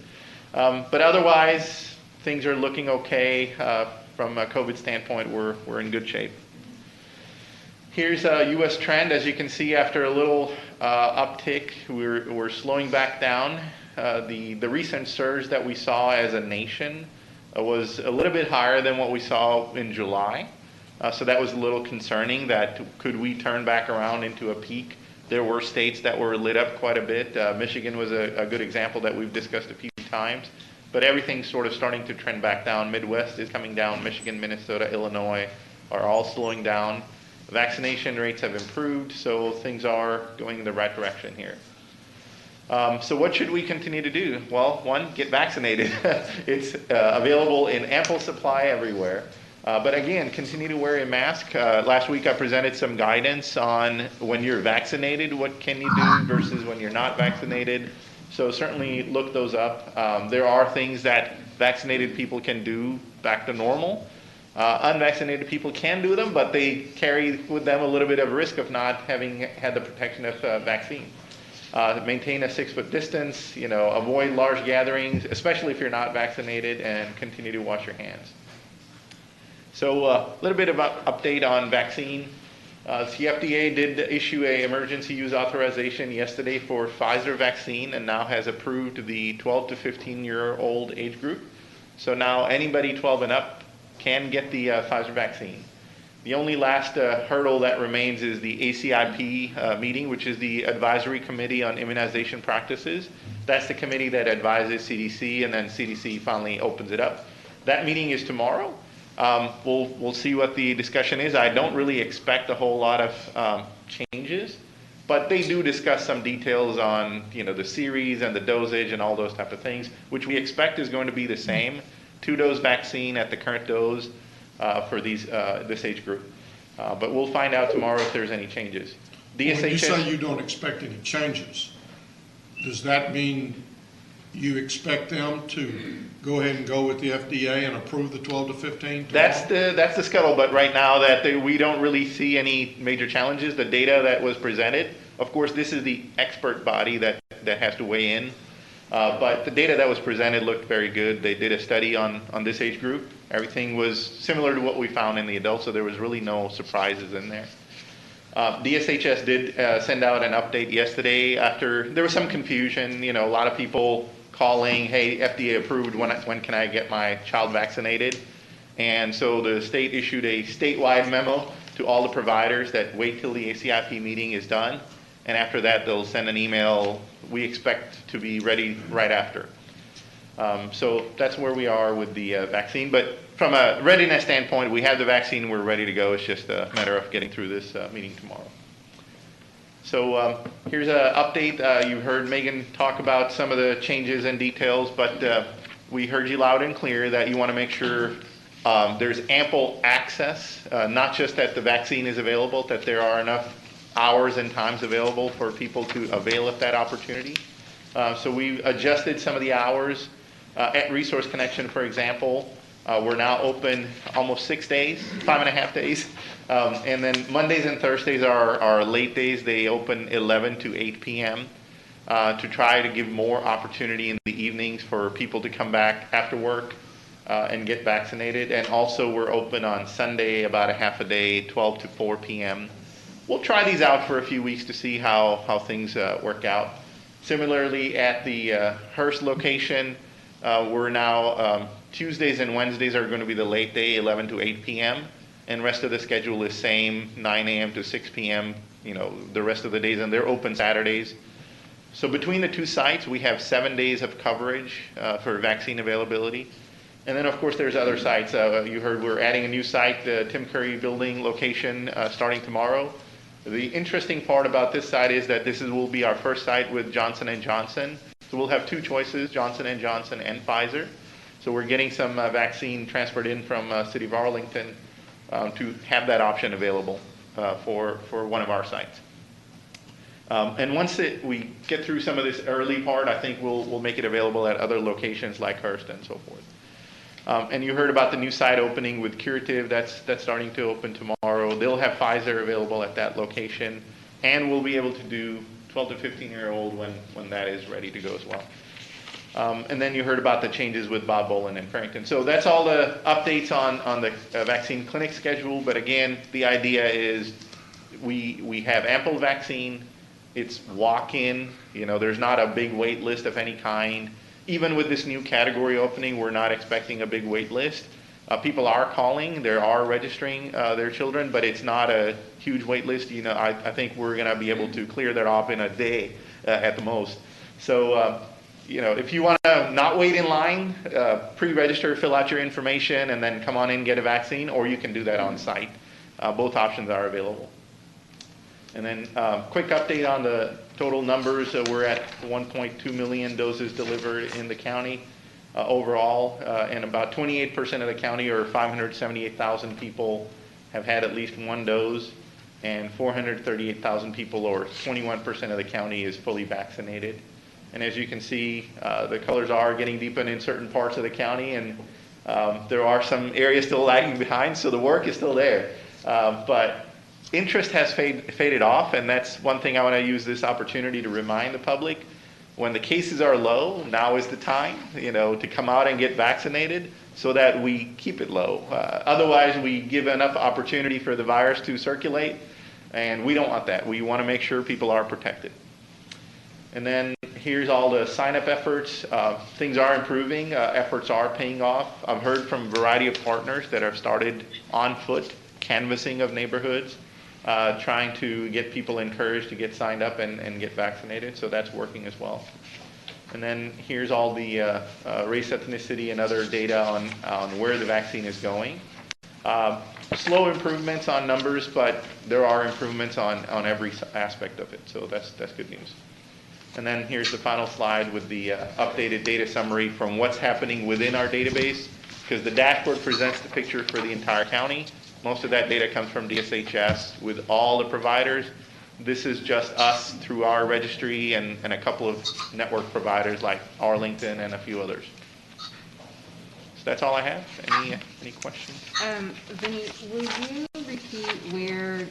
But otherwise, things are looking okay. From a COVID standpoint, we're in good shape. Here's a U.S. trend. As you can see, after a little uptick, we're slowing back down. The recent surge that we saw as a nation was a little bit higher than what we saw in July. So that was a little concerning, that could we turn back around into a peak? There were states that were lit up quite a bit. Michigan was a good example that we've discussed a few times. But everything's sort of starting to trend back down. Midwest is coming down. Michigan, Minnesota, Illinois are all slowing down. Vaccination rates have improved, so things are going in the right direction here. So what should we continue to do? Well, one, get vaccinated. It's available in ample supply everywhere. But again, continue to wear a mask. Last week I presented some guidance on when you're vaccinated, what can you do versus when you're not vaccinated. So certainly look those up. There are things that vaccinated people can do back to normal. Unvaccinated people can do them, but they carry with them a little bit of risk of not having had the protection of vaccine. Maintain a 6-foot distance, avoid large gatherings, especially if you're not vaccinated, and continue to wash your hands. So a little bit about update on vaccine. The FDA did issue an emergency use authorization yesterday for Pfizer vaccine and now has approved the 12 to 15-year-old age group. So now anybody 12 and up can get the Pfizer vaccine. The only last hurdle that remains is the ACIP meeting, which is the Advisory Committee on Immunization Practices. That's the committee that advises CDC, and then CDC finally opens it up. That meeting is tomorrow. We'll see what the discussion is. I don't really expect a whole lot of changes, but they do discuss some details on the series and the dosage and all those type of things, which we expect is going to be the same. 2-dose vaccine at the current dose for this age group. But we'll find out tomorrow if there's any changes. DSHS, when you say you don't expect any changes, does that mean you expect them to go ahead and go with the FDA and approve the 12 to 15? That's the scuttlebutt right now, that we don't really see any major challenges. The data that was presented, of course, this is the expert body that has to weigh in. But the data that was presented looked very good. They did a study on this age group. Everything was similar to what we found in the adults, so there was really no surprises in there. DSHS did send out an update yesterday after there was some confusion. A lot of people calling, hey, FDA approved, when can I get my child vaccinated? And so the state issued a statewide memo to all the providers that wait till the ACIP meeting is done. And after that, they'll send an email. We expect to be ready right after. So that's where we are with the vaccine. But from a readiness standpoint, we have the vaccine. We're ready to go. It's just a matter of getting through this meeting tomorrow. So here's an update. You heard Megan talk about some of the changes and details, but we heard you loud and clear that you want to make sure there's ample access, not just that the vaccine is available, that there are enough hours and times available for people to avail of that opportunity. So we adjusted some of the hours. At Resource Connection, for example, we're now open almost 6 days, 5.5 days. And then Mondays and Thursdays are late days. They open 11 to 8 p.m. To try to give more opportunity in the evenings for people to come back after work and get vaccinated. And also we're open on Sunday about a half a day, 12 to 4 p.m. We'll try these out for a few weeks to see how things work out. Similarly, at the Hearst location, we're now Tuesdays and Wednesdays are going to be the late day, 11 to 8 p.m. And rest of the schedule is same, 9 a.m. to 6 p.m., the rest of the days, and they're open Saturdays. So between the two sites, we have 7 days of coverage for vaccine availability. And then, of course, there's other sites. You heard we're adding a new site, the Tim Curry Building location, starting tomorrow. The interesting part about this site is that will be our first site with Johnson & Johnson. So we'll have two choices, Johnson & Johnson and Pfizer. So we're getting some vaccine transferred in from City of Arlington to have that option available for one of our sites. And once we get through some of this early part, I think we'll make it available at other locations like Hearst and so forth. And you heard about the new site opening with Curative. That's starting to open tomorrow. They'll have Pfizer available at that location, and we'll be able to do 12 to 15-year-old when that is ready to go as well. And then you heard about the changes with Bob Bolin and Farrington. So that's all the updates on the vaccine clinic schedule. But again, the idea is we have ample vaccine. It's walk-in. There's not a big wait list of any kind. Even with this new category opening, we're not expecting a big wait list. People are calling. They are registering their children, but it's not a huge wait list. I think we're going to be able to clear that off in a day at the most. So if you want to not wait in line, pre-register, fill out your information, and then come on in and get a vaccine, or you can do that on site. Both options are available. And then quick update on the total numbers. We're at 1.2 million doses delivered in the county overall, and about 28% of the county, or 578,000 people, have had at least one dose, and 438,000 people, or 21% of the county, is fully vaccinated. And as you can see, the colors are getting deepened in certain parts of the county, and there are some areas still lagging behind, so the work is still there. But interest has faded off, and that's one thing I want to use this opportunity to remind the public. When the cases are low, now is the time, to come out and get vaccinated so that we keep it low. Otherwise, we give enough opportunity for the virus to circulate, and we don't want that. We want to make sure people are protected. And then here's all the sign-up efforts. Things are improving. Efforts are paying off. I've heard from a variety of partners that have started on foot canvassing of neighborhoods, trying to get people encouraged to get signed up and get vaccinated. So that's working as well. And then here's all the race, ethnicity, and other data on where the vaccine is going. Slow improvements on numbers, but there are improvements on every aspect of it. So that's good news. And then here's the final slide with the updated data summary from what's happening within our database, because the dashboard presents the picture for the entire county. Most of that data comes from DSHS with all the providers. This is just us through our registry and a couple of network providers like Arlington and a few others. So that's all I have. Any questions? Vinny, will you repeat where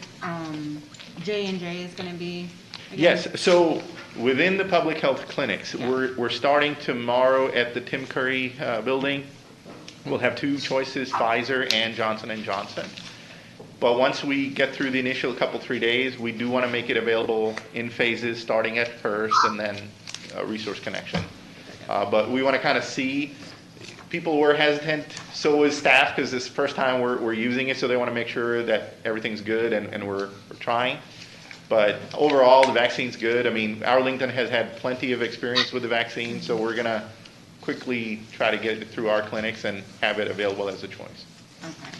J&J is going to be again? Yes. So within the public health clinics, we're starting tomorrow at the Tim Curry building. We'll have two choices, Pfizer and Johnson & Johnson. But once we get through the initial 3 days, we do want to make it available in phases, starting at first and then Resource Connection. But we want to kind of see. People were hesitant, so was staff, because this is the first time we're using it, so they want to make sure that everything's good and we're trying. But overall, the vaccine's good. I mean, Arlington has had plenty of experience with the vaccine, so we're going to quickly try to get it through our clinics and have it available as a choice. Okay.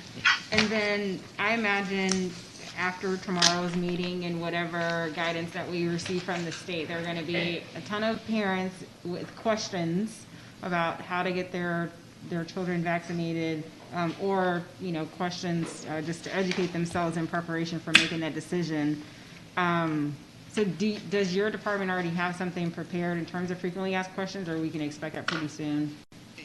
And then I imagine after tomorrow's meeting and whatever guidance that we receive from the state, there are going to be a ton of parents with questions about how to get their children vaccinated, or questions just to educate themselves in preparation for making that decision. So does your department already have something prepared in terms of frequently asked questions, or we can expect that pretty soon?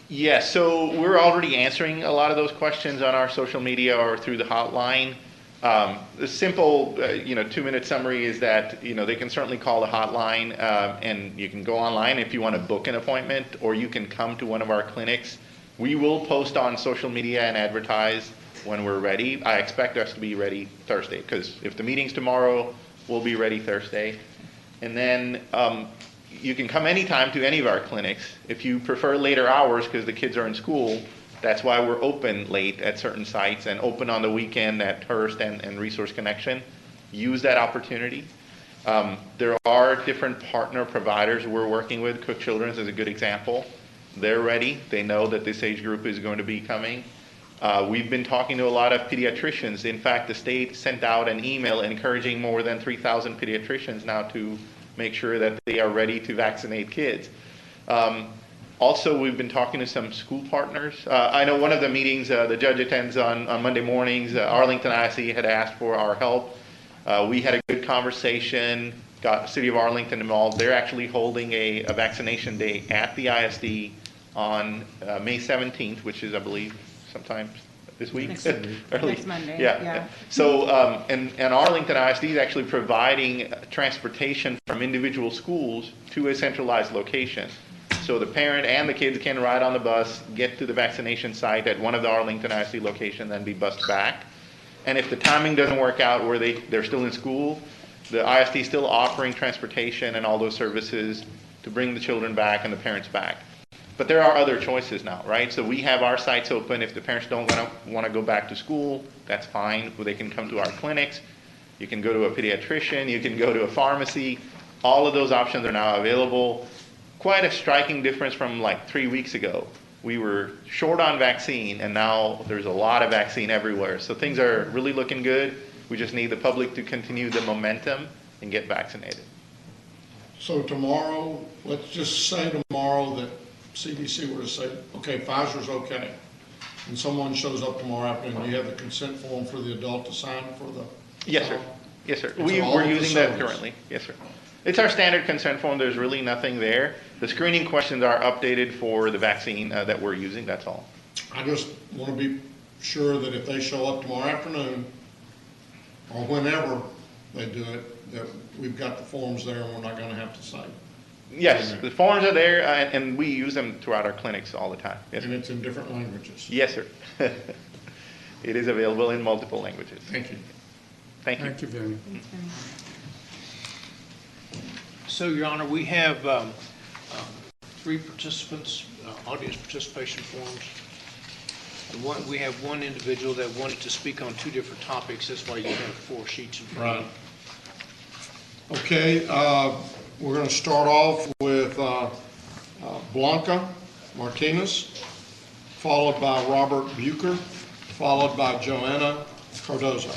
Yes, so we're already answering a lot of those questions on our social media or through the hotline. The simple, 2-minute summary is that, they can certainly call the hotline, and you can go online if you want to book an appointment, or you can come to one of our clinics. We will post on social media and advertise when we're ready. I expect us to be ready Thursday, because if the meeting's tomorrow, we'll be ready Thursday. And then you can come anytime to any of our clinics. If you prefer later hours because the kids are in school, that's why we're open late at certain sites and open on the weekend at Hearst and Resource Connection. Use that opportunity. There are different partner providers we're working with. Cook Children's is a good example. They're ready. They know that this age group is going to be coming. We've been talking to a lot of pediatricians. In fact, the state sent out an email encouraging more than 3,000 pediatricians now to make sure that they are ready to vaccinate kids. Also, we've been talking to some school partners. I know one of the meetings the judge attends on Monday mornings, Arlington ISD had asked for our help. We had a good conversation, got the city of Arlington involved. They're actually holding a vaccination day at the ISD on May 17th, which is, I believe, sometime this week. Next Monday. Yeah. So, and Arlington ISD is actually providing transportation from individual schools to a centralized location. So the parent and the kids can ride on the bus, get to the vaccination site at one of the Arlington ISD locations, then be bused back. And if the timing doesn't work out where they're still in school, the ISD is still offering transportation and all those services to bring the children back and the parents back. But there are other choices now, right? So we have our sites open. If the parents don't want to go back to school, that's fine. They can come to our clinics. You can go to a pediatrician. You can go to a pharmacy. All of those options are now available. quite a striking difference from like 3 weeks ago. We were short on vaccine, and now there's a lot of vaccine everywhere. So things are really looking good. We just need the public to continue the momentum and get vaccinated. So tomorrow, let's just say tomorrow that CDC were to say, okay, Pfizer's okay, and someone shows up tomorrow afternoon, do you have the consent form for the adult to sign for the? Yes, sir. Yes, sir. It's all We're using that facilities. currently. Yes, sir. It's our standard consent form. There's really nothing there. The screening questions are updated for the vaccine that we're using. That's all. I just want to be sure that if they show up tomorrow afternoon, or whenever they do it, that we've got the forms there and we're not going to have to sign. Yes, the forms are there, and we use them throughout our clinics all the time. Yes, And it's in different languages. yes, sir. It is available in multiple languages. Thank you. Thank you. Thank you, Vinny. So, Your Honor, we have 3 participants, audience participation forms. We have one individual that wanted to speak on 2 different topics. That's why you have 4 sheets in front of you. Okay, we're going to start off with Blanca Martinez, followed by Robert Bucher, followed by Joanna Cardozo.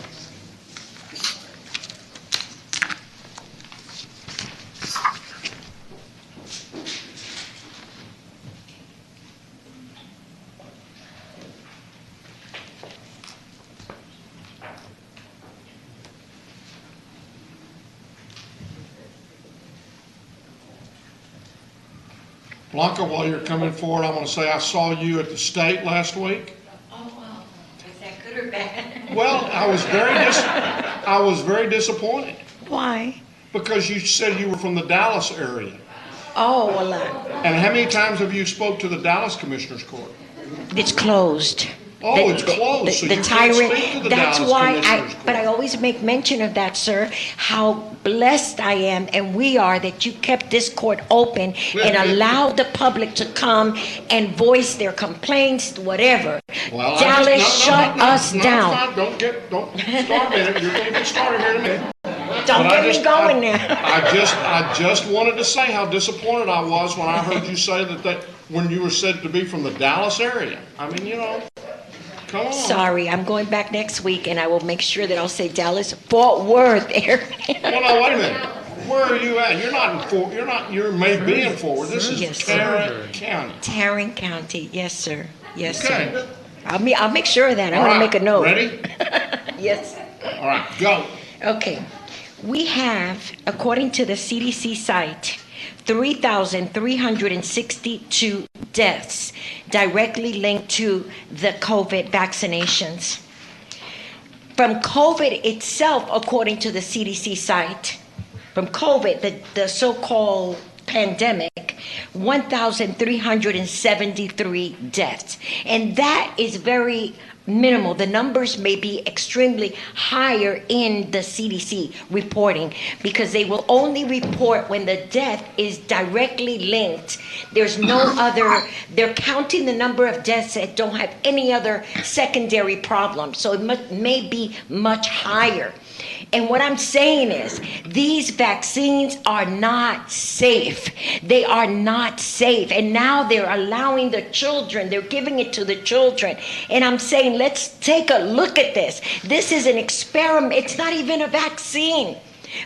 Blanca, while you're coming forward, I want to say I saw you at the state last week. Oh, wow. Was that good or bad? Well, I was very disappointed Why? because you said you were from the Dallas area. Oh, well, And how many times have you spoke to the Dallas Commissioners Court? it's closed. Oh, it's closed, so you can't speak to the That's Dallas why Commissioners but I always make mention of that, sir, how blessed I am and we are that you kept this court open and allowed the public to come and voice their complaints, whatever. Well, Dallas, shut us down. Don't start a minute. You're going to get started here in a minute. Don't But get me going now. I just wanted to say how disappointed I was when I heard you say when you were said to be from the Dallas area. I mean, come on. Sorry, I'm going back next week and I will make sure that I'll say Dallas, Fort Worth area. Well, now, wait a minute. Where are you at? You're not in Fort, you may be in Fort Worth. This is Yes. Tarrant County. Tarrant County, yes, sir. Yes, Okay. sir. I'll make sure of that. I'm All going to right. make a note. Ready? Yes. All right, go. Okay. We have, according to the CDC site, 3,362 deaths directly linked to the COVID vaccinations. From COVID itself, according to the CDC site, from COVID, the so-called pandemic, 1,373 deaths. And that is very minimal. The numbers may be extremely higher in the CDC reporting because they will only report when the death is directly linked. There's no other, they're counting the number of deaths that don't have any other secondary problem. So it may be much higher. And what I'm saying is, these vaccines are not safe. They are not safe. And now they're allowing the children, they're giving it to the children. And I'm saying, let's take a look at this. This is an experiment. It's not even a vaccine.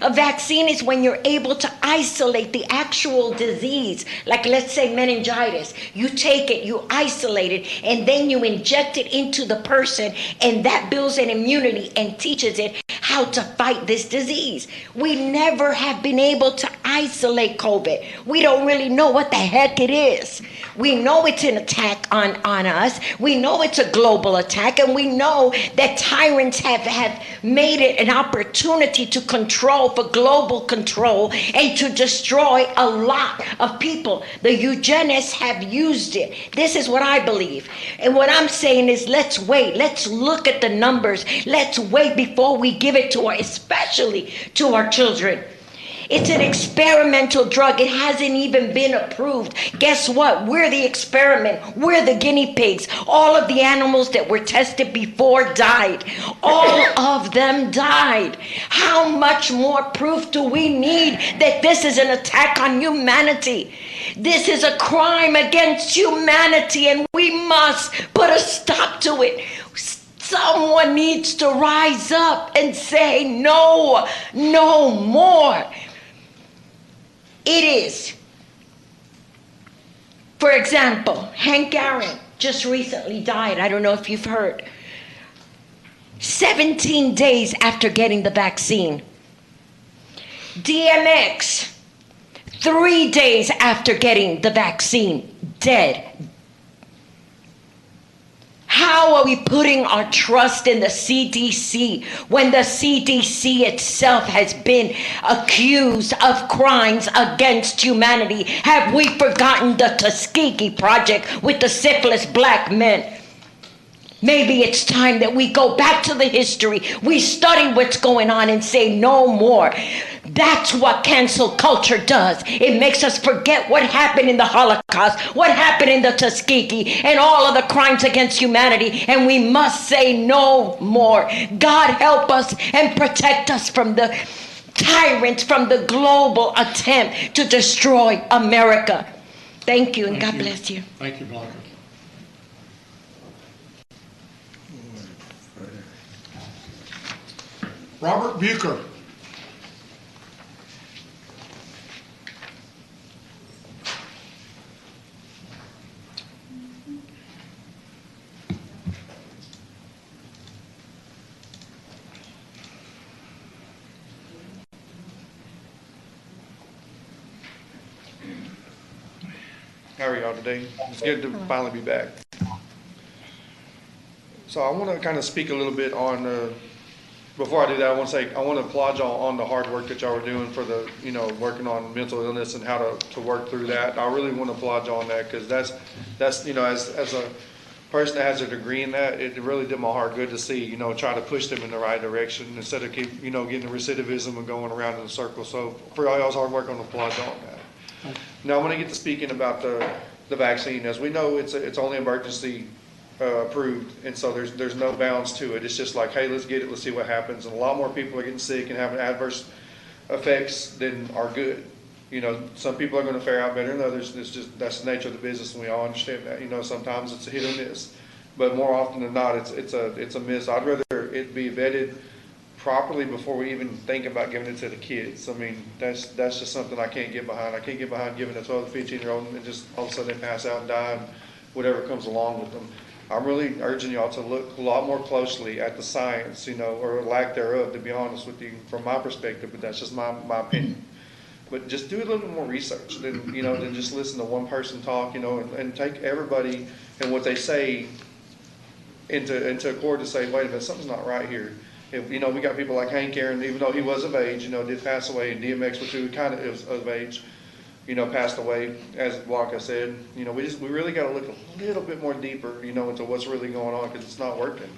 A vaccine is when you're able to isolate the actual disease, like let's say meningitis. You take it, you isolate it, and then you inject it into the person, and that builds an immunity and teaches it how to fight this disease. We never have been able to isolate COVID. We don't really know what the heck it is. We know it's an attack on us. We know it's a global attack, and we know that tyrants have made it an opportunity to control, for global control, and to destroy a lot of people. The eugenists have used it. This is what I believe. And what I'm saying is, let's wait. Let's look at the numbers. Let's wait before we give it to especially to our children. It's an experimental drug. It hasn't even been approved. Guess what? We're the experiment. We're the guinea pigs. All of the animals that were tested before died. All of them died. How much more proof do we need that this is an attack on humanity? This is a crime against humanity, and we must put a stop to it. Someone needs to rise up and say, no, no more. It is. For example, Hank Aaron just recently died. I don't know if you've heard. 17 days after getting the vaccine. DMX, 3 days after getting the vaccine, dead. How are we putting our trust in the CDC when the CDC itself has been accused of crimes against humanity? Have we forgotten the Tuskegee Project with the syphilis black men? Maybe it's time that we go back to the history, we study what's going on and say no more. That's what cancel culture does. It makes us forget what happened in the Holocaust, what happened in the Tuskegee, and all of the crimes against humanity, and we must say no more. God help us and protect us from the tyrants, from the global attempt to destroy America. Thank you, and God bless you. Thank you, Blanca. Robert Bucher. How are y'all today? It's good to finally be back. So I want to kind of speak a little bit on, before I do that, I want to applaud y'all on the hard work that y'all are doing for the, working on mental illness and how to work through that. I really want to applaud y'all on that, because that's, as a person that has a degree in that, it really did my heart good to see, try to push them in the right direction instead of keep, getting the recidivism and going around in a circle. So for all y'all's hard work, I want to applaud y'all on that. Now, I want to get to speaking about the vaccine. As we know, it's only emergency approved, and so there's no bounds to it. It's just like, hey, let's get it, let's see what happens. And a lot more people are getting sick and having adverse effects than are good. Some people are going to fare out better than others. That's the nature of the business, and we all understand that. Sometimes it's a hit or miss, but more often than not, it's a miss. I'd rather it be vetted properly before we even think about giving it to the kids. I mean, that's just something I can't get behind. I can't get behind giving a 12 to 15-year-old and just all of a sudden they pass out and die and whatever comes along with them. I'm really urging y'all to look a lot more closely at the science, or lack thereof, to be honest with you, from my perspective, but that's just my opinion. But just do a little bit more research than just listen to one person talk, and take everybody and what they say into accord to say, wait a minute, something's not right here. If, we got people like Hank Aaron, even though he was of age, did pass away, and DMX, which he kind of is of age, passed away, as Blanca said. We really got to look a little bit more deeper, into what's really going on, because it's not working.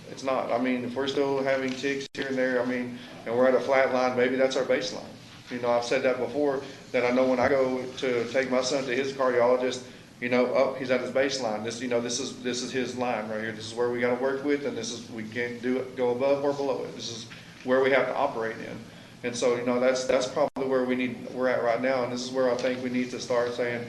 It's not. I mean, if we're still having ticks here and there, and we're at a flat line, maybe that's our baseline. I've said that before, that I know when I go to take my son to his cardiologist, he's at his baseline. This is his line right here. This is where we got to work with, and we can't go above or below it. This is where we have to operate in. And so, that's probably where we're at right now. And this is where I think we need to start saying,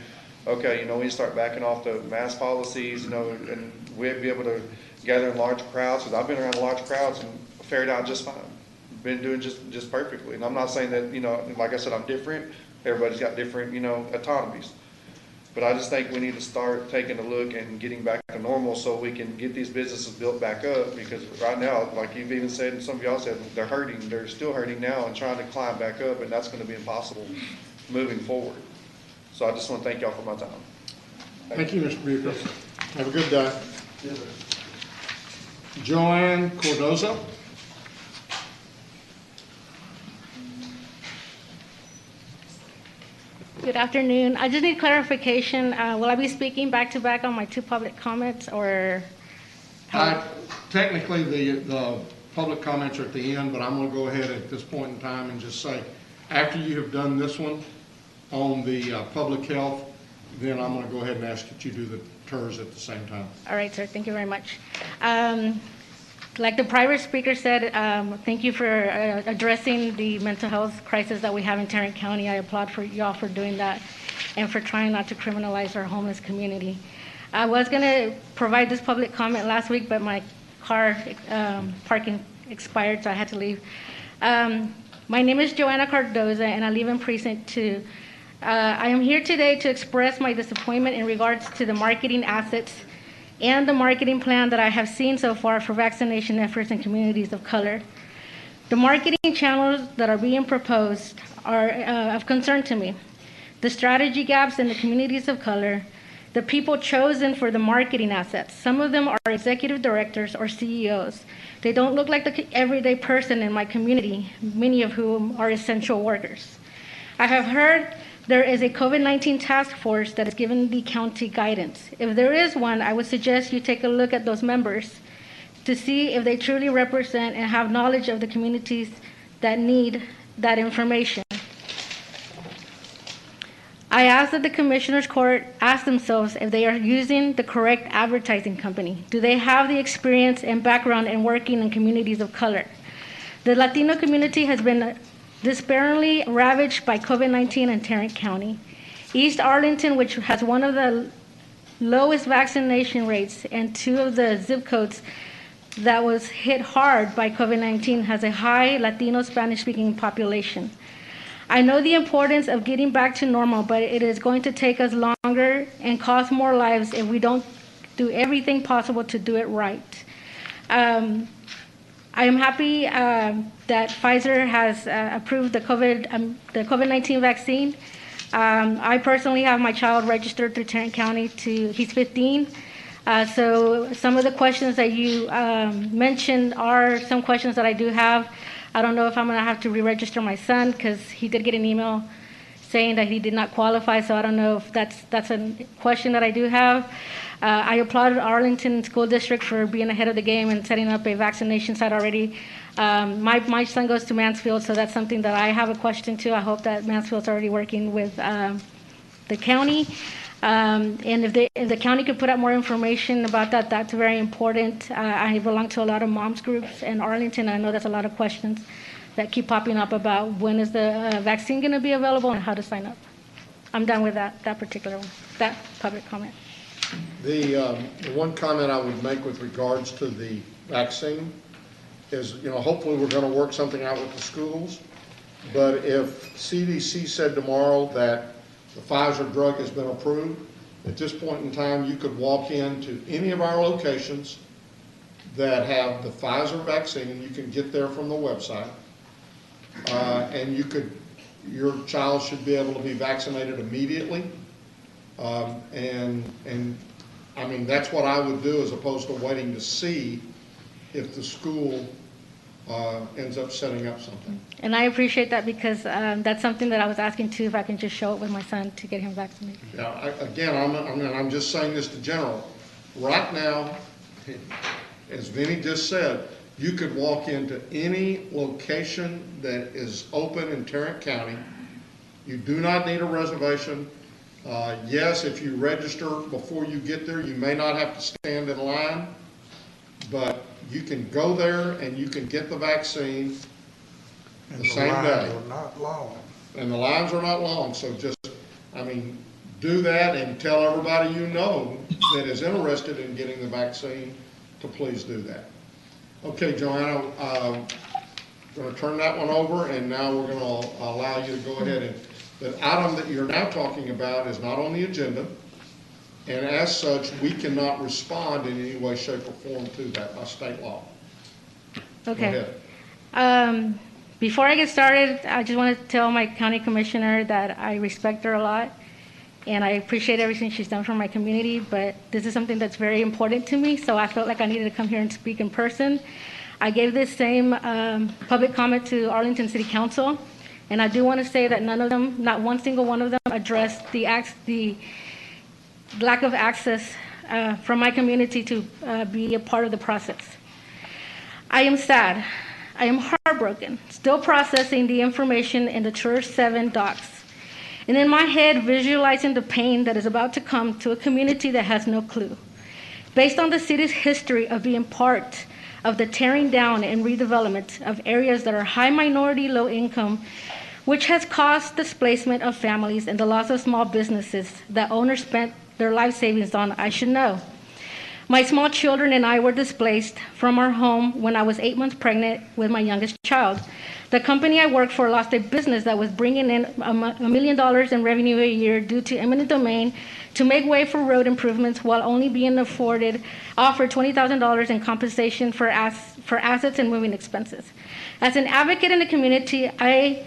okay, we need to start backing off the mask policies, and we'd be able to gather in large crowds. Because I've been around large crowds and fared out just fine. Been doing just perfectly. And I'm not saying that, like I said, I'm different. Everybody's got different, autonomies. But I just think we need to start taking a look and getting back to normal so we can get these businesses built back up, because right now, like you've even said, and some of y'all said, they're hurting. They're still hurting now and trying to climb back up, and that's going to be impossible moving forward. So I just want to thank y'all for my time. Thank you, Mr. Bucher. Have a good day. Joanne Cordoza. Good afternoon. I just need clarification. Will I be speaking back to back on my two public comments, or? Technically, the public comments are at the end, but I'm going to go ahead at this point in time and just say, After you have done this one on the public health, then I'm going to go ahead and ask that you do the TERS at the same time. All right, sir, thank you very much. Like the prior speaker said, thank you for addressing the mental health crisis that we have in Tarrant County. I applaud for y'all for doing that and for trying not to criminalize our homeless community. I was going to provide this public comment last week, but my car parking expired, so I had to leave. My name is Joanna Cardoza, and I live in Precinct 2. I am here today to express my disappointment in regards to the marketing assets and the marketing plan that I have seen so far for vaccination efforts in communities of color. The marketing channels that are being proposed are of concern to me. The strategy gaps in the communities of color, the people chosen for the marketing assets. Some of them are executive directors or CEOs. They don't look like the everyday person in my community, many of whom are essential workers. I have heard there is a COVID-19 task force that is giving the county guidance. If there is one, I would suggest you take a look at those members to see if they truly represent and have knowledge of the communities that need that information. I ask that the Commissioners Court ask themselves if they are using the correct advertising company. Do they have the experience and background in working in communities of color? The Latino community has been disparately ravaged by COVID-19 in Tarrant County. East Arlington, which has one of the lowest vaccination rates and two of the zip codes that was hit hard by COVID-19, has a high Latino Spanish-speaking population. I know the importance of getting back to normal, but it is going to take us longer and cost more lives if we don't do everything possible to do it right. I am happy that Pfizer has approved the COVID-19 vaccine. I personally have my child registered through Tarrant County he's 15. So some of the questions that you mentioned are some questions that I do have. I don't know if I'm going to have to re-register my son because he did get an email saying that he did not qualify, so I don't know if that's a question that I do have. I applauded Arlington School District for being ahead of the game and setting up a vaccination site already. My son goes to Mansfield, so that's something that I have a question to. I hope that Mansfield's already working with the county. And if the county could put out more information about that, that's very important. I belong to a lot of moms groups in Arlington. I know there's a lot of questions that keep popping up about when is the vaccine going to be available and how to sign up. I'm done with that particular one, that public comment. The one comment I would make with regards to the vaccine is, hopefully we're going to work something out with the schools. But if CDC said tomorrow that the Pfizer drug has been approved, at this point in time, you could walk into any of our locations that have the Pfizer vaccine. You can get there from the website, and your child should be able to be vaccinated immediately. And I mean, that's what I would do as opposed to waiting to see if the school ends up setting up something. And I appreciate that because that's something that I was asking too, if I can just show it with my son to get him vaccinated. Yeah, I'm just saying this to general. Right now, as Vinny just said, you could walk into any location that is open in Tarrant County. You do not need a reservation. Yes, if you register before you get there, you may not have to stand in line, but you can go there and you can get the vaccine the same day. And the lines are not long. And the lines are not long, so just, do that and tell everybody you know that is interested in getting the vaccine to please do that. Okay, Joanna, I'm going to turn that one over, and now we're going to allow you to go ahead and, the item that you're now talking about is not on the agenda, and as such, we cannot respond in any way, shape, or form to that by state law. Okay. Before I get started, I just want to tell my county commissioner that I respect her a lot, and I appreciate everything she's done for my community, but this is something that's very important to me, so I felt like I needed to come here and speak in person. I gave this same public comment to Arlington City Council, and I do want to say that none of them, not one single one of them, addressed the lack of access from my community to be a part of the process. I am sad. I am heartbroken, still processing the information in the Church 7 docs. And in my head, visualizing the pain that is about to come to a community that has no clue. Based on the city's history of being part of the tearing down and redevelopment of areas that are high minority, low income, which has caused displacement of families and the loss of small businesses that owners spent their life savings on, I should know. My small children and I were displaced from our home when I was 8 months pregnant with my youngest child. The company I worked for lost a business that was bringing in $1 million in revenue a year due to eminent domain to make way for road improvements while only being offered $20,000 in compensation for assets and moving expenses. As an advocate in the community, I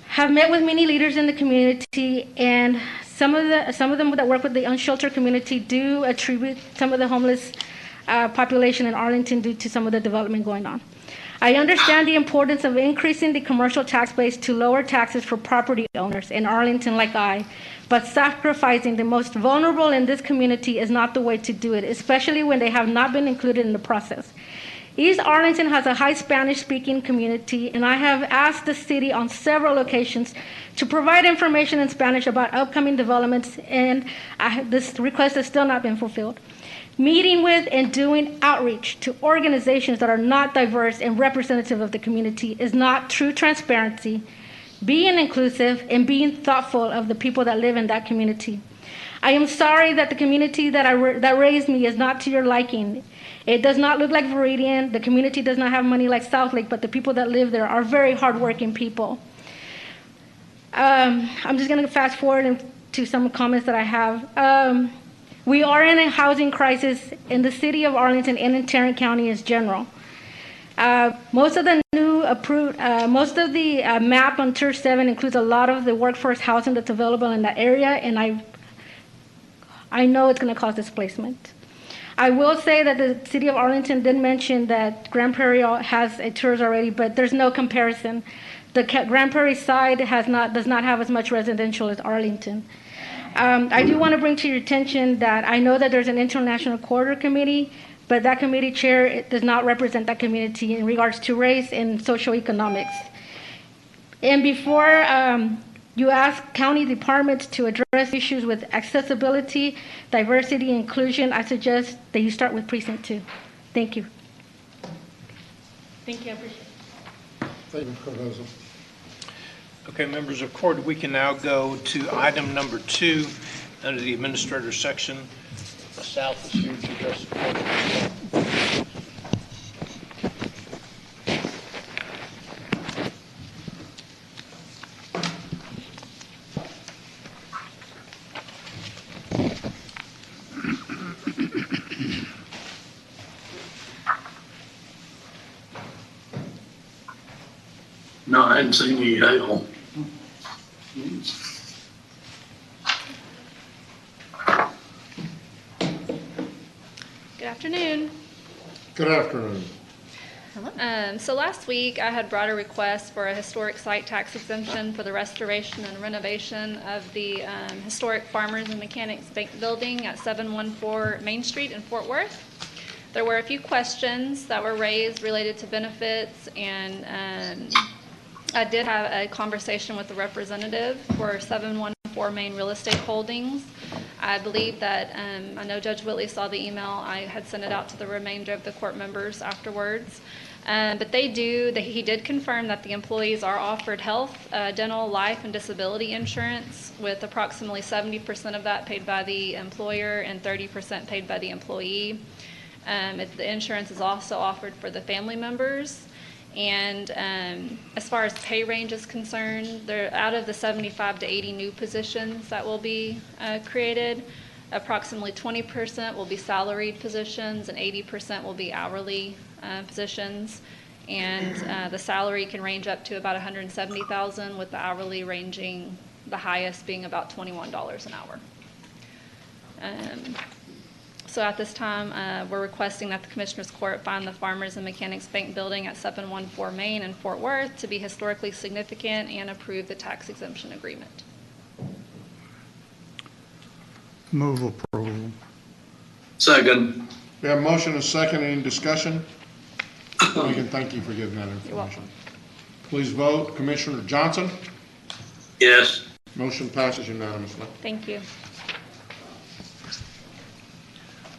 have met with many leaders in the community, and some of them that work with the unsheltered community do attribute some of the homeless population in Arlington due to some of the development going on. I understand the importance of increasing the commercial tax base to lower taxes for property owners in Arlington like I, but sacrificing the most vulnerable in this community is not the way to do it, especially when they have not been included in the process. East Arlington has a high Spanish-speaking community, and I have asked the city on several occasions to provide information in Spanish about upcoming developments, and this request has still not been fulfilled. Meeting with and doing outreach to organizations that are not diverse and representative of the community is not true transparency, being inclusive, and being thoughtful of the people that live in that community. I am sorry that the community that raised me is not to your liking. It does not look like Veridian. The community does not have money like Southlake, but the people that live there are very hardworking people. I'm just going to fast forward to some comments that I have. We are in a housing crisis in the city of Arlington and in Tarrant County in general. Most of the map on Tier 7 includes a lot of the workforce housing that's available in that area, and I know it's going to cause displacement. I will say that the city of Arlington did mention that Grand Prairie has a TERS already, but there's no comparison. The Grand Prairie side does not have as much residential as Arlington. I do want to bring to your attention that I know that there's an international corridor committee, but that committee chair does not represent that community in regards to race and socioeconomics. And before you ask county departments to address issues with accessibility, diversity, and inclusion, I suggest that you start with Precinct 2. Thank you. Thank you, I appreciate it. Thank you, Cardozo. Okay, members of court, we can now go to item number 2 under the administrator section. South is here to address the court. No, I hadn't seen you hail. Good afternoon. Good afternoon. So last week, I had brought a request for a historic site tax exemption for the restoration and renovation of the historic Farmers and Mechanics Bank building at 714 Main Street in Fort Worth. There were a few questions that were raised related to benefits, and I did have a conversation with the representative for 714 Main Real Estate Holdings. I believe that, I know Judge Whitley saw the email. I had sent it out to the remainder of the court members afterwards. But he did confirm that the employees are offered health, dental, life, and disability insurance, with approximately 70% of that paid by the employer and 30% paid by the employee. The insurance is also offered for the family members. And as far as pay range is concerned, they're out of the 75 to 80 new positions that will be created. Approximately 20% will be salaried positions and 80% will be hourly positions. And the salary can range up to about $170,000, with the hourly ranging, the highest being about $21 an hour. So at this time, we're requesting that the Commissioners Court find the Farmers and Mechanics Bank building at 714 Main in Fort Worth to be historically significant and approve the tax exemption agreement. Move approval. Second. We have a motion and a second. Any discussion? Megan, thank you for giving that information. You're welcome. Please vote. Commissioner Johnson? Yes. Motion passes unanimously. Thank you.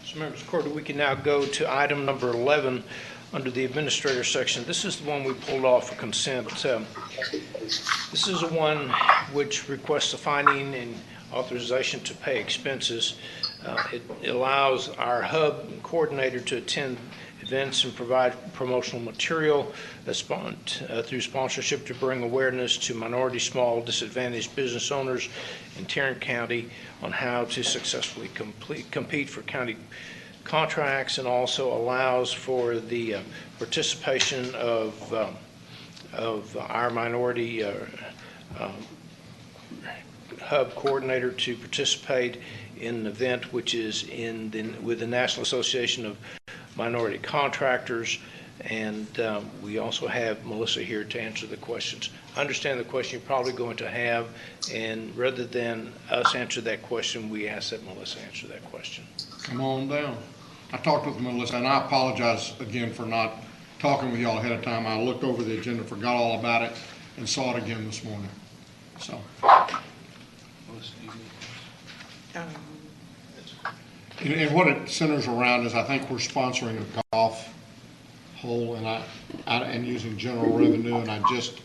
So members of the court, we can now go to item number 11 under the administrator section. This is the one we pulled off for consent. This is the one which requests a finding and authorization to pay expenses. It allows our hub coordinator to attend events and provide promotional material through sponsorship to bring awareness to minority, small, disadvantaged business owners in Tarrant County on how to successfully compete for county contracts, and also allows for the participation of our minority hub coordinator to participate in an event which is with the National Association of Minority Contractors. And we also have Melissa here to answer the questions. I understand the question you're probably going to have, and rather than us answer that question, we ask that Melissa answer that question. Come on down. I talked with Melissa, and I apologize again for not talking with y'all ahead of time. I looked over the agenda, forgot all about it, and saw it again this morning. So. And what it centers around is, I think we're sponsoring a golf hole, and using general revenue, and I just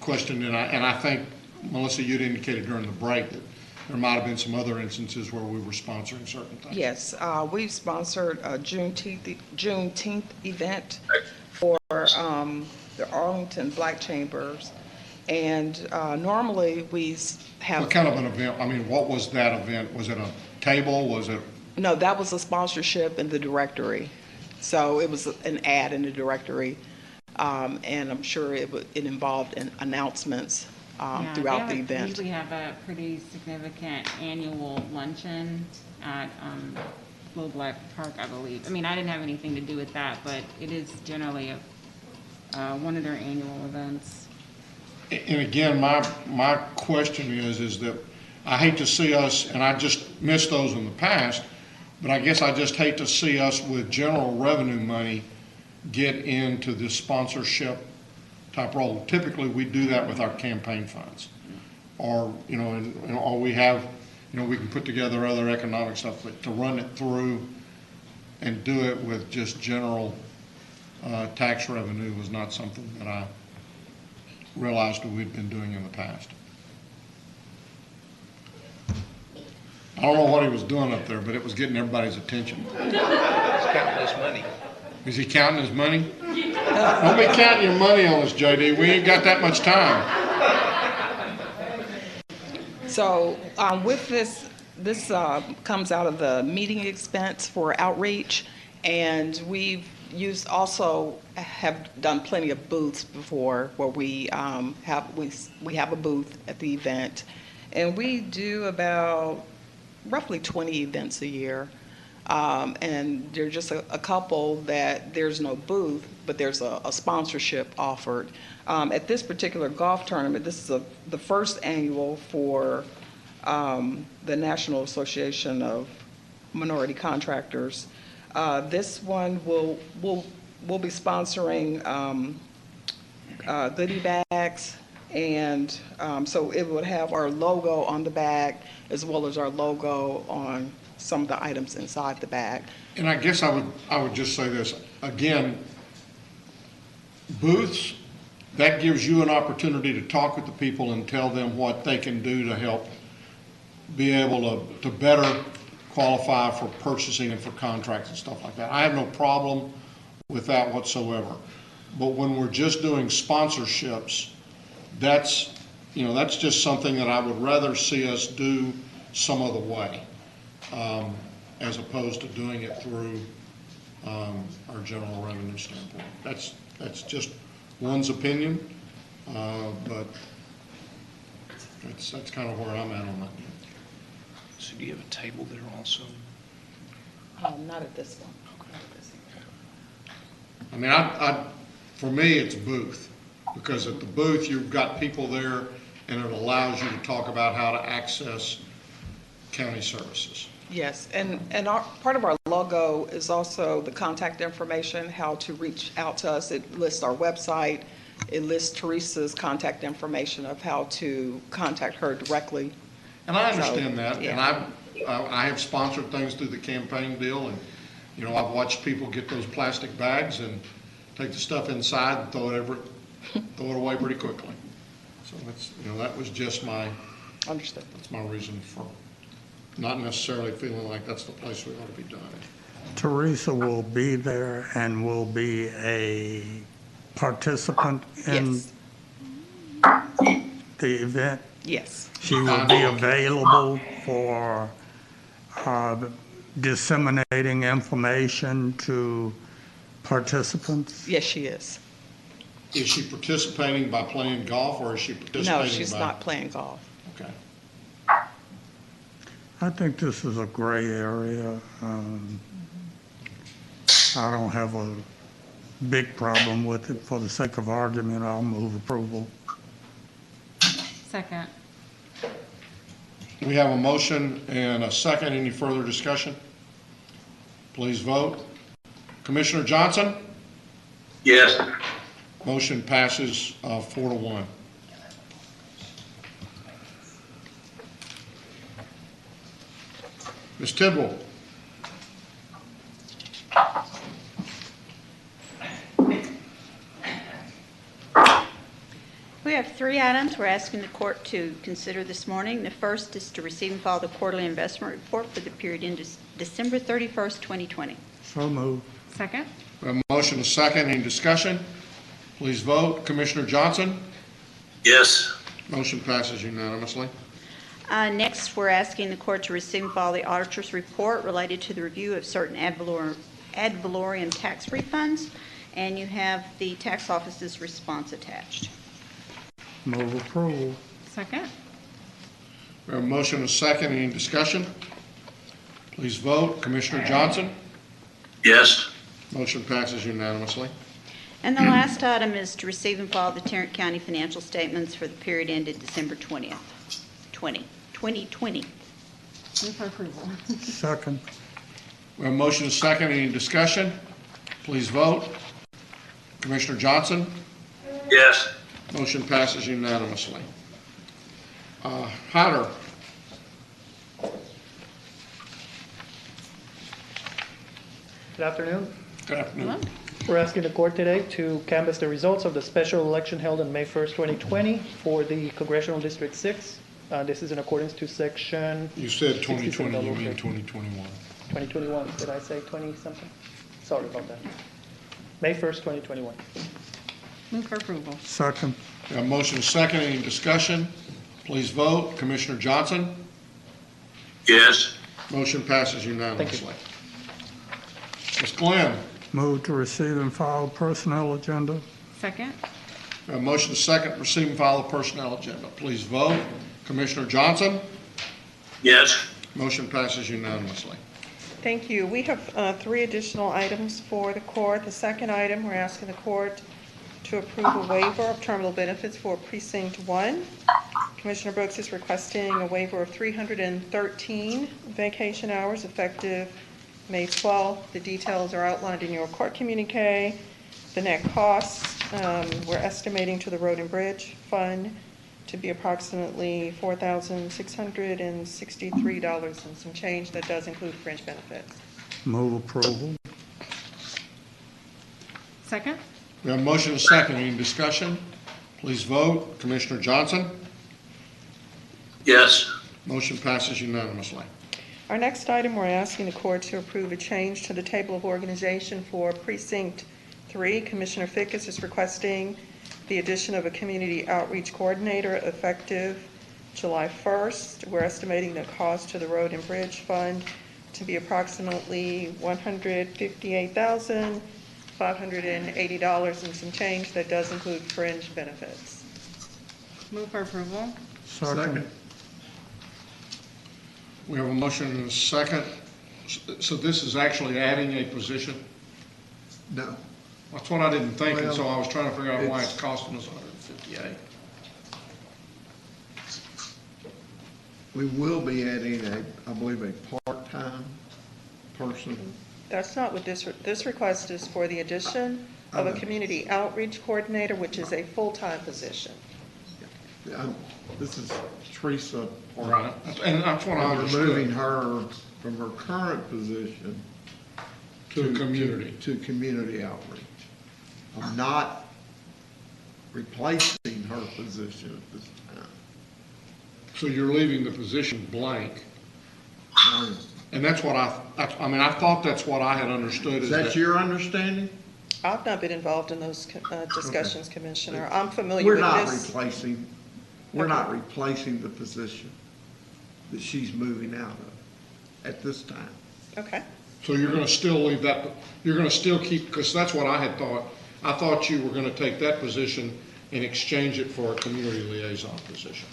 questioned, and I think, Melissa, you'd indicated during the break that there might have been some other instances where we were sponsoring certain things. Yes, we've sponsored a Juneteenth event for the Arlington Black Chambers, and normally we have. What kind of an event? I mean, what was that event? Was it a table? Was it? No, that was a sponsorship in the directory. So it was an ad in the directory, and I'm sure it involved announcements throughout the event. We usually have a pretty significant annual luncheon at Little Black Park, I believe. I mean, I didn't have anything to do with that, but it is generally one of their annual events. And again, my question is that I hate to see us, and I just missed those in the past, but I guess I just hate to see us with general revenue money get into this sponsorship type role. Typically, we do that with our campaign funds, or or we have, we can put together other economic stuff, but to run it through and do it with just general tax revenue was not something that I realized that we'd been doing in the past. I don't know what he was doing up there, but it was getting everybody's attention. He's counting his money. Is he counting his money? Don't be counting your money on us, JD. We ain't got that much time. So with this comes out of the meeting expense for outreach, and we've have done plenty of booths before where we have a booth at the event, and we do about roughly 20 events a year, and there's just a couple that there's no booth, but there's a sponsorship offered. At this particular golf tournament, this is the first annual for the National Association of Minority Contractors. This one will be sponsoring goodie bags, and so it would have our logo on the bag as well as our logo on some of the items inside the bag. And I guess I would just say this again: booths, that gives you an opportunity to talk with the people and tell them what they can do to help be able to better qualify for purchasing and for contracts and stuff like that. I have no problem with that whatsoever. But when we're just doing sponsorships, that's just something that I would rather see us do some other way, as opposed to doing it through our general revenue standpoint. That's just one's opinion, but that's kind of where I'm at on that. So do you have a table there also? Not at this one. I mean, for me, it's booth, because at the booth, you've got people there, and it allows you to talk about how to access county services. Yes, and part of our logo is also the contact information, how to reach out to us. It lists our website. It lists Teresa's contact information of how to contact her directly. And I understand that, yeah. and I have sponsored things through the campaign deal, and, you know, I've watched people get those plastic bags and take the stuff inside and throw it away pretty quickly. So that's, you know, that was just Understood. That's my reason for not necessarily feeling like that's the place we ought to be doing it. Teresa will be there and will be a participant in the event. Yes. She will be available for disseminating information to participants. Yes, she is. Is she participating by playing golf, or is she participating by? No, she's not playing golf. Okay. I think this is a gray area. I don't have a big problem with it. For the sake of argument, I'll move approval. Second. We have a motion and a second. Any further discussion? Please vote. Commissioner Johnson? Yes. Motion passes 4-1. Ms. Tidwell? We have 3 items we're asking the court to consider this morning. The first is to receive and file the quarterly investment report for the period ended December 31st, 2020. So moved. Second. We have a motion and a second. Any discussion? Please vote. Commissioner Johnson? Yes. Motion passes unanimously. Next, we're asking the court to receive and file the auditor's report related to the review of certain ad valorem tax refunds, and you have the tax office's response attached. Move approval. Second. We have a motion and a second. Any discussion? Please vote. Commissioner Johnson? Yes. Motion passes unanimously. And the last item is to receive and file the Tarrant County financial statements for the period ended December 20th, 2020. Move for approval. Second. We have a motion and a second. Any discussion? Please vote. Commissioner Johnson? Yes. Motion passes unanimously. Hyder? Good afternoon. Good afternoon. We're asking the court today to canvass the results of the special election held on May 1st, 2020 for the Congressional District 6. This is in accordance to section... You said 2020, 67. you mean 2021. 2021, did I say 20-something? Sorry about that. May 1st, 2021. Move for approval. Second. We have a motion and a second. Any discussion? Please vote. Commissioner Johnson? Yes. Motion passes unanimously. Ms. Glenn? Move to receive and file personnel agenda. Second. We have a motion and a second. Receive and file the personnel agenda. Please vote. Commissioner Johnson? Yes. Motion passes unanimously. Thank you. We have 3 additional items for the court. The second item, we're asking the court to approve a waiver of terminal benefits for Precinct 1. Commissioner Brooks is requesting a waiver of 313 vacation hours effective May 12th. The details are outlined in your court communique. The net costs, we're estimating to the Road and Bridge Fund to be approximately $4,663 and some change. That does include fringe benefits. Move approval. Second. We have a motion and a second. Any discussion? Please vote. Commissioner Johnson? Yes. Motion passes unanimously. Our next item, we're asking the court to approve a change to the table of organization for Precinct 3. Commissioner Fickus is requesting the addition of a community outreach coordinator effective July 1st. We're estimating the cost to the Road and Bridge Fund to be approximately $158,580 and some change. That does include fringe benefits. Move for approval. Second. We have a motion and a second. So this is actually adding a position? No. That's what I didn't think, and so Well, I was trying to figure out why it's- it's costing us 158. We will be adding I believe, a part-time person. That's not what this request is for the addition of a community outreach coordinator, which is a full-time position. This is Teresa. Right, and that's what I understood. Removing her from her current position. To community. To community outreach. I'm not replacing her position at this time. So you're leaving the position blank. And that's what I thought that's what I had understood. Is that your understanding? I've not been involved in those discussions, Commissioner. I'm familiar We're with not this. we're not replacing the position that she's moving out of at this time. Okay. So you're going to still leave that, you're going to still keep, because that's what I had thought. I thought you were going to take that position and exchange it for a community liaison position.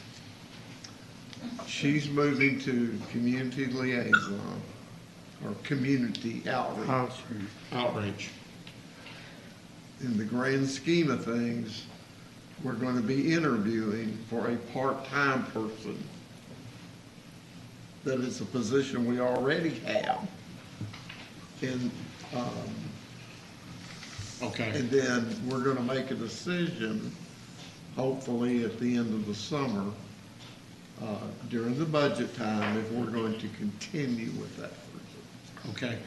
She's moving to community liaison or community outreach. Outreach. In the grand scheme of things, we're going to be interviewing for a part-time person. That is a position we already have. And, okay. And then we're going to make a decision, hopefully at the end of the summer, during the budget time, if we're going to continue with that person. Okay.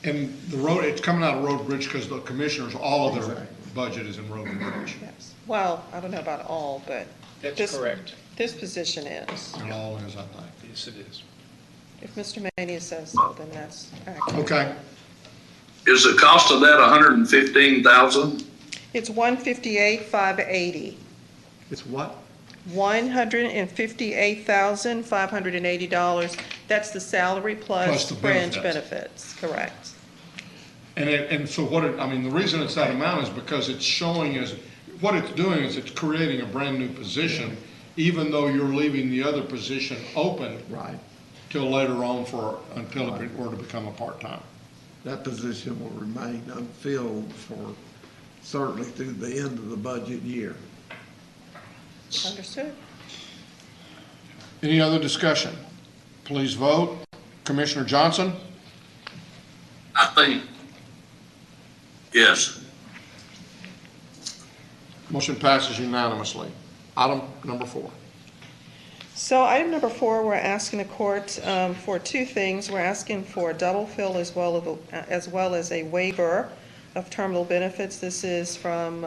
And the road, it's coming out of Road and Bridge because the commissioners, all of their budget is in Road and Bridge. Yes. Well, I don't know about all, but. That's correct. This position is. It all is, I think. Yes, it is. If Mr. Mania says so, then that's accurate. Okay. Is the cost of that $115,000? It's $158,580. It's what? $158,580. That's the salary plus the fringe benefits. benefits, correct. And so the reason it's that amount is because it's showing as, what it's doing is it's creating a brand new position, even though you're leaving the other position open. Right. Till later on until it were to become a part-time. That position will remain unfilled for certainly through the end of the budget year. Understood. Any other discussion? Please vote. Commissioner Johnson? I think, yes. Motion passes unanimously. Item number 4. So item number 4, we're asking the court for two things. We're asking for a double fill as well as a waiver of terminal benefits. This is from,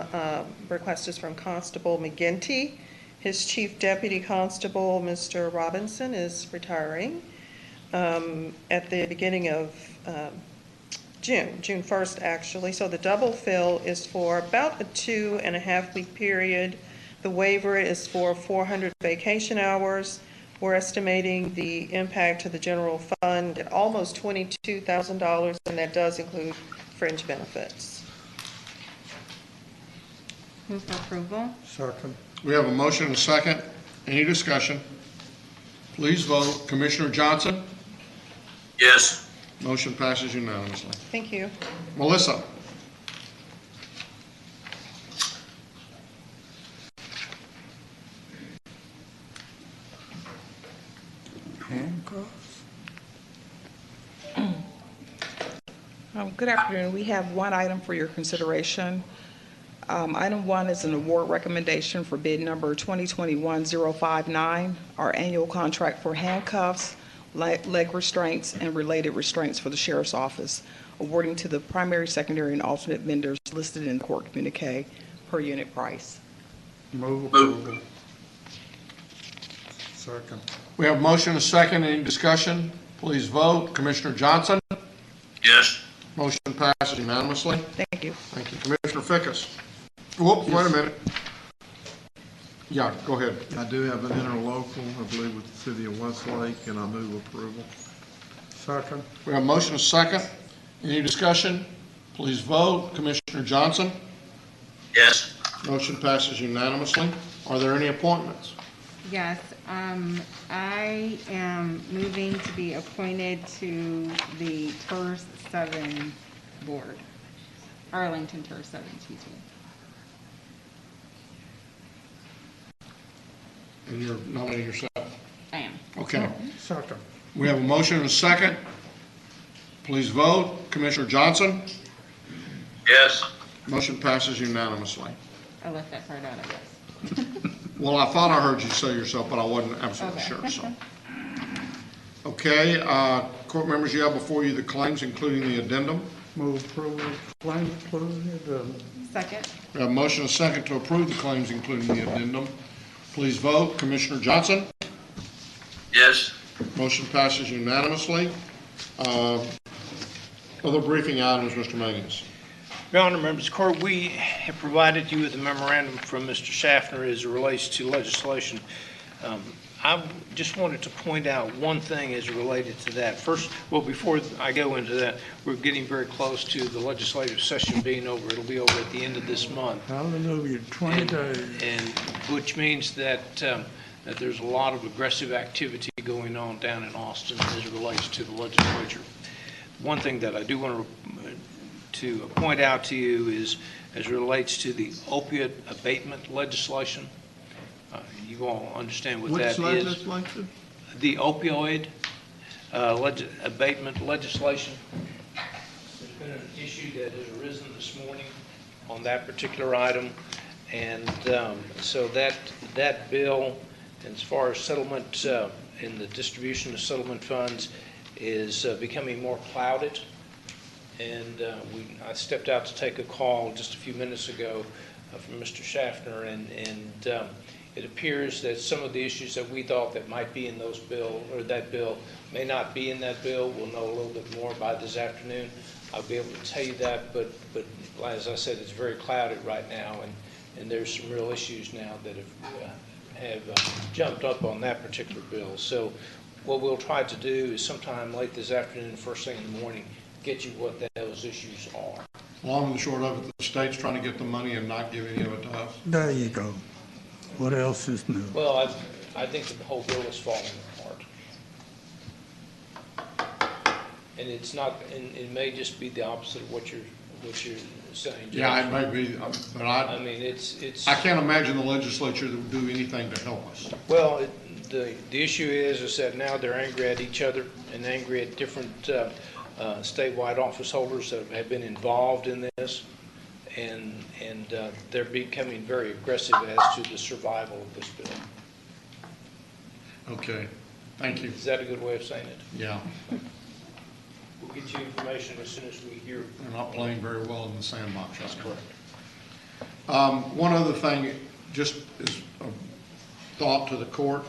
request is from Constable McGinty. His chief deputy constable, Mr. Robinson, is retiring at the beginning of June 1st, actually. So the double fill is for about a 2.5-week period. The waiver is for 400 vacation hours. We're estimating the impact to the general fund at almost $22,000, and that does include fringe benefits. Move for approval. Second. We have a motion and a second. Any discussion? Please vote. Commissioner Johnson? Yes. Motion passes unanimously. Thank you. Melissa? Handcuffs. Good afternoon. We have one item for your consideration. Item 1 is an award recommendation for bid number 2021-059, our annual contract for handcuffs, leg restraints, and related restraints for the Sheriff's Office, awarding to the primary, secondary, and alternate vendors listed in the court communique per unit price. Move approval. Second. We have a motion and a second. Any discussion? Please vote. Commissioner Johnson? Yes. Motion passes unanimously. Thank you. Thank you. Commissioner Fickus? Whoops, wait a minute. Yeah, go ahead. I do have an interlocal, I believe, with the city of Westlake, and I move approval. Second. We have a motion and a second. Any discussion? Please vote. Commissioner Johnson? Yes. Motion passes unanimously. Are there any appointments? Yes, I am moving to be appointed to the TERS 7 board. Arlington TERS 7, excuse me. And you're nominating yourself? I am. Okay. Second. We have a motion and a second. Please vote. Commissioner Johnson? Yes. Motion passes unanimously. I left that part out, I guess. Well, I thought I heard you say yourself, but I wasn't absolutely Okay. sure, so. Okay, court members, you have before you the claims, including the addendum. Move approval, claim included, Second. We have a motion and a second to approve the claims, including the addendum. Please vote. Commissioner Johnson? Yes. Motion passes unanimously. Other briefing items, Mr. Mangus. Your Honor, members of the court, we have provided you with a memorandum from Mr. Schaffner as it relates to legislation. I just wanted to point out one thing as related to that. First, well, before I go into that, we're getting very close to the legislative session being over. It'll be over at the end of this month. hallelujah, 20 days. And which means that that there's a lot of aggressive activity going on down in Austin as it relates to the legislature. One thing that I do want to point out to you is as it relates to the opiate abatement legislation. You all understand what that is. Which legislation? The opioid abatement legislation. There's been an issue that has arisen this morning on that particular item. And so that bill, as far as settlement in the distribution of settlement funds, is becoming more clouded. And I stepped out to take a call just a few minutes ago from Mr. Schaffner, and it appears that some of the issues that we thought that might be in those bill, or that bill, may not be in that bill. We'll know a little bit more by this afternoon. I'll be able to tell you that, but as I said, it's very clouded right now, and there's some real issues now that have jumped up on that particular bill. So what we'll try to do is sometime late this afternoon, first thing in the morning, get you what those issues are. Long and short of it, the state's trying to get the money and not give any of it to us. There you go. What else is new? Well, I think the whole bill is falling apart. And it's not, and it may just be the opposite of what you're saying, Judge. Yeah, it may be, but I mean, it's. I can't imagine the legislature that would do anything to help us. Well, the issue is that now they're angry at each other and angry at different statewide office holders that have been involved in this, and they're becoming very aggressive as to the survival of this bill. Okay, thank you. Is that a good way of saying it? Yeah. We'll get you information as soon as we hear. They're not playing very well in the sandbox. That's correct. One other thing, just as a thought to the court.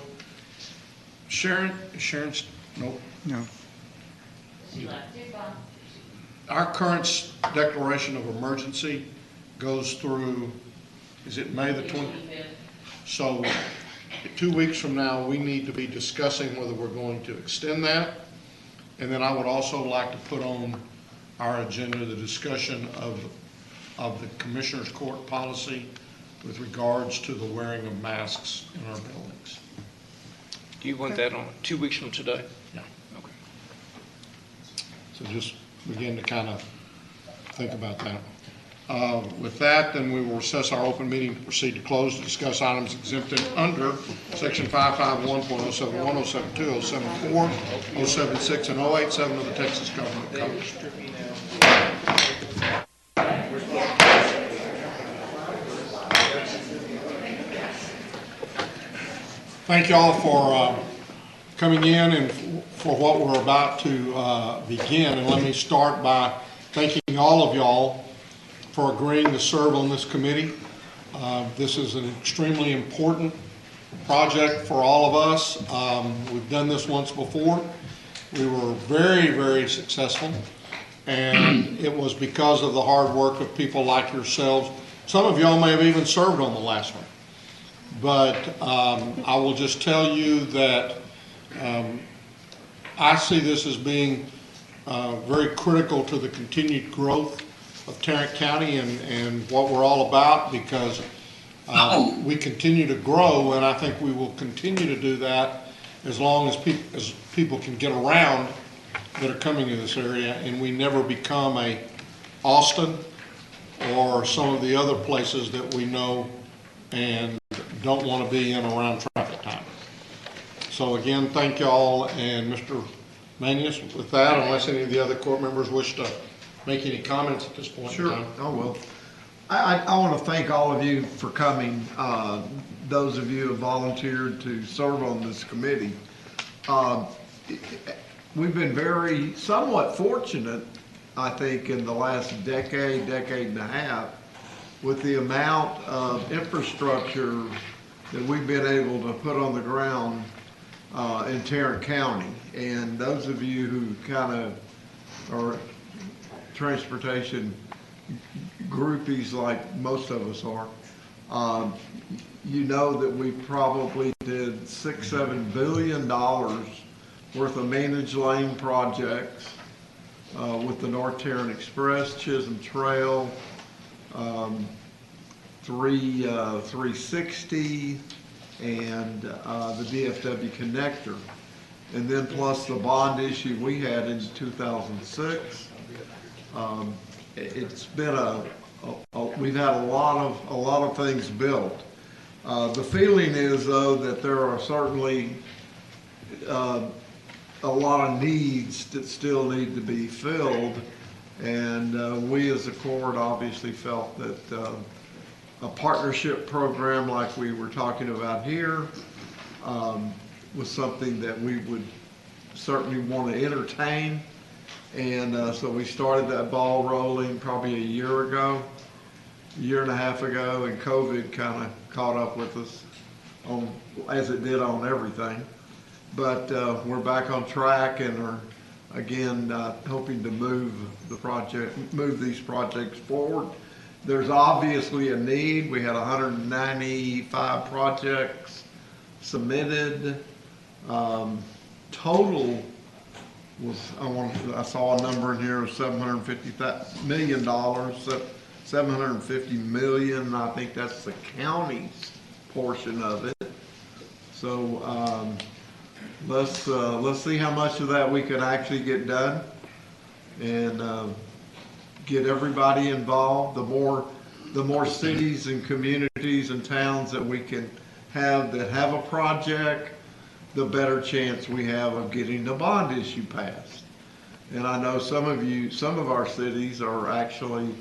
Sharon's, nope. No. Our current declaration of emergency goes through, is it May the 20th? So 2 weeks from now, we need to be discussing whether we're going to extend that. And then I would also like to put on our agenda the discussion of the Commissioner's Court policy with regards to the wearing of masks in our buildings. Do you want that on 2 weeks from today? Yeah. Okay. So just begin to kind of think about that. With that, then we will recess our open meeting to proceed to close to discuss items exempted under Section 551.071, 072, 074, 076, and 087 of the Texas Government Code. Thank you all for coming in and for what we're about to begin. And let me start by thanking all of y'all for agreeing to serve on this committee. This is an extremely important project for all of us. We've done this once before. We were very, very successful, and it was because of the hard work of people like yourselves. Some of y'all may have even served on the last one. But I will just tell you that I see this as being very critical to the continued growth of Tarrant County and what we're all about, because we continue to grow, and I think we will continue to do that as long as people can get around that are coming to this area, and we never become a Austin or some of the other places that we know and don't want to be in around traffic time. So again, thank y'all, and Mr. Manius, with that, unless any of the other court members wish to make any comments at this point in Sure, time. I will. I want to thank all of you for coming, those of you who have volunteered to serve on this committee. We've been somewhat fortunate, I think, in the last decade and a half, with the amount of infrastructure that we've been able to put on the ground in Tarrant County. And those of you who kind of are transportation groupies like most of us are, you know that we probably did $6-7 billion worth of managed lane projects with the North Tarrant Express, Chisholm Trail, 360, and the DFW connector. And then plus the bond issue we had in 2006. It's been we've had a lot of things built. The feeling is, though, that there are certainly a lot of needs that still need to be filled, and we as a court obviously felt that a partnership program like we were talking about here was something that we would certainly want to entertain. And so we started that ball rolling probably a year and a half ago, and COVID kind of caught up with us as it did on everything. But we're back on track and are again hoping to move these projects forward. There's obviously a need. We had 195 projects submitted. Total was, I saw a number in here of $750 million, $750 million. I think that's the county's portion of it. So let's see how much of that we can actually get done, and get everybody involved. The more cities and communities and towns that we can have that have a project, the better chance we have of getting the bond issue passed. And I know some of our cities are actually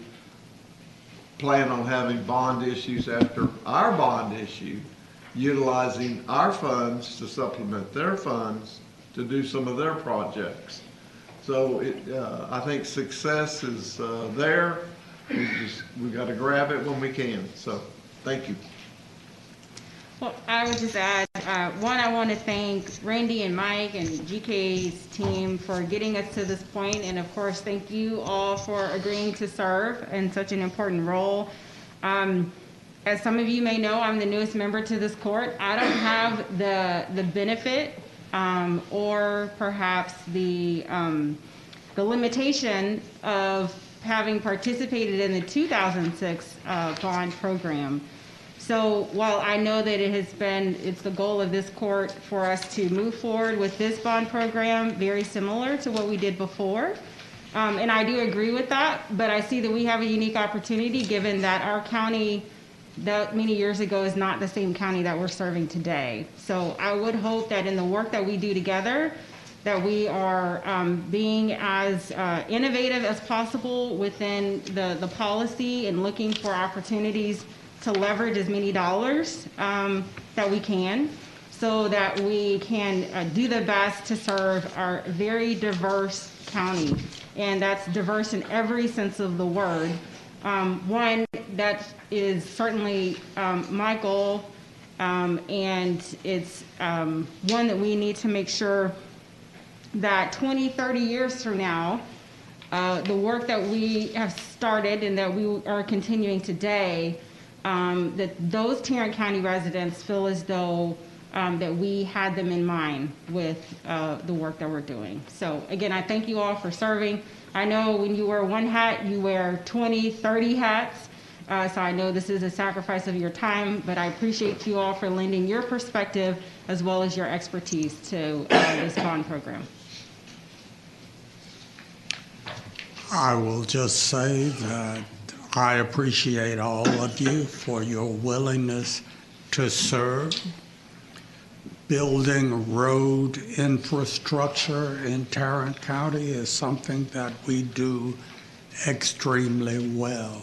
planning on having bond issues after our bond issue, utilizing our funds to supplement their funds to do some of their projects. So I think success is there. We got to grab it when we can. So thank you. Well, I would just add, one, I want to thank Randy and Mike and GK's team for getting us to this point, and of course, thank you all for agreeing to serve in such an important role. As some of you may know, I'm the newest member to this court. I don't have the benefit or perhaps the limitation of having participated in the 2006 bond program. So while I know that it's the goal of this court for us to move forward with this bond program, very similar to what we did before. And I do agree with that, but I see that we have a unique opportunity given that our county that many years ago is not the same county that we're serving today. So I would hope that in the work that we do together, that we are being as innovative as possible within the policy and looking for opportunities to leverage as many dollars that we can, so that we can do the best to serve our very diverse county. And that's diverse in every sense of the word. One, that is certainly my goal, and it's one that we need to make sure that 20, 30 years from now, the work that we have started and that we are continuing today, that those Tarrant County residents feel as though that we had them in mind with the work that we're doing. So again, I thank you all for serving. I know when you wear one hat, you wear 20, 30 hats. So I know this is a sacrifice of your time, but I appreciate you all for lending your perspective as well as your expertise to this bond program. I will just say that I appreciate all of you for your willingness to serve. building road infrastructure in Tarrant County is something that we do extremely well.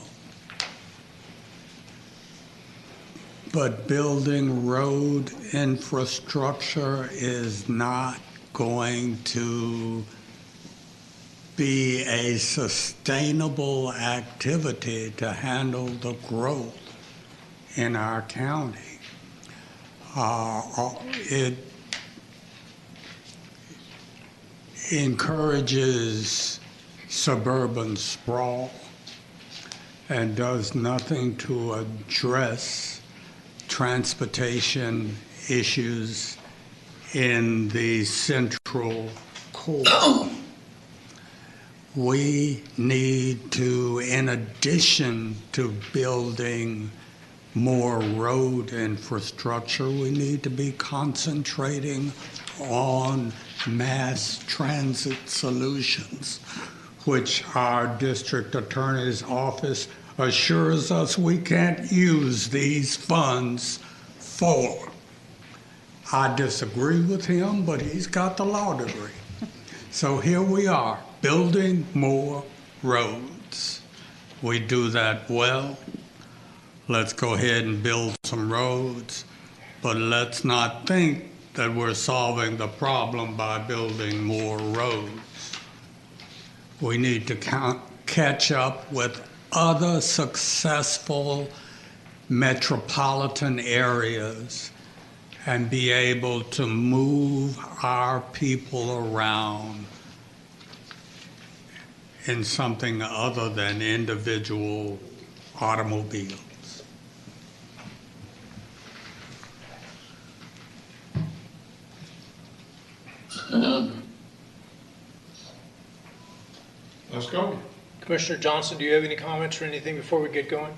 But building road infrastructure is not going to be a sustainable activity to handle the growth in our county. It encourages suburban sprawl and does nothing to address transportation issues in the central core. We need to, in addition to building more road infrastructure, we need to be concentrating on mass transit solutions, which our district attorney's office assures us we can't use these funds for. I disagree with him, but he's got the law degree. So here we are, building more roads. We do that well. Let's go ahead and build some roads, but let's not think that we're solving the problem by building more roads. We need to catch up with other successful metropolitan areas and be able to move our people around in something other than individual automobiles. Let's go. Commissioner Johnson, do you have any comments or anything before we get going?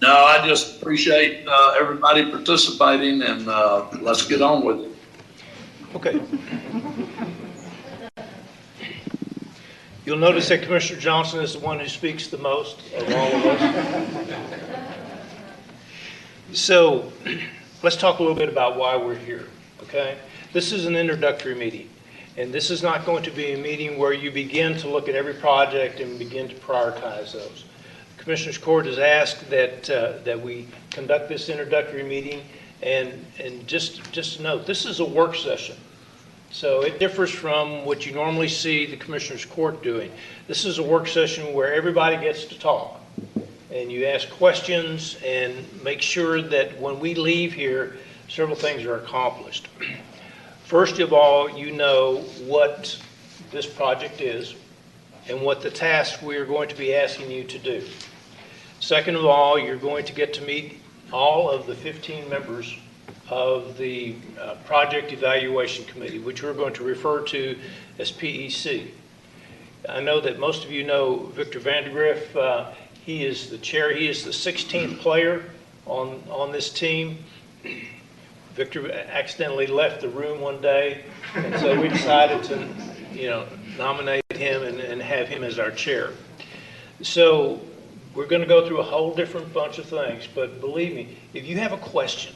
No, I just appreciate everybody participating, and let's get on with it. Okay. You'll notice that Commissioner Johnson is the one who speaks the most of all of us. So let's talk a little bit about why we're here, okay? This is an introductory meeting, and this is not going to be a meeting where you begin to look at every project and begin to prioritize those. The Commissioners Court has asked that we conduct this introductory meeting, and just note, this is a work session. So it differs from what you normally see the Commissioners Court doing. This is a work session where everybody gets to talk, and you ask questions and make sure that when we leave here, several things are accomplished. First of all, you know what this project is and what the task we are going to be asking you to do. Second of all, you're going to get to meet all of the 15 members of the Project Evaluation Committee, which we're going to refer to as PEC. I know that most of you know Victor Vandegrift. He is the chair. He is the 16th player on this team. Victor accidentally left the room one day, and so we decided to, nominate him and have him as our chair. So we're going to go through a whole different bunch of things, but believe me, if you have a question,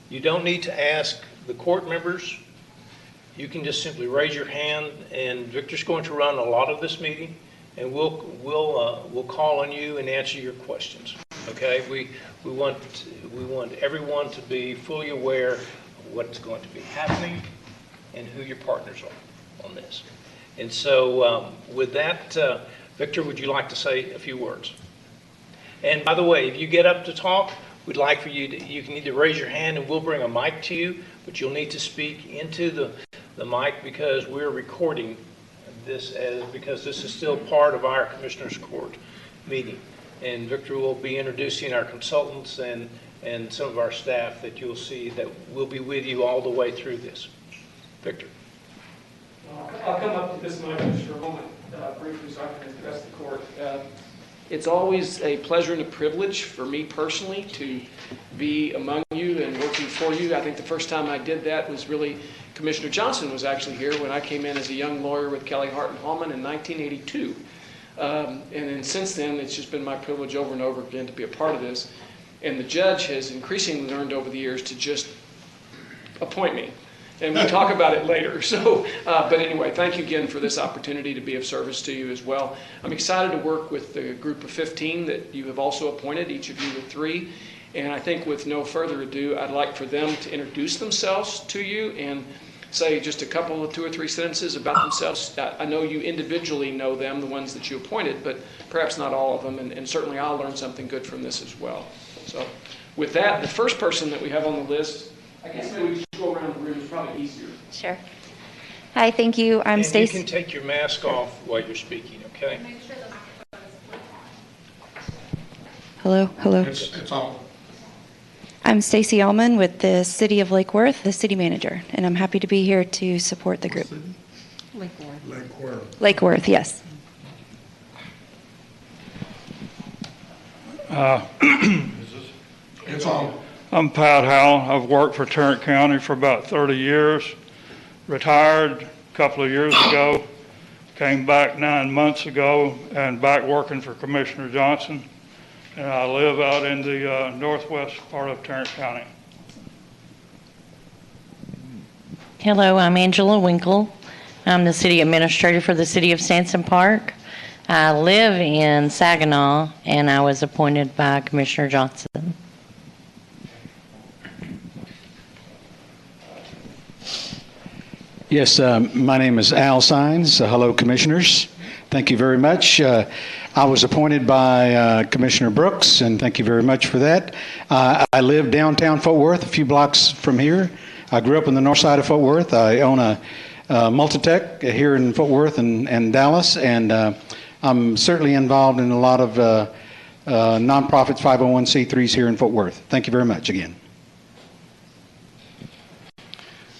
you don't need to ask the court members. You can just simply raise your hand, and Victor's going to run a lot of this meeting, and we'll call on you and answer your questions. Okay, we want everyone to be fully aware of what's going to be happening and who your partners are on this. And so with that, Victor, would you like to say a few words? And by the way, if you get up to talk, we'd like for you to, you can either raise your hand and we'll bring a mic to you, but you'll need to speak into the mic because we're recording this because this is still part of our Commissioners Court meeting. And Victor will be introducing our consultants and some of our staff that you'll see that will be with you all the way through this. Victor. I'll come up to this mic just for a moment briefly so I can address the court. It's always a pleasure and a privilege for me personally to be among you and working for you. I think the first time I did that was really Commissioner Johnson was actually here when I came in as a young lawyer with Kelly Hart and Hallman in 1982. And then since then, it's just been my privilege over and over again to be a part of this. And the judge has increasingly learned over the years to just appoint me. And we'll talk about it later. So, but anyway, thank you again for this opportunity to be of service to you as well. I'm excited to work with the group of 15 that you have also appointed, each of you with 3. And I think with no further ado, I'd like for them to introduce themselves to you and say just a couple of 2 or 3 sentences about themselves. I know you individually know them, the ones that you appointed, but perhaps not all of them. And certainly I'll learn something good from this as well. So with that, the first person that we have on the list, I guess maybe we just go around the room. It's probably easier. Sure. Hi, thank you. I'm And Stacy. you can take your mask off while you're speaking, okay? Hello. It's on. I'm Stacy Allman with the City of Lake Worth, the city manager, and I'm happy to be here to support the group. Lake Worth. Lake Worth, yes. It's on. I'm Pat Howell. I've worked for Tarrant County for about 30 years. Retired a couple of years ago. Came back 9 months ago and back working for Commissioner Johnson. And I live out in the northwest part of Tarrant County. Hello, I'm Angela Winkle. I'm the city administrator for the city of Sansom Park. I live in Saginaw, and I was appointed by Commissioner Johnson. Yes, my name is Al Sines. Hello, commissioners. Thank you very much. I was appointed by Commissioner Brooks, and thank you very much for that. I live downtown Fort Worth, a few blocks from here. I grew up on the north side of Fort Worth. I own a Multitech here in Fort Worth and Dallas, and I'm certainly involved in a lot of nonprofits, 501c3s here in Fort Worth. Thank you very much again.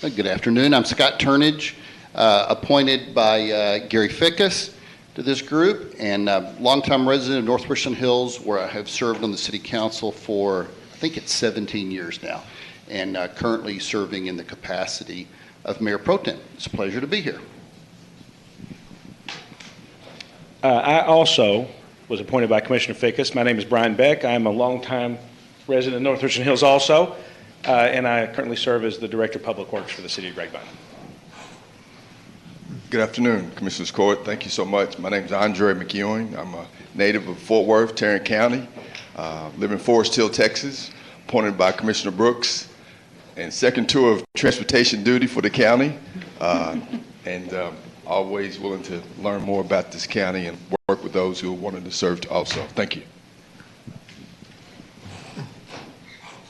Good afternoon. I'm Scott Turnage, appointed by Gary Fickus to this group, and longtime resident of North Richland Hills, where I have served on the city council for, I think it's 17 years now, and currently serving in the capacity of Mayor Pro Tem. It's a pleasure to be here. I also was appointed by Commissioner Fickus. My name is Brian Beck. I'm a longtime resident of North Richland Hills also. And I currently serve as the Director of Public Works for the City of Grapevine. Good afternoon, Commissioners Court. Thank you so much. My name is Andre McEwen. I'm a native of Fort Worth, Tarrant County. Live in Forest Hill, Texas. Appointed by Commissioner Brooks. And second tour of transportation duty for the county. And always willing to learn more about this county and work with those who are wanting to serve also. Thank you.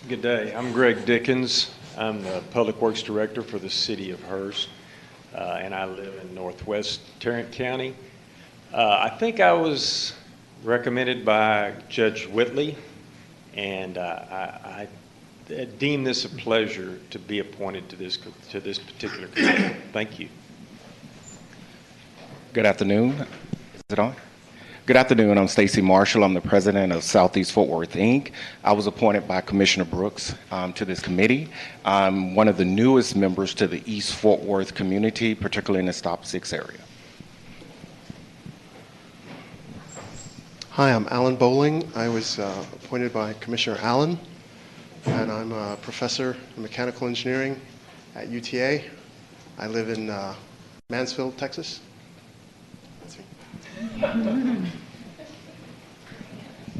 Good day. I'm Greg Dickens. I'm the Public Works Director for the City of Hearst, and I live in northwest Tarrant County. I think I was recommended by Judge Whitley, and I deem this a pleasure to be appointed to this particular committee. Thank you. Good afternoon. Is it on? Good afternoon. I'm Stacy Marshall. I'm the president of Southeast Fort Worth, Inc. I was appointed by Commissioner Brooks to this committee. I'm one of the newest members to the East Fort Worth community, particularly in the Stop 6 area. Hi, I'm Alan Bowling. I was appointed by Commissioner Allen, and I'm a professor in mechanical engineering at UTA. I live in Mansfield, Texas.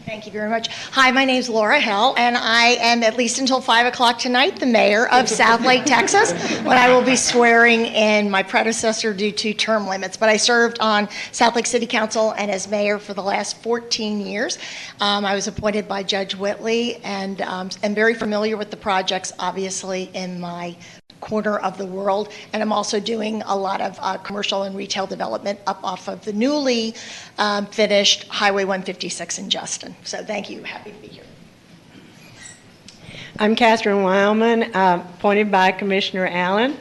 Thank you very much. Hi, my name is Laura Hell, and I am, at least until 5 o'clock tonight, the mayor of South Lake, Texas, when I will be swearing in my predecessor due to term limits. But I served on South Lake City Council and as mayor for the last 14 years. I was appointed by Judge Whitley, and am very familiar with the projects, obviously, in my corner of the world, and I'm also doing a lot of commercial and retail development up off of the newly finished Highway 156 in Justin. So thank you. Happy to be here. I'm Catherine Wildman, appointed by Commissioner Allen,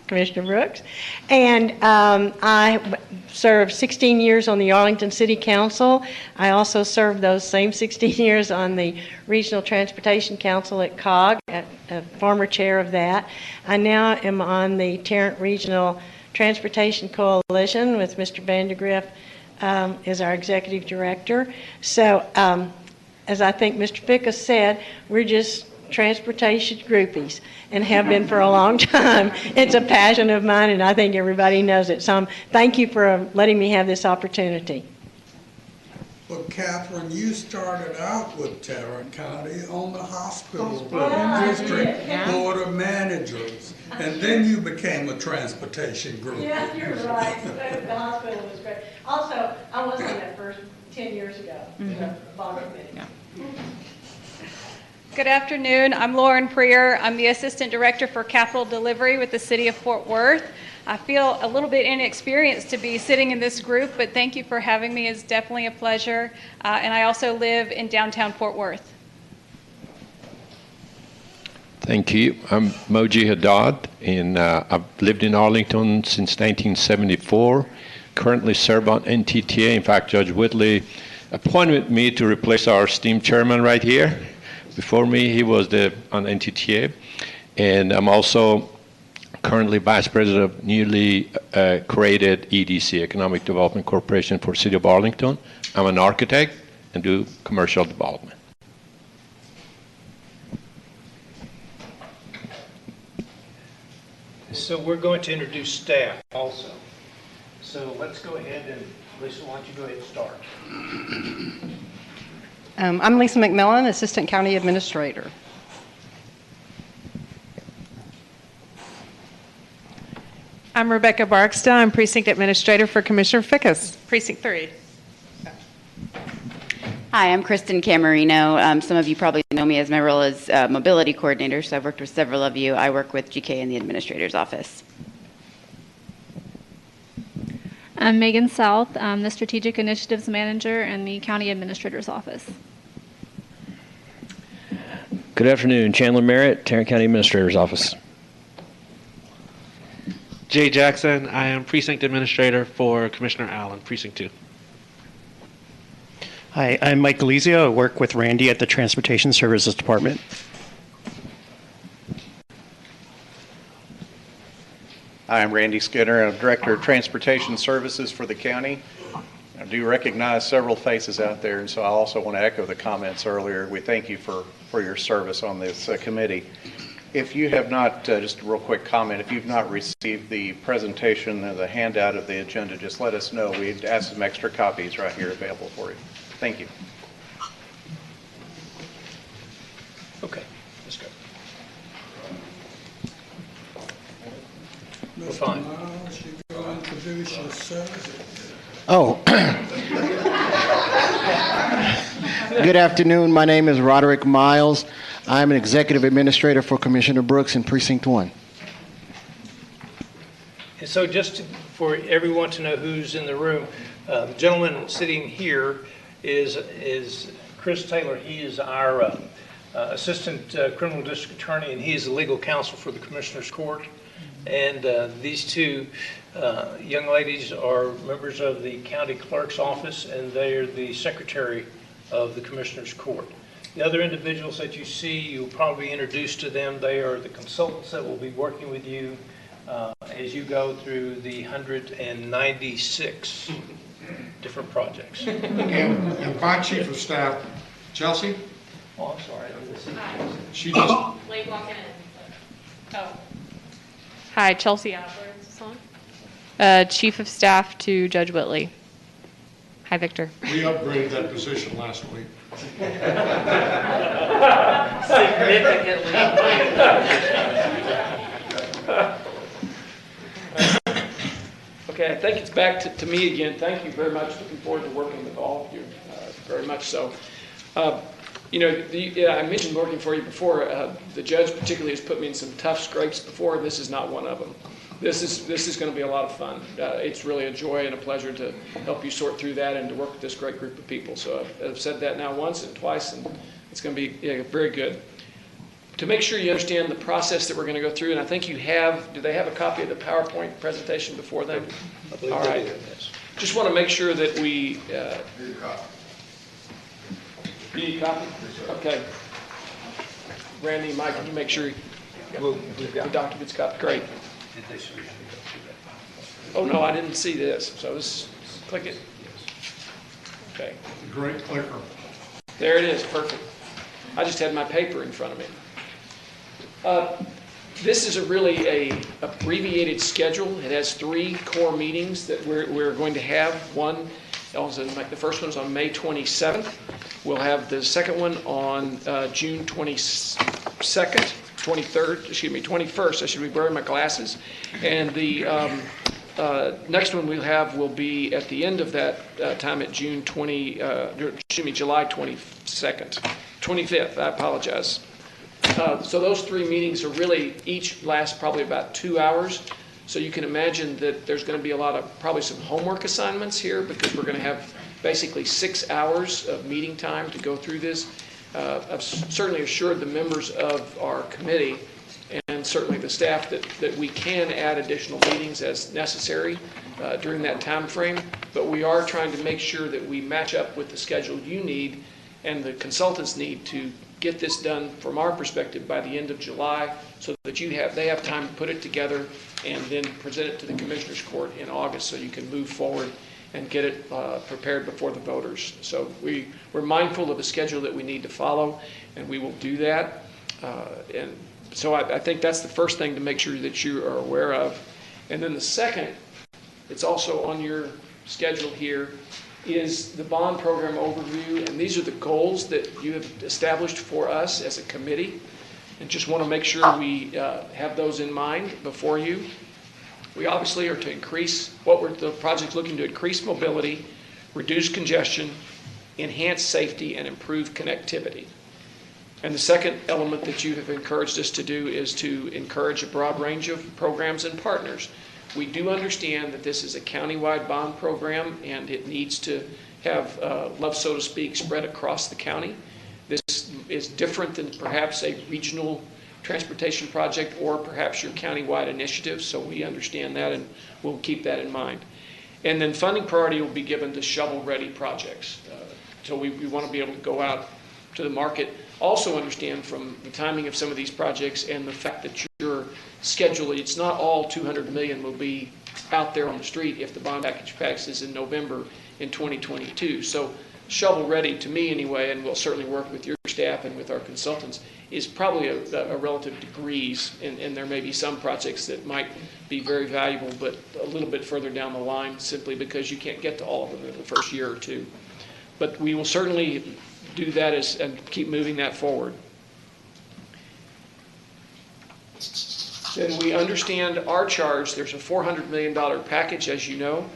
Commissioner Brooks, and I served 16 years on the Arlington City Council. I also served those same 16 years on the Regional Transportation Council at COG, a former chair of that. I now am on the Tarrant Regional Transportation Coalition with Mr. Vandergriff as our executive director. So as I think Mr. Fickus said, we're just transportation groupies and have been for a long time. It's a passion of mine, and I think everybody knows it. So thank you for letting me have this opportunity. Well, Catherine, you started out with Tarrant County on the hospital district board of managers, and then you became a transportation group. Yeah, you're right. The hospital was great. Also, I was on that first 10 years ago. Good afternoon. I'm Lauren Preer. I'm the Assistant Director for Capital Delivery with the City of Fort Worth. I feel a little bit inexperienced to be sitting in this group, but thank you for having me. It's definitely a pleasure. And I also live in downtown Fort Worth. Thank you. I'm Moji Haddad, and I've lived in Arlington since 1974. Currently serve on NTTA. In fact, Judge Whitley appointed me to replace our esteemed chairman right here. Before me, he was on NTTA. And I'm also currently Vice President of newly created EDC, Economic Development Corporation for City of Arlington. I'm an architect and do commercial development. So we're going to introduce staff also. So let's go ahead and, Lisa, why don't you go ahead and start? I'm Lisa McMillan, Assistant County Administrator. I'm Rebecca Barksdale. I'm Precinct Administrator for Commissioner Fickus, Precinct 3. Hi, I'm Kristen Camerino. Some of you probably know me as my role as Mobility Coordinator, so I've worked with several of you. I work with GK in the Administrator's Office. I'm Megan South. I'm the Strategic Initiatives Manager in the County Administrator's Office. Good afternoon. Chandler Merritt, Tarrant County Administrator's Office. Jay Jackson. I am Precinct Administrator for Commissioner Allen, Precinct 2. Hi, I'm Mike Galizio. I work with Randy at the Transportation Services Department. Hi, I'm Randy Skinner. I'm Director of Transportation Services for the county. I do recognize several faces out there, and so I also want to echo the comments earlier. We thank you for your service on this committee. If you have not, just a real quick comment, if you've not received the presentation or the handout of the agenda, just let us know. We'd ask some extra copies right here available for you. Thank you. Okay, let's go. Mr. fine. Miles, you go introduce yourself. Oh. Good afternoon. My name is Roderick Miles. I'm an Executive Administrator for Commissioner Brooks in Precinct 1. And so for everyone to know who's in the room, the gentleman sitting here is Chris Taylor. He is our Assistant Criminal District Attorney, and he is the legal counsel for the Commissioner's Court. And these two young ladies are members of the County Clerk's Office, and they are the Secretary of the Commissioner's Court. The other individuals that you see, you'll probably be introduced to them. They are the consultants that will be working with you as you go through the 196 different projects. And my Chief of Staff, Chelsea? Oh, I'm sorry. She just... Late walking in. Oh. Hi, Chelsea Adler. Is this on? Chief of Staff to Judge Whitley. Hi, Victor. We upgraded that position last week. Okay, I think it's back to me again. Thank you very much. Looking forward to working with all of you, very much so. I mentioned working for you before. The judge particularly has put me in some tough scrapes before. This is not one of them. This is going to be a lot of fun. It's really a joy and a pleasure to help you sort through that and to work with this great group of people. So I've said that now once and twice, and it's going to be very good. To make sure you understand the process that we're going to go through, and I think you have, do they have a copy of the PowerPoint presentation before them? I believe all right. Just want to make sure that we... You need a copy? Okay. Randy, Mike, can you make sure the document's copied? Great. Oh, no, I didn't see this. So this, click it. Okay. Great clicker. There it is. Perfect. I just had my paper in front of me. This is really a abbreviated schedule. It has 3 core meetings that we're going to have. The first one is on May 27th. We'll have the second one on June 22nd, 21st. I should be wearing my glasses. And the next one will be at the end of that time at July 25th. I apologize. So those 3 meetings are really each last probably about 2 hours. So you can imagine that there's going to be probably some homework assignments here, because we're going to have basically 6 hours of meeting time to go through this. I've certainly assured the members of our committee and certainly the staff that we can add additional meetings as necessary during that time frame. But we are trying to make sure that we match up with the schedule you need and the consultants need to get this done from our perspective by the end of July, so that they have time to put it together and then present it to the Commissioners Court in August, so you can move forward and get it prepared before the voters. So we're mindful of the schedule that we need to follow, and we will do that. And so I think that's the first thing to make sure that you are aware of. And then the second, it's also on your schedule here, is the bond program overview, and these are the goals that you have established for us as a committee, and just want to make sure we have those in mind before you. We obviously are to increase the project's looking to increase mobility, reduce congestion, enhance safety, and improve connectivity. And the second element that you have encouraged us to do is to encourage a broad range of programs and partners. We do understand that this is a countywide bond program, and it needs to have love, so to speak, spread across the county. This is different than perhaps a regional transportation project or perhaps your countywide initiative, so we understand that and we'll keep that in mind. And then funding priority will be given to shovel-ready projects. So we want to be able to go out to the market. Also understand from the timing of some of these projects and the fact that your schedule, it's not all $200 million will be out there on the street if the bond package passes in November in 2022. So shovel ready, to me anyway, and we'll certainly work with your staff and with our consultants, is probably a relative degrees, and there may be some projects that might be very valuable, but a little bit further down the line, simply because you can't get to all of them in the first year or two. But we will certainly do that and keep moving that forward. Then we understand our charge. There's a $400 million package, as you know.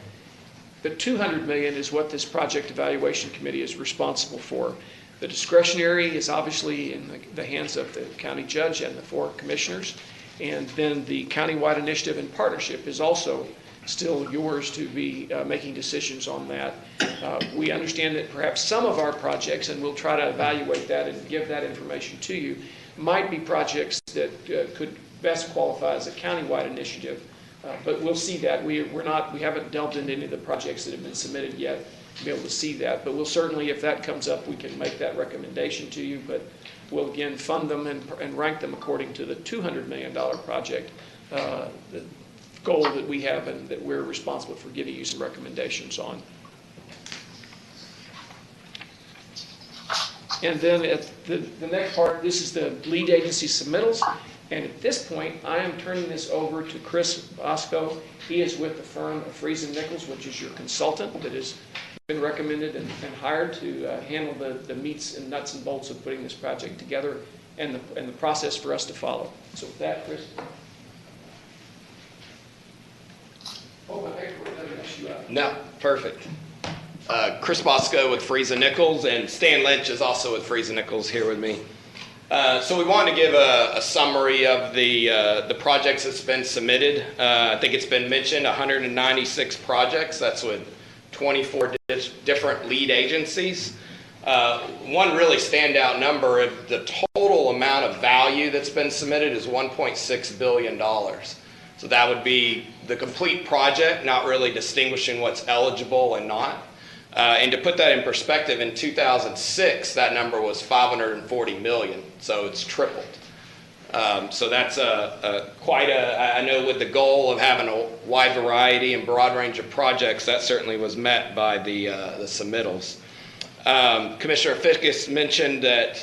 The $200 million is what this project evaluation committee is responsible for. The discretionary is obviously in the hands of the county judge and the 4 commissioners. And then the countywide initiative and partnership is also still yours to be making decisions on that. We understand that perhaps some of our projects, and we'll try to evaluate that and give that information to you, might be projects that could best qualify as a countywide initiative. But we'll see that. We haven't delved into any of the projects that have been submitted yet to be able to see that. But we'll certainly, if that comes up, we can make that recommendation to you. But we'll again fund them and rank them according to the $200 million project the goal that we have and that we're responsible for giving you some recommendations on. And then at the next part, this is the lead agency submittals. And at this point, I am turning this over to Chris Bosco. He is with the firm of Freese & Nichols, which is your consultant that has been recommended and hired to handle the meats and nuts and bolts of putting this project together and the process for us to follow. So with that, Chris. Oh, my paperwork doesn't mess you up. No, perfect. Chris Bosco with Freese & Nichols, and Stan Lynch is also with Freese & Nichols here with me. So we wanted to give a summary of the projects that's been submitted. I think it's been mentioned, 196 projects. That's with 24 different lead agencies. One really standout number of the total amount of value that's been submitted is $1.6 billion. So that would be the complete project, not really distinguishing what's eligible and not. And to put that in perspective, in 2006, that number was $540 million, so it's tripled. So that's I know with the goal of having a wide variety and broad range of projects, that certainly was met by the submittals. Commissioner Fickus mentioned that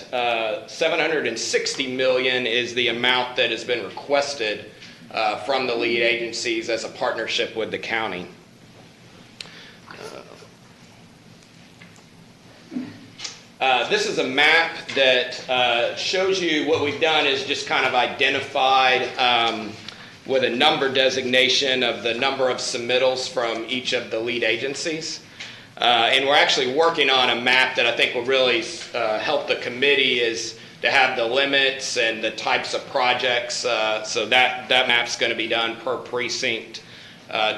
$760 million is the amount that has been requested from the lead agencies as a partnership with the county. This is a map that shows you what we've done is just kind of identified with a number designation of the number of submittals from each of the lead agencies. And we're actually working on a map that I think will really help the committee is to have the limits and the types of projects. So that map's going to be done per precinct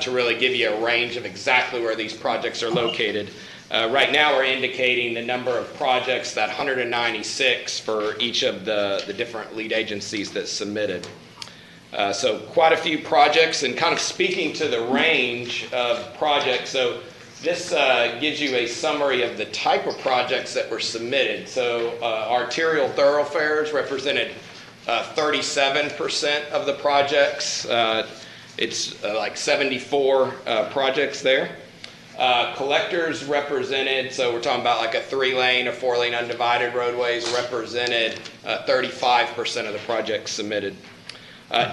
to really give you a range of exactly where these projects are located. Right now we're indicating the number of projects, that 196 for each of the different lead agencies that submitted. So quite a few projects, and kind of speaking to the range of projects. So this gives you a summary of the type of projects that were submitted. So arterial thoroughfares represented 37% of the projects. It's like 74 projects there. Collectors represented, so we're talking about like a 3-lane or 4-lane undivided roadways, represented 35% of the projects submitted.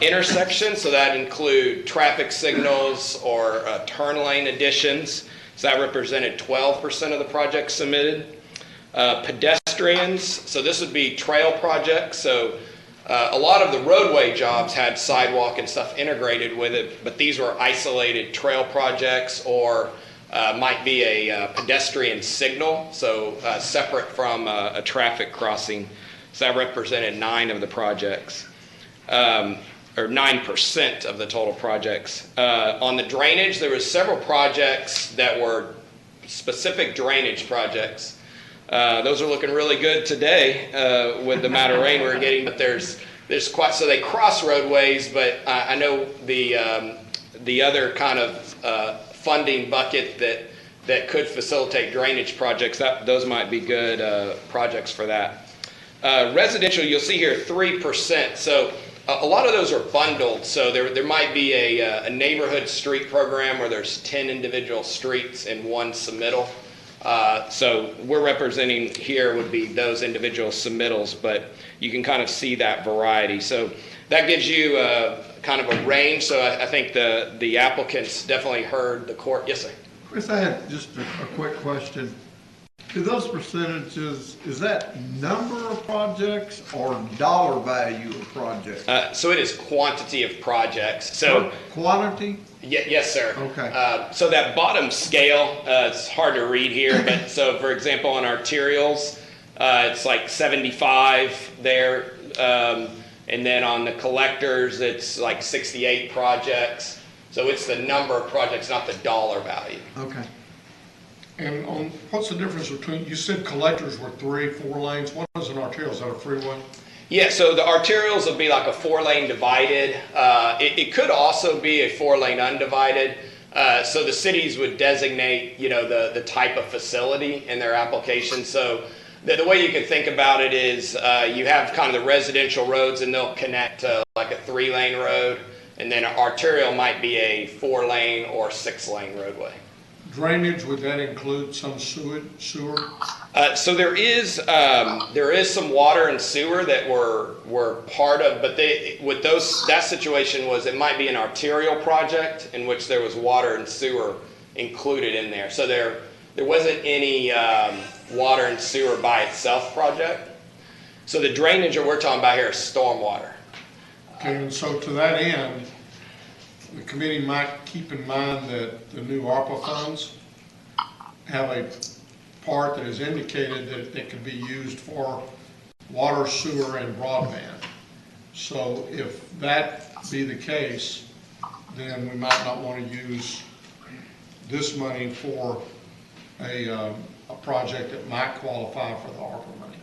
Intersections, so that include traffic signals or turn lane additions. So that represented 12% of the projects submitted. Pedestrians, so this would be trail projects. So a lot of the roadway jobs had sidewalk and stuff integrated with it, but these were isolated trail projects or might be a pedestrian signal, so separate from a traffic crossing. So that represented 9 of the projects. Or 9% of the total projects. On the drainage, there was several projects that were specific drainage projects. Those are looking really good today with the amount of rain we're getting, but there's quite, so they cross roadways, but I know the other kind of funding bucket that could facilitate drainage projects, those might be good projects for that. Residential, you'll see here 3%. So a lot of those are bundled, so there might be a neighborhood street program where there's 10 individual streets in one submittal. So we're representing here would be those individual submittals, but you can kind of see that variety. So that gives you kind of a range. So I think the applicants definitely heard the court. Yes, sir. Chris, I had just a quick question. Do those percentages, is that number of projects or dollar value of projects? So it is quantity of projects. So quantity? Yes, sir. Okay. So that bottom scale, it's hard to read here, but so for example on arterials, it's like 75 there. And then on the collectors, it's like 68 projects. So it's the number of projects, not the dollar value. Okay. And what's the difference between, you said collectors were 3, 4 lanes. What is an arterial? Is that a freeway? Yeah, so the arterials will be like a 4-lane divided. It could also be a 4-lane undivided. So the cities would designate, the type of facility in their application. So the way you can think about it is you have kind of the residential roads and they'll connect to like a 3-lane road. And then an arterial might be a 4-lane or 6-lane roadway. Drainage, would that include some sewer? So there is some water and sewer that were part of, but that situation was it might be an arterial project in which there was water and sewer included in there. So there wasn't any water and sewer by itself project. So the drainage that we're talking about here is stormwater. Okay, and so to that end, the committee might keep in mind that the new ARPA funds have a part that is indicated that it can be used for water, sewer, and broadband. So if that be the case, then we might not want to use this money for a project that might qualify for the ARPA money.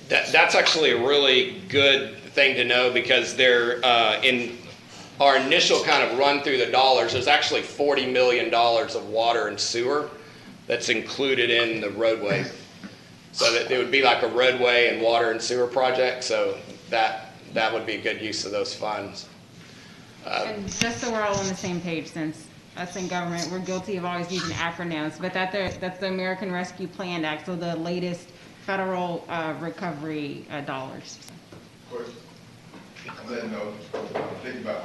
That's actually a really good thing to know because in our initial kind of run through the dollars, there's actually $40 million of water and sewer that's included in the roadway. So that it would be like a roadway and water and sewer project. So that would be a good use of those funds. And just so we're all on the same page, since us in government, we're guilty of always using acronyms, but that's the American Rescue Plan Act, so the latest federal recovery dollars. On that note, think about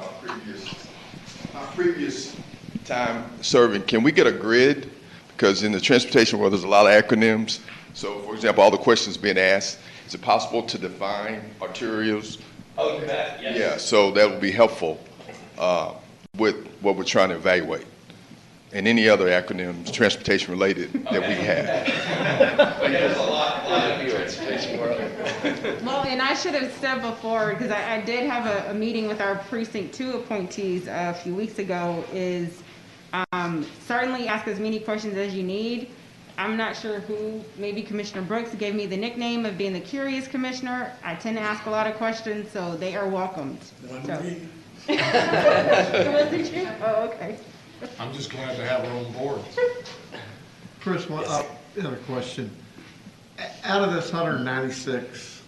my previous time serving. Can we get a grid? Because in the transportation world, there's a lot of acronyms. So, for example, all the questions being asked, is it possible to define arterials? Oh, you bet, yes. Yeah, so that would be helpful with what we're trying to evaluate. And any other acronyms, transportation related, that we have. There's a lot of the transportation world. Well, and I should have said before, because I did have a meeting with our Precinct 2 appointees a few weeks ago, is certainly ask as many questions as you need. I'm not sure who, maybe Commissioner Brooks gave me the nickname of being the curious commissioner. I tend to ask a lot of questions, so they are welcomed. It wasn't you? Oh, okay. I'm just glad to have her on board. Chris, I have a question. Out of this 196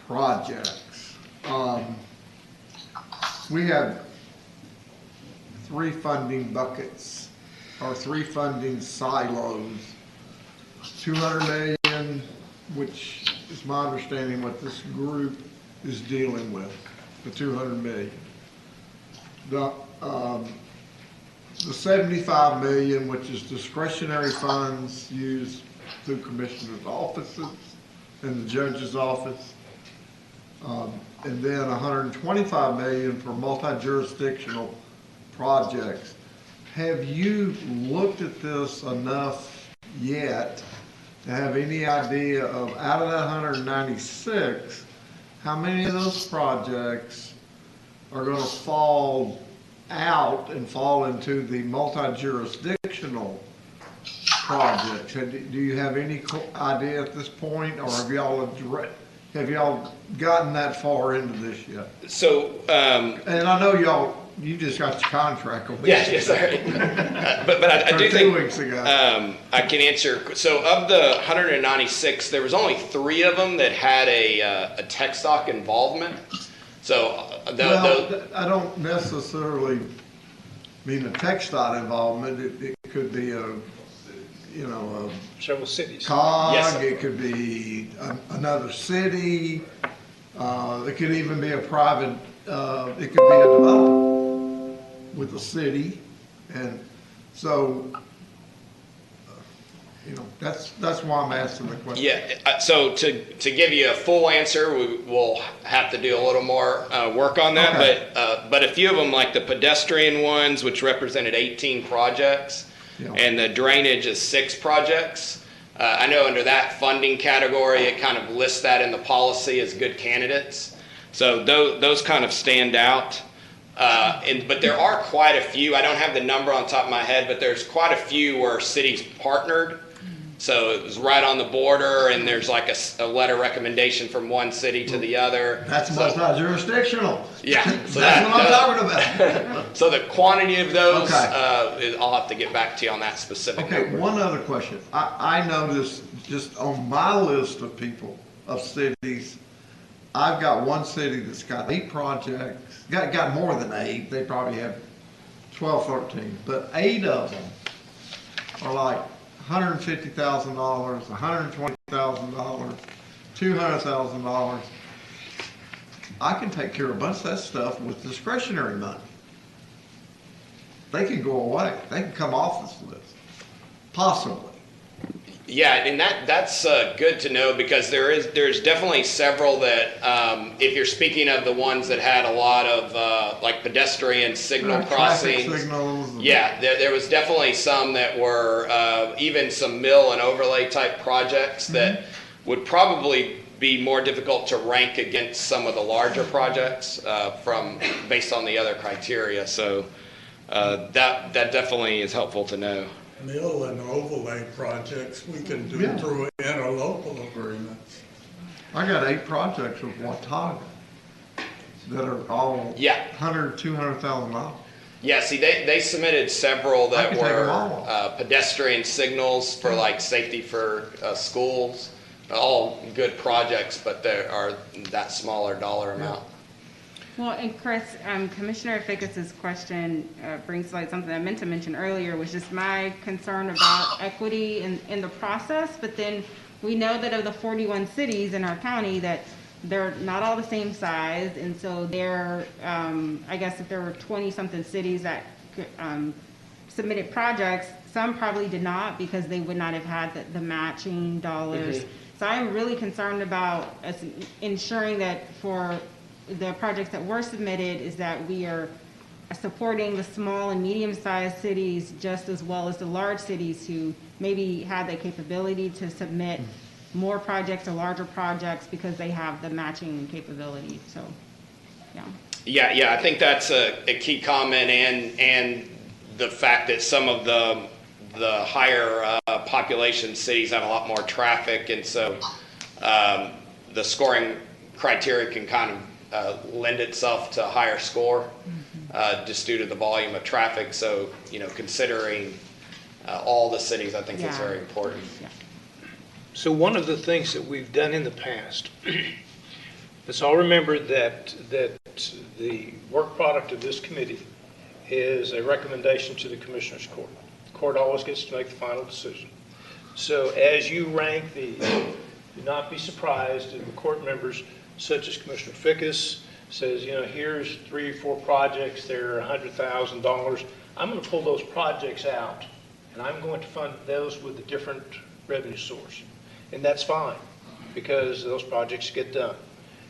projects, we have 3 funding buckets or 3 funding silos. 200 million, which is my understanding what this group is dealing with, the 200 million. The 75 million, which is discretionary funds used through commissioners' offices and the judge's office. And then 125 million for multi-jurisdictional projects. Have you looked at this enough yet to have any idea of, out of that 196, how many of those projects are going to fall out and fall into the multi-jurisdictional projects? Do you have any idea at this point, or have y'all gotten that far into this yet? So, and I know you just got your contract. Yes, sorry. but I do think 2 weeks ago. I can answer. So of the 196, there was only 3 of them that had a tech stock involvement. So I don't necessarily mean a TxDOT involvement. It could be several cities. COG. Yes. It could be another city. It could even be a private. It could be a developer with a city, and so that's why I'm asking the question. Yeah. So to give you a full answer, we will have to do a little more work on that. Okay. But a few of them, like the pedestrian ones, which represented 18 projects, and the drainage is 6 projects. I know under that funding category, it kind of lists that in the policy as good candidates. So those kind of stand out. But there are quite a few. I don't have the number on top of my head, but there's quite a few where cities partnered. So it was right on the border, and there's like a letter recommendation from one city to the other. That's multi-jurisdictional. Yeah. So that's what I'm talking about. So the quantity of those, I'll have to get back to you on that specific Okay, number. one other question. I noticed just on my list of people, of cities, I've got one city that's got 8 projects, got more than 8. They probably have 12, 13, but 8 of them are like $150,000, $120,000, $200,000. I can take care of a bunch of that stuff with discretionary money. They can go away. They can come off this list, possibly. Yeah, and that's good to know, because there's definitely several that, if you're speaking of the ones that had a lot of like pedestrian signal crossings, traffic signals. yeah, there was definitely some that were even some mill and overlay type projects that would probably be more difficult to rank against some of the larger projects based on the other criteria. So that definitely is helpful to know. Mill and overlay projects we can do through interlocal agreements. I got 8 projects with Watauga that are all $100,000, $200,000. Yeah, see, they submitted several that were pedestrian signals for like safety for schools. All good projects, but they are that smaller dollar amount. Well, and Chris, Commissioner Ficus's question brings to light something I meant to mention earlier, was just my concern about equity in the process. But then we know that of the 41 cities in our county, that they're not all the same size. And so there, I guess if there were 20-something cities that submitted projects, some probably did not because they would not have had the matching dollars. So I'm really concerned about us ensuring that for the projects that were submitted is that we are supporting the small and medium-sized cities just as well as the large cities who maybe have the capability to submit more projects or larger projects because they have the matching capability. So, yeah. Yeah, I think that's a key comment, and the fact that some of the higher population cities have a lot more traffic, and so the scoring criteria can kind of lend itself to a higher score just due to the volume of traffic. So, considering all the cities, I think is very important. Yeah. So one of the things that we've done in the past, let's all remember that the work product of this committee is a recommendation to the Commissioners Court. The court always gets to make the final decision. So as you rank these, do not be surprised if the court members, such as Commissioner Ficus, says, here's 3 or 4 projects, they're $100,000. I'm going to pull those projects out, and I'm going to fund those with a different revenue source. And that's fine, because those projects get done.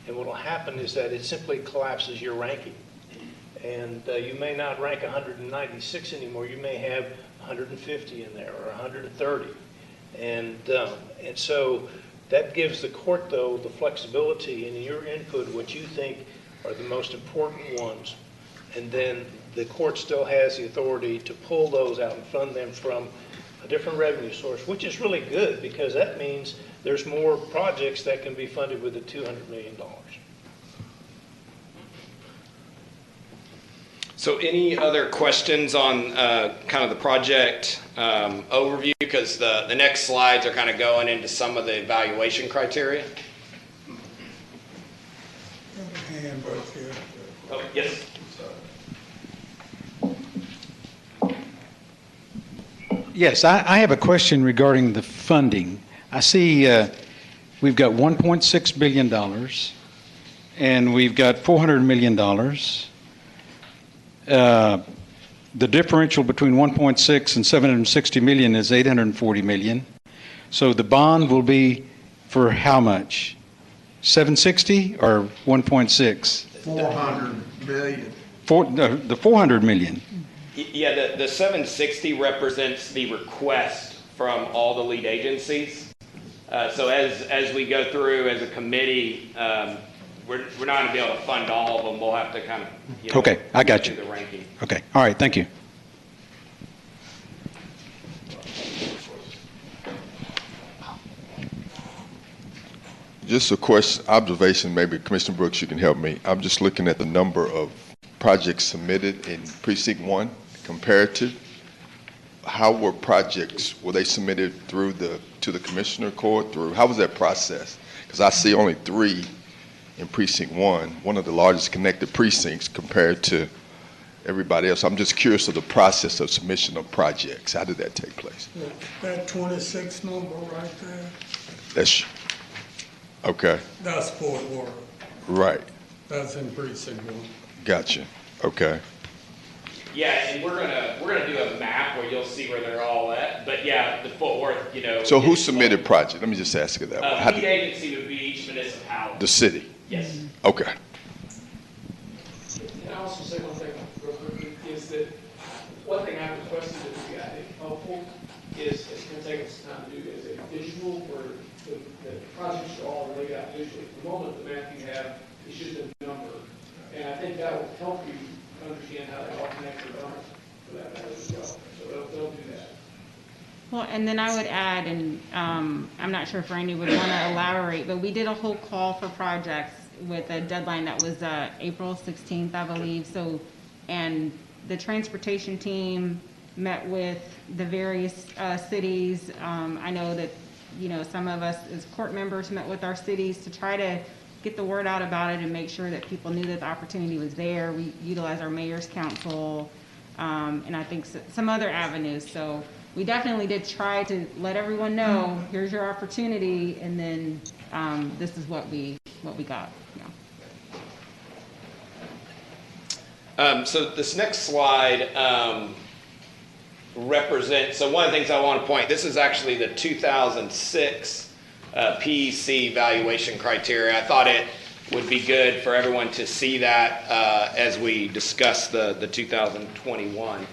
And what will happen is that it simply collapses your ranking. And you may not rank 196 anymore. You may have 150 in there or 130. And so that gives the court, though, the flexibility in your input, what you think are the most important ones. And then the court still has the authority to pull those out and fund them from a different revenue source, which is really good because that means there's more projects that can be funded with the $200 million. So any other questions on kind of the project overview? Because the next slides are kind of going into some of the evaluation criteria. Hand right here. Oh, yes. Yes, I have a question regarding the funding. I see we've got $1.6 billion and we've got $400 million. The differential between 1.6 and 760 million is 840 million. So the bond will be for how much? 760 or 1.6? 400 million. The 400 million. Yeah, the 760 represents the request from all the lead agencies. So as we go through as a committee, we're not going to be able to fund all of them. We'll have to kind of, Okay, I got you. do the ranking. Okay, all right, thank you. Just a question, observation, maybe Commissioner Brooks, you can help me. I'm just looking at the number of projects submitted in Precinct 1 comparative. How were projects, were they submitted through to the Commissioner Court? How was that process? Because I see only 3 in Precinct 1, one of the largest connected precincts compared to everybody else. I'm just curious of the process of submission of projects. How did that take place? That 26 number right there, That's, okay, that's Fort Worth. right, That's in Precinct 1. gotcha, okay. Yeah, and we're gonna do a map where you'll see where they're all at. But yeah, the Fort Worth, So who submitted project? Let me just ask it that way. How lead did- agency would be each municipality. The city? Yes. Okay. Can I also say one thing real quickly, is that one thing I've requested that would be, I think, helpful is, it's going to take us time to do, is a visual where the projects are all laid out visually. The moment the map you have is just a number, and I think that will help you understand how they all connect or don't for that matter as well. So they'll do that. Well, and then I would add, and I'm not sure if Randy would want to elaborate, but we did a whole call for projects with a deadline that was April 16th, I believe. So, and the transportation team met with the various cities. I know that, some of us as court members met with our cities to try to get the word out about it and make sure that people knew that the opportunity was there. We utilized our mayor's council, and I think some other avenues. So we definitely did try to let everyone know, here's your opportunity, and then this is what we got. Yeah. So this next slide represents, so one of the things I want to point, this is actually the 2006 PEC valuation criteria. I thought it would be good for everyone to see that as we discuss the 2021.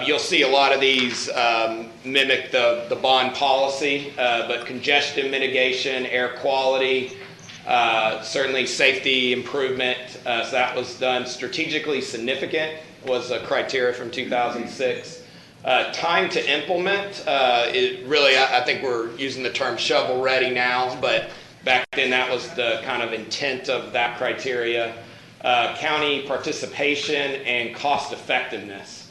You'll see a lot of these mimic the bond policy, but congestion mitigation, air quality, certainly safety improvement, so that was done. Strategically significant was a criteria from 2006. Time to implement, it really, I think we're using the term shovel ready now, but back then that was the kind of intent of that criteria. County participation and cost effectiveness.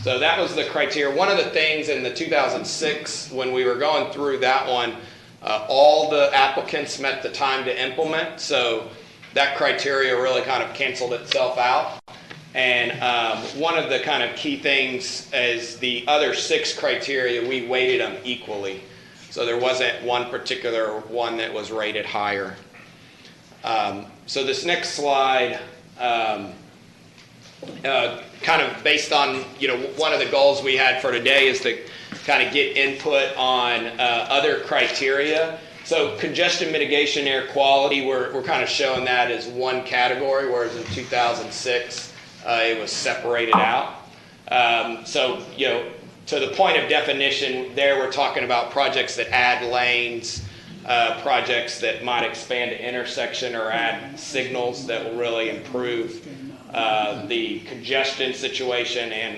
So that was the criteria. One of the things in the 2006, when we were going through that one, all the applicants met the time to implement, so that criteria really kind of canceled itself out. And one of the kind of key things is the other 6 criteria, we weighted them equally. So there wasn't one particular one that was rated higher. So this next slide, kind of based on, one of the goals we had for today is to kind of get input on other criteria. So congestion mitigation, air quality, we're kind of showing that as one category, whereas in 2006 it was separated out. To the point of definition, there we're talking about projects that add lanes, projects that might expand an intersection or add signals that will really improve the congestion situation and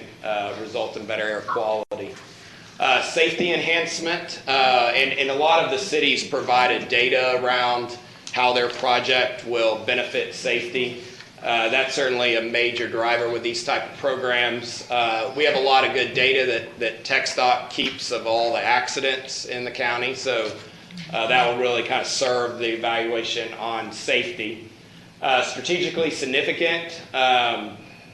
result in better air quality. Safety enhancement, and a lot of the cities provided data around how their project will benefit safety. That's certainly a major driver with these type of programs. We have a lot of good data that TxDOT keeps of all the accidents in the county, so that will really kind of serve the evaluation on safety. Strategically significant,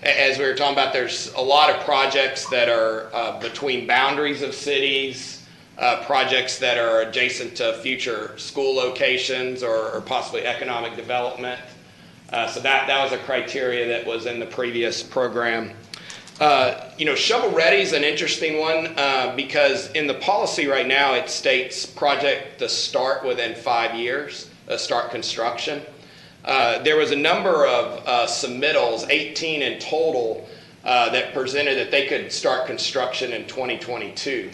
as we were talking about, there's a lot of projects that are between boundaries of cities, projects that are adjacent to future school locations or possibly economic development. So that was a criteria that was in the previous program. Shovel ready is an interesting one because in the policy right now it states project to start within 5 years, start construction. There was a number of submittals, 18 in total, that presented that they could start construction in 2022.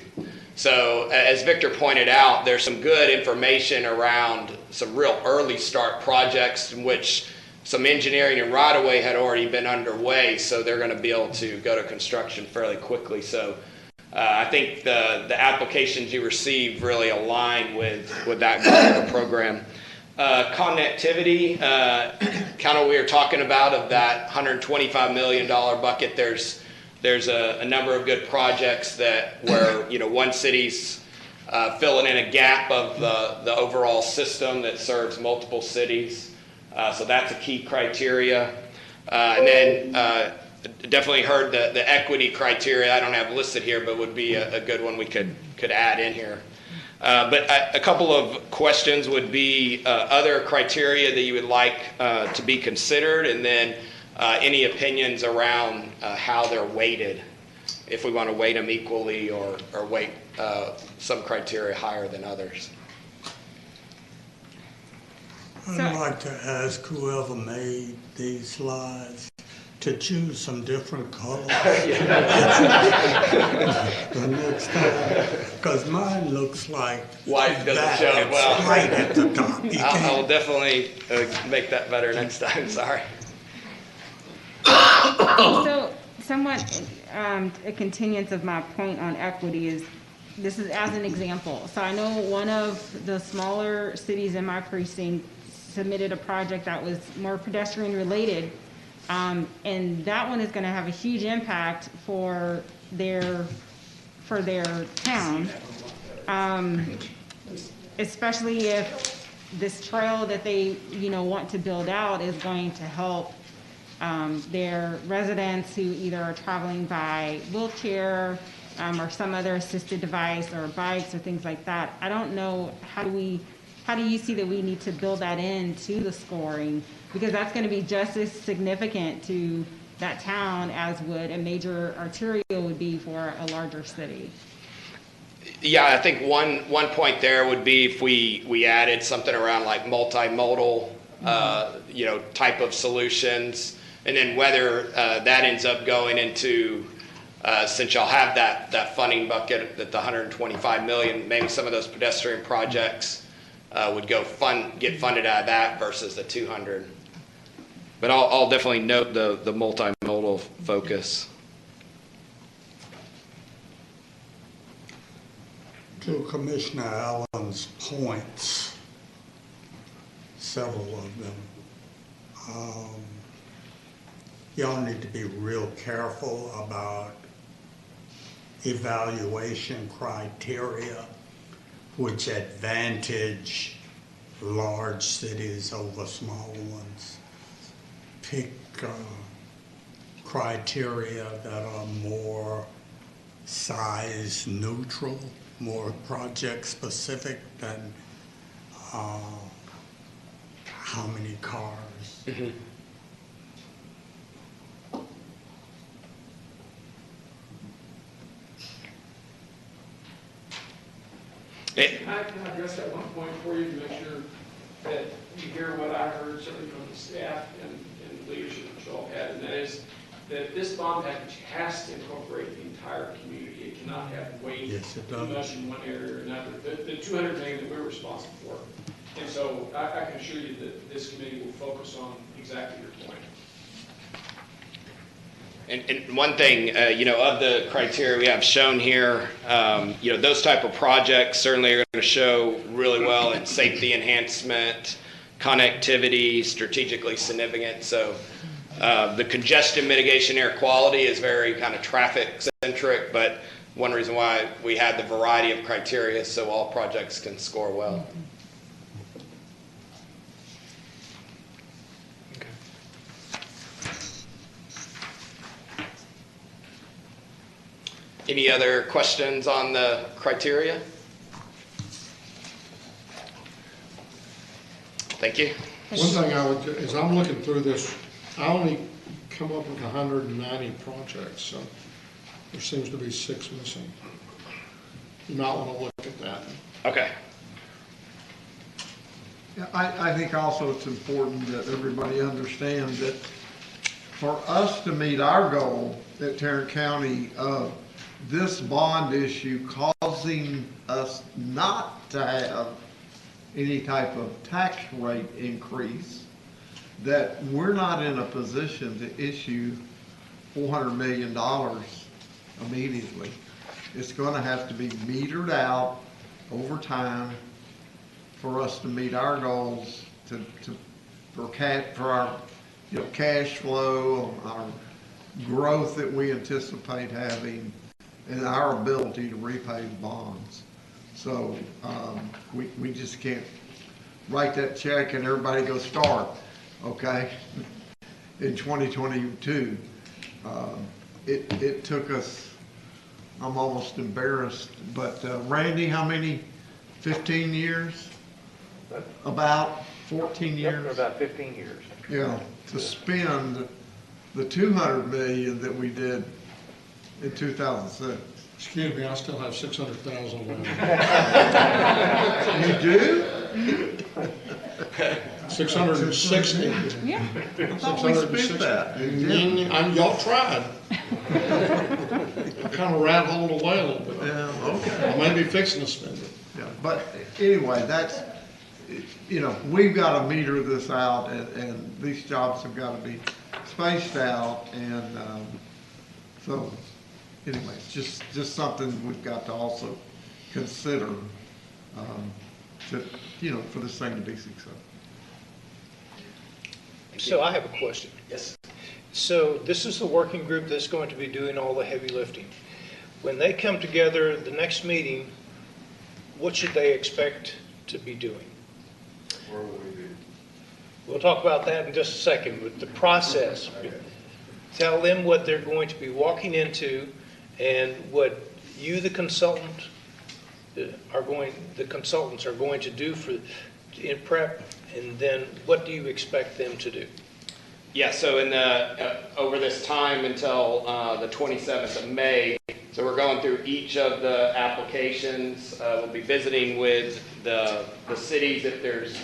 So as Victor pointed out, there's some good information around some real early start projects in which some engineering and right-of-way had already been underway, so they're going to be able to go to construction fairly quickly. So I think the applications you received really align with that kind of program. Connectivity, kind of we were talking about of that $125 million bucket, there's a number of good projects where one city's filling in a gap of the overall system that serves multiple cities. So that's a key criteria. And then definitely heard the equity criteria. I don't have listed here, but would be a good one we could add in here. But a couple of questions would be other criteria that you would like to be considered, and then any opinions around how they're weighted, if we want to weight them equally or weight some criteria higher than others. I'd like to ask whoever made these slides to choose some different colors the next time, because mine looks like white doesn't that. show it well. Right at the top. I'll definitely make that better next time. Sorry. So somewhat a continuance of my point on equity is, this is as an example. So I know one of the smaller cities in my precinct submitted a project that was more pedestrian related, and that one is going to have a huge impact for their town, especially if this trail that they, want to build out is going to help their residents who either are traveling by wheelchair or some other assisted device or bikes or things like that. I don't know, how do you see that we need to build that into the scoring? Because that's going to be just as significant to that town as would a major arterial would be for a larger city. Yeah, I think one point there would be if we added something around like multimodal, type of solutions, and then whether that ends up going into, since y'all have that funding bucket at the 125 million, maybe some of those pedestrian projects would get funded out of that versus the 200. But I'll definitely note the multimodal focus. To Commissioner Allen's points, several of them, y'all need to be real careful about evaluation criteria which advantage large cities over small ones. Pick criteria that are more size neutral, more project specific than how many cars. Mm-hmm. Can I address that one point for you to make sure that you hear what I heard, certainly from the staff and leadership that you all had, and that is that this bond package has to incorporate the entire community. It cannot have weight too much in one area or another. The 200 million that we're responsible for. And so I can assure you that this committee will focus on exactly your point. And one thing, of the criteria we have shown here, those type of projects certainly are going to show really well in safety enhancement, connectivity, strategically significant. So the congestion mitigation, air quality is very kind of traffic centric, but one reason why we had the variety of criteria so all projects can score well. Any other questions on the criteria? Thank you. One thing as I'm looking through this, I only come up with 190 projects, so there seems to be 6 missing. You might want to look at that. Okay. Yeah, I think also it's important that everybody understands that for us to meet our goal at Tarrant County of this bond issue causing us not to have any type of tax rate increase, that we're not in a position to issue $400 million immediately. It's going to have to be metered out over time for us to meet our goals for our cash flow, our growth that we anticipate having, and our ability to repay the bonds. So we just can't write that check and everybody go start, okay? In 2022, it took us, I'm almost embarrassed, but Randy, how many? 15 years? About 14 years? Yep, for about 15 years. Yeah, to spend the 200 million that we did in 2006. Excuse me, I still have 600,000 left. You do? 660. Yeah. I thought we spent that. Y'all tried. I kind of rat-holed away a little bit. Yeah, okay. I may be fixing to spend it. Yeah, but anyway, that's, we've got to meter this out, and these jobs have got to be spaced out, and so anyway, it's just something we've got to also consider for this thing to be successful. So I have a question. Yes. So this is the working group that's going to be doing all the heavy lifting. When they come together, the next meeting, what should they expect to be doing? Where will we be? We'll talk about that in just a second, but the process. Tell them what they're going to be walking into and what you, the consultant, the consultants are going to do in prep, and then what do you expect them to do? Yeah, so in the, over this time until the 27th of May, so we're going through each of the applications. We'll be visiting with the cities if there's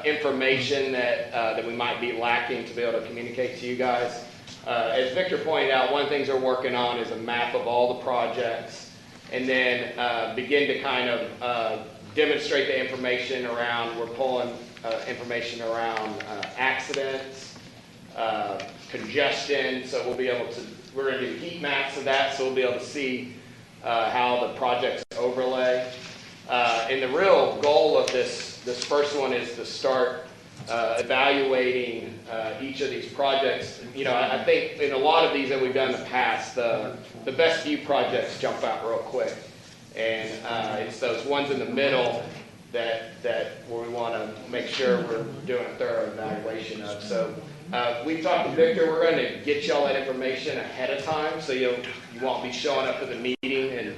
information that we might be lacking to be able to communicate to you guys. As Victor pointed out, one of the things we're working on is a map of all the projects, and then begin to kind of demonstrate the information around, we're pulling information around accidents, congestion, so we'll be able to, we're going to do heat maps of that, so we'll be able to see how the projects overlay. And the real goal of this first one is to start evaluating each of these projects. You know, I think in a lot of these that we've done in the past, the best few projects jump out real quick. And it's those ones in the middle that where we want to make sure we're doing a thorough evaluation of. So we've talked to Victor. We're going to get you all that information ahead of time, so you won't be showing up for the meeting and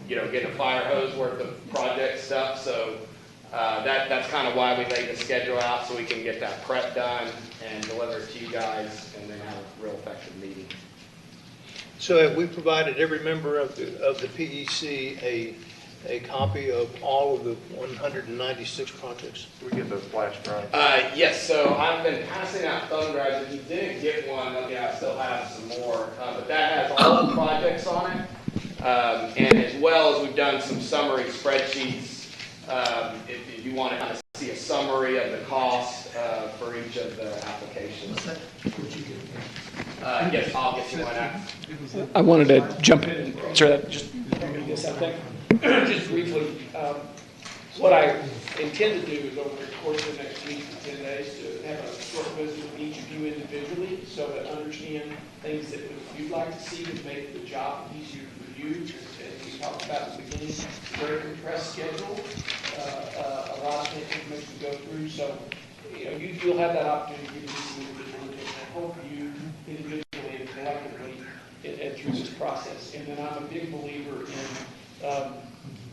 you know, getting a fire hose worth of project stuff. So that's kind of why we laid the schedule out, so we can get that prep done and deliver it to you guys, and then have a real effective meeting. So have we provided every member of the PEC a copy of all of the 196 projects? We get those flash drives. Yes, so I've been passing out thumb drives. If you didn't get one, I still have some more. But that has all the projects on it. And as well as we've done some summary spreadsheets. If you want to kind of see a summary of the cost for each of the applications. Yes, I'll get you one out. I wanted to jump in and answer that just just briefly. What I intend to do is over the course of the next week to 10 days to have a short visit with each of you individually, so to understand things that you'd like to see to make the job easier for you. As we talked about at the beginning, very compressed schedule, a lot of information to go through. So, you know, you'll have that opportunity to see individually, and I hope you individually and collectively and through this process. And then I'm a big believer in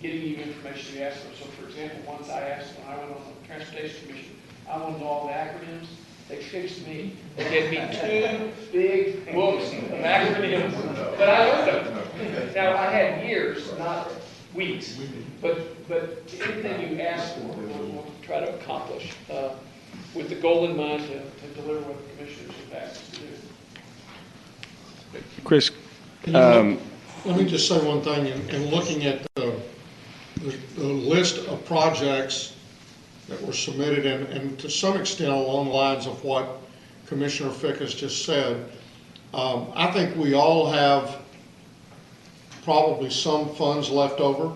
getting you information you ask for. So, for example, once I asked when I went on the Transportation Commission, I wanted to know all the acronyms. They fixed me. They gave me 2 big books of acronyms, but I learned them. Now, I had years, not weeks, but anything you ask for, we'll try to accomplish with the goal in mind to deliver what the commissioners have asked us to do. Chris, let me just say one thing. In looking at the list of projects that were submitted, and to some extent along the lines of what Commissioner Fickus just said, I think we all have probably some funds left over.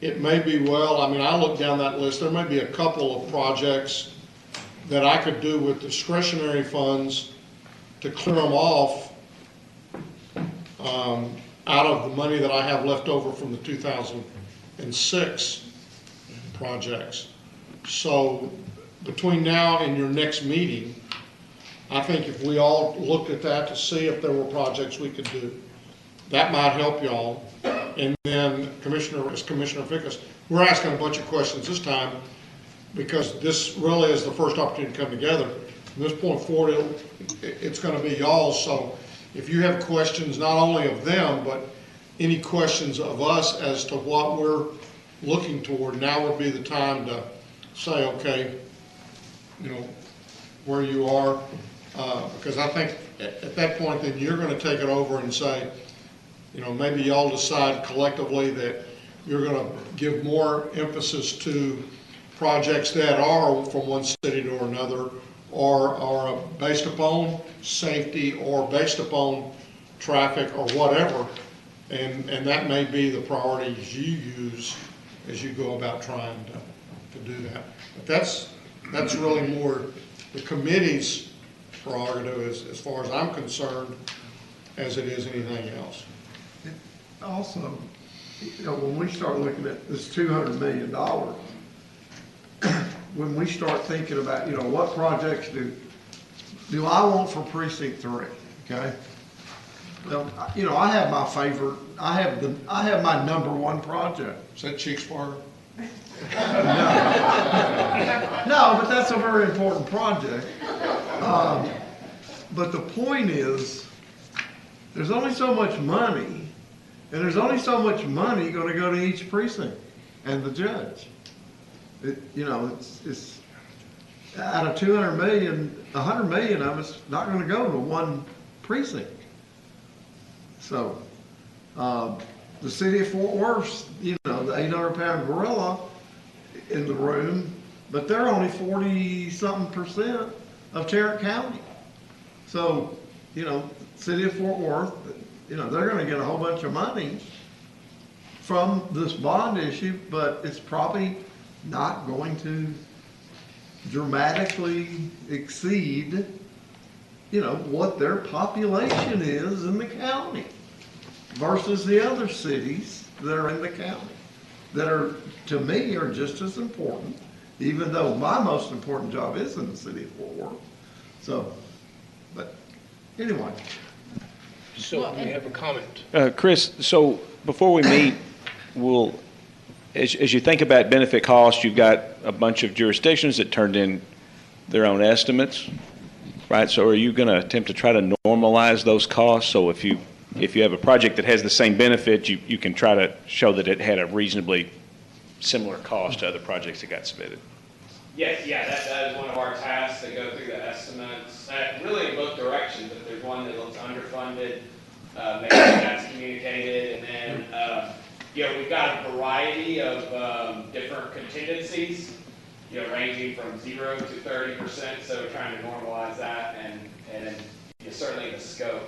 It may be, well, I mean, I look down that list, there may be a couple of projects that I could do with discretionary funds to clear them off out of the money that I have left over from the 2006 projects. So between now and your next meeting, I think if we all looked at that to see if there were projects we could do, that might help y'all. And then Commissioner Fickus, we're asking a bunch of questions this time because this really is the first opportunity to come together. From this point forward, it's going to be y'all. So if you have questions, not only of them, but any questions of us as to what we're looking toward, now would be the time to say, okay, you know, where you are. Because I think at that point, then you're going to take it over and say, you know, maybe y'all decide collectively that you're going to give more emphasis to projects that are from one city to another, or are based upon safety, or based upon traffic, or whatever, and that may be the priorities you use as you go about trying to do that. But that's really more the committee's prerogative as far as I'm concerned as it is anything else. Also, you know, when we start looking at this $200 million, when we start thinking about, you know, what projects do I want for precinct 3, okay? Now, you know, I have my favorite, I have my number 1 project. Is that Cheeks Bar? No, but that's a very important project. But the point is, there's only so much money, and there's only so much money gonna go to each precinct and the judge. You know, it's out of 200 million, 100 million of it's not gonna go to one precinct. So, the city of Fort Worth, you know, the 800-pound gorilla in the room, but they're only 40-something% of Tarrant County. So, you know, city of Fort Worth, you know, they're gonna get a whole bunch of money from this bond issue, but it's probably not going to dramatically exceed, you know, what their population is in the county versus the other cities that are in the county that are, to me, are just as important, even though my most important job is in the city of Fort Worth. So, but anyway. So we have a comment. Chris, so before we meet, as you think about benefit costs, you've got a bunch of jurisdictions that turned in their own estimates, right? So are you going to attempt to try to normalize those costs? So if you have a project that has the same benefit, you can try to show that it had a reasonably similar cost to other projects that got submitted. Yes, yeah, that is one of our tasks, to go through the estimates, really in both directions. If there's one that looks underfunded, maybe that's communicated, and then, you know, we've got a variety of different contingencies, you know, ranging from 0 to 30%, so we're trying to normalize that, and you know, certainly the scope.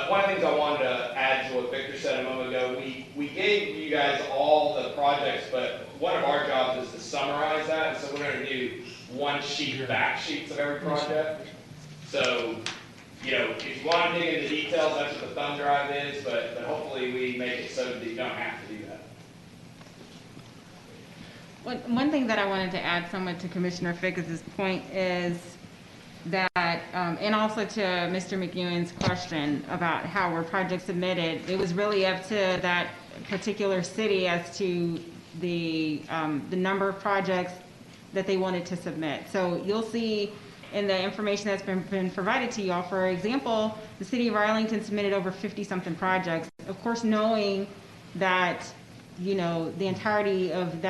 One of the things I wanted to add to what Victor said a moment ago, we gave you guys all the projects, but one of our jobs is to summarize that, and so we're going to do one sheet, back sheets of every project. So, you know, if you want to dig into details, that's what the thumb drive is, but hopefully we make it so that you don't have to do that. One thing that I wanted to add somewhat to Commissioner Fickus' point is that, and also to Mr. McEwen's question about how were projects submitted, it was really up to that particular city as to the number of projects that they wanted to submit. So you'll see in the information that's been provided to y'all, for example, the city of Arlington submitted over 50-something projects. Of course, knowing that, you know, the entirety of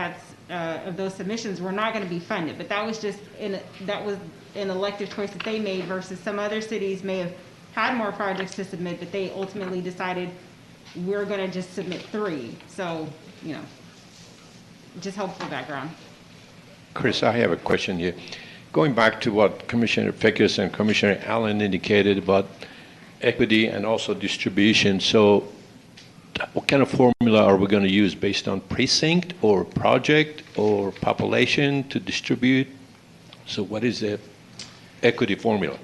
those submissions were not going to be funded, but that was just that was an elective choice that they made versus some other cities may have had more projects to submit, but they ultimately decided we're going to just submit 3. So, you know, just helpful background. Chris, I have a question here. Going back to what Commissioner Fickus and Commissioner Allen indicated about equity and also distribution, so what kind of formula are we going to use based on precinct or project or population to distribute? So what is the equity formula?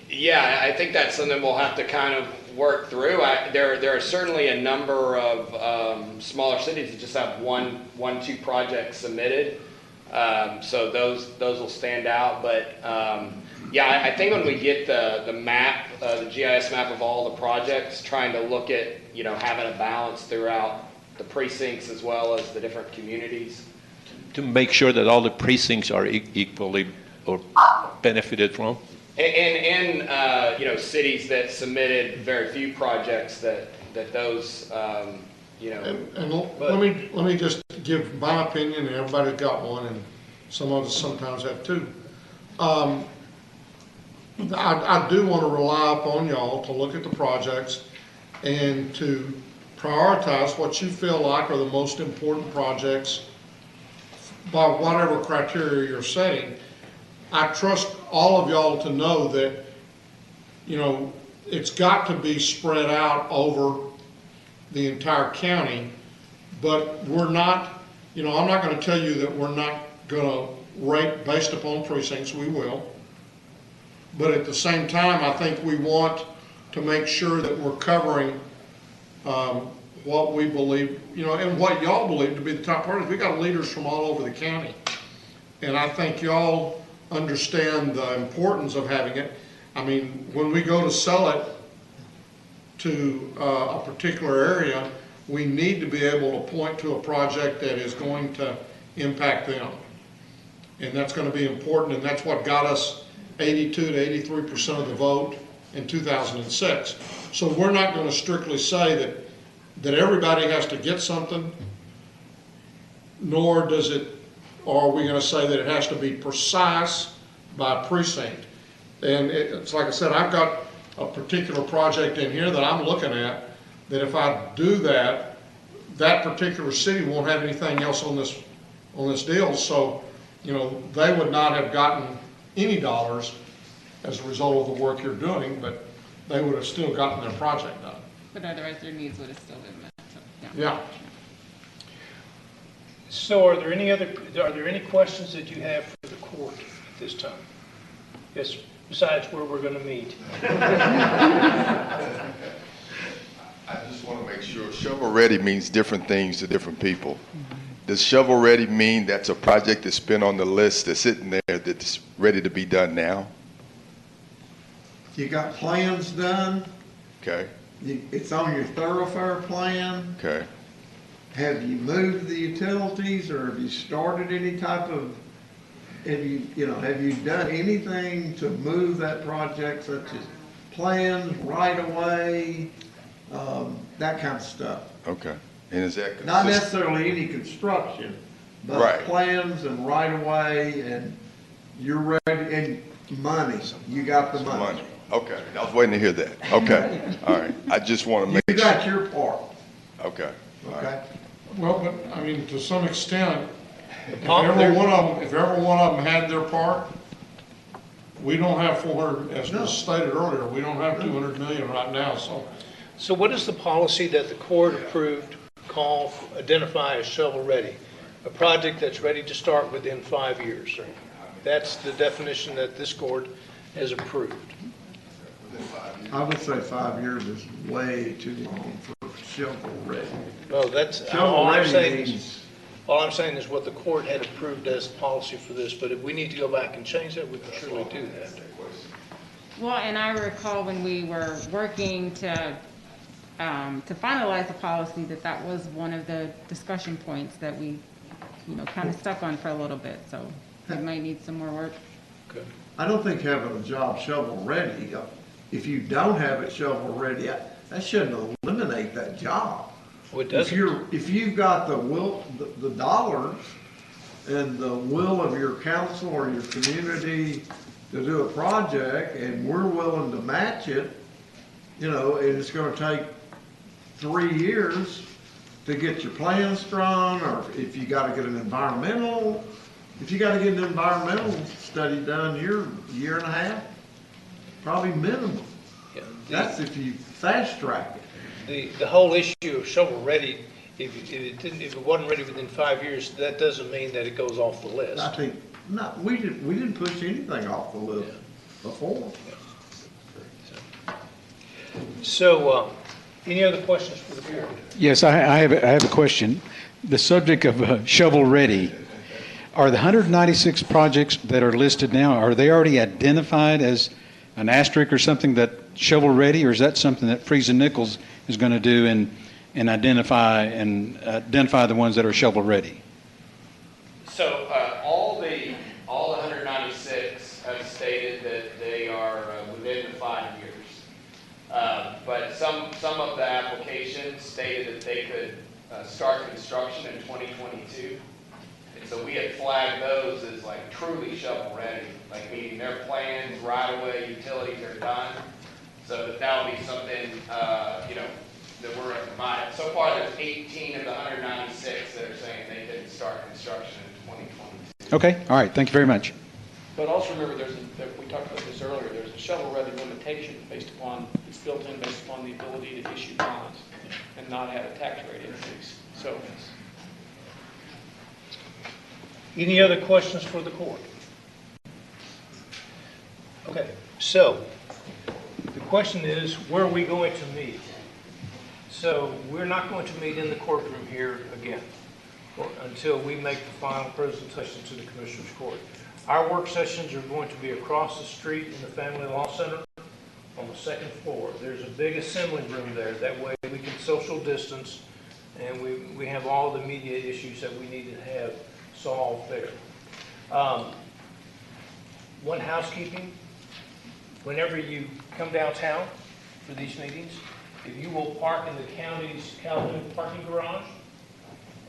Yeah, I think that's something we'll have to kind of work through. There are certainly a number of smaller cities that just have one, 2 projects submitted. So those will stand out. But yeah, I think when we get the map, the GIS map of all the projects, trying to look at, you know, having a balance throughout the precincts as well as the different communities. To make sure that all the precincts are equally or benefited from? And you know, cities that submitted very few projects, that those, you know. And let me just give my opinion, and everybody's got one, and some of us sometimes have two. I do want to rely upon y'all to look at the projects and to prioritize what you feel like are the most important projects by whatever criteria you're setting. I trust all of y'all to know that, you know, it's got to be spread out over the entire county, but we're not, you know, I'm not going to tell you that we're not going to rate based upon precincts. We will. But at the same time, I think we want to make sure that we're covering what we believe, you know, and what y'all believe to be the top priorities. We got leaders from all over the county and I think y'all understand the importance of having it. I mean, when we go to sell it to a particular area, we need to be able to point to a project that is going to impact them. And that's going to be important, and that's what got us 82 to 83% of the vote in 2006. So we're not going to strictly say that everybody has to get something, nor does it, or are we going to say that it has to be precise by precinct. And it's like I said, I've got a particular project in here that I'm looking at, that if I do that, that particular city won't have anything else on this deal. So, you know, they would not have gotten any dollars as a result of the work you're doing, but they would have still gotten their project done. But otherwise, their needs would have still been met. So, Yeah. So are there any questions that you have for the court at this time? Yes, besides where we're going to meet. I just want to make sure, shovel-ready means different things to different people. Does shovel-ready mean that's a project that's been on the list, that's sitting there, that's ready to be done now? You got plans done, Okay, it's on your thoroughfare plan. okay. Have you moved the utilities, or have you started any type of, have you done anything to move that project, such as plans, right of way, that kind of stuff? Okay. And is that Not consistent? necessarily any construction, but Right. plans and right of way, and you're ready, and money, you got the money. Money. Okay, I was waiting to hear that. Okay, all right. I just want to make You sure. got your part, Okay. All right. okay? Well, but, I mean, to some extent, if Tom, every one of them had their part, we don't have 400, as was stated earlier, we don't have 200 million right now, so. So what is the policy that the court approved identify as shovel-ready? A project that's ready to start within 5 years. That's the definition that this court has approved. I would say 5 years is way too long for shovel-ready. No, that's, all I'm saying Shovel-ready is, all I'm saying is what the court had approved as policy for this, but if we need to go back and change that, we can surely do that. Well, and I recall when we were working to finalize the policy, that was one of the discussion points that we, kind of stuck on for a little bit, so it might need some more work. Okay. I don't think having a job shovel-ready, if you don't have it shovel-ready, that shouldn't eliminate that job. Well, it doesn't. If you've got the will, the dollars and the will of your council or your community to do a project, and we're willing to match it, and it's gonna take 3 years to get your plans drawn, or if you gotta get an environmental study done, you're a year and a half, probably minimum. Yeah. That's if you fast track it. The whole issue of shovel-ready, if it wasn't ready within 5 years, that doesn't mean that it goes off the list. I think, no, we didn't push anything off the list before. So, any other questions for the board? Yes, I have a question. The subject of shovel-ready, are the 196 projects that are listed now, are they already identified as an asterisk or something that shovel-ready, or is that something that Friesen Nichols is going to do and identify the ones that are shovel-ready? So all the 196 have stated that they are within the 5 years. But some of the applications stated that they could start construction in 2022. And so we had flagged those as like truly shovel-ready, like meaning their plans, right-of-way, utilities are done. So that would be something, that we're going to provide. So far, there's 18 of the 196 that are saying they could start construction in 2022. Okay, all right, thank you very much. But also remember, we talked about this earlier, there's a shovel-ready limitation it's built in based upon the ability to issue bonds and not have a tax rate increase. So, Any other questions for the court? Okay, so the question is, where are we going to meet? So we're not going to meet in the courtroom here again. until we make the final presentation to the Commissioners Court. Our work sessions are going to be across the street in the Family Law Center on the second floor. There's a big assembly room there. That way we can social distance, and we have all the media issues that we need to have solved there. One housekeeping, whenever you come downtown for these meetings, if you will park in the county's Calhoun parking garage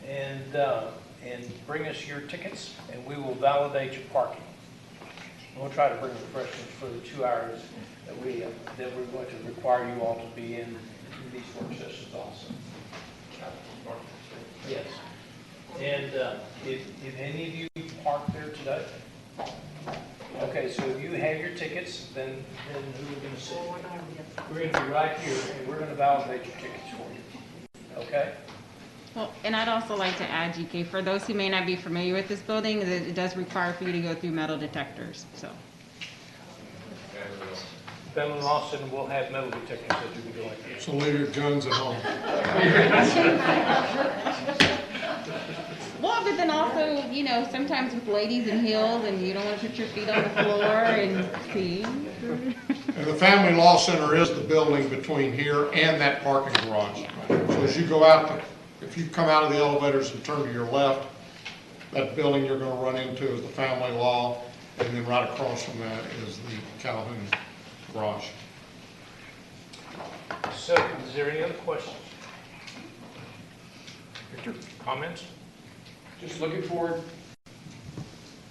and bring us your tickets, and we will validate your parking. We'll try to bring refreshments for the 2 hours that we're going to require you all to be in these work sessions also. Yes. And if any of you parked there today, okay, so if you have your tickets, then who are we going to see? We're going to be right here, and we're going to validate your tickets for you. Okay? Well, and I'd also like to add, GK, for those who may not be familiar with this building, that it does require for you to go through metal detectors, so. Family Law Center will have metal detectors that you can go in. So leave your guns at home. Well, but then also, you know, sometimes with ladies in heels and you don't want to put your feet on the floor and see. And the Family Law Center is the building between here and that parking garage. So as you go out, if you come out of the elevators and turn to your left, that building you're going to run into is the Family Law, and then right across from that is the Calhoun garage. So, is there any other questions? Victor, comments? Just looking forward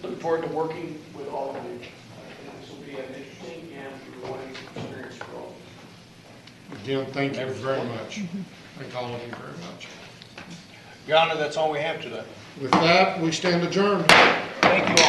to working with all of you. I think this will be an interesting and rewarding experience for all. Again, thank you very much. Thank all of you very much. Your Honor, that's all we have today. With that, we stand adjourned. Thank you all.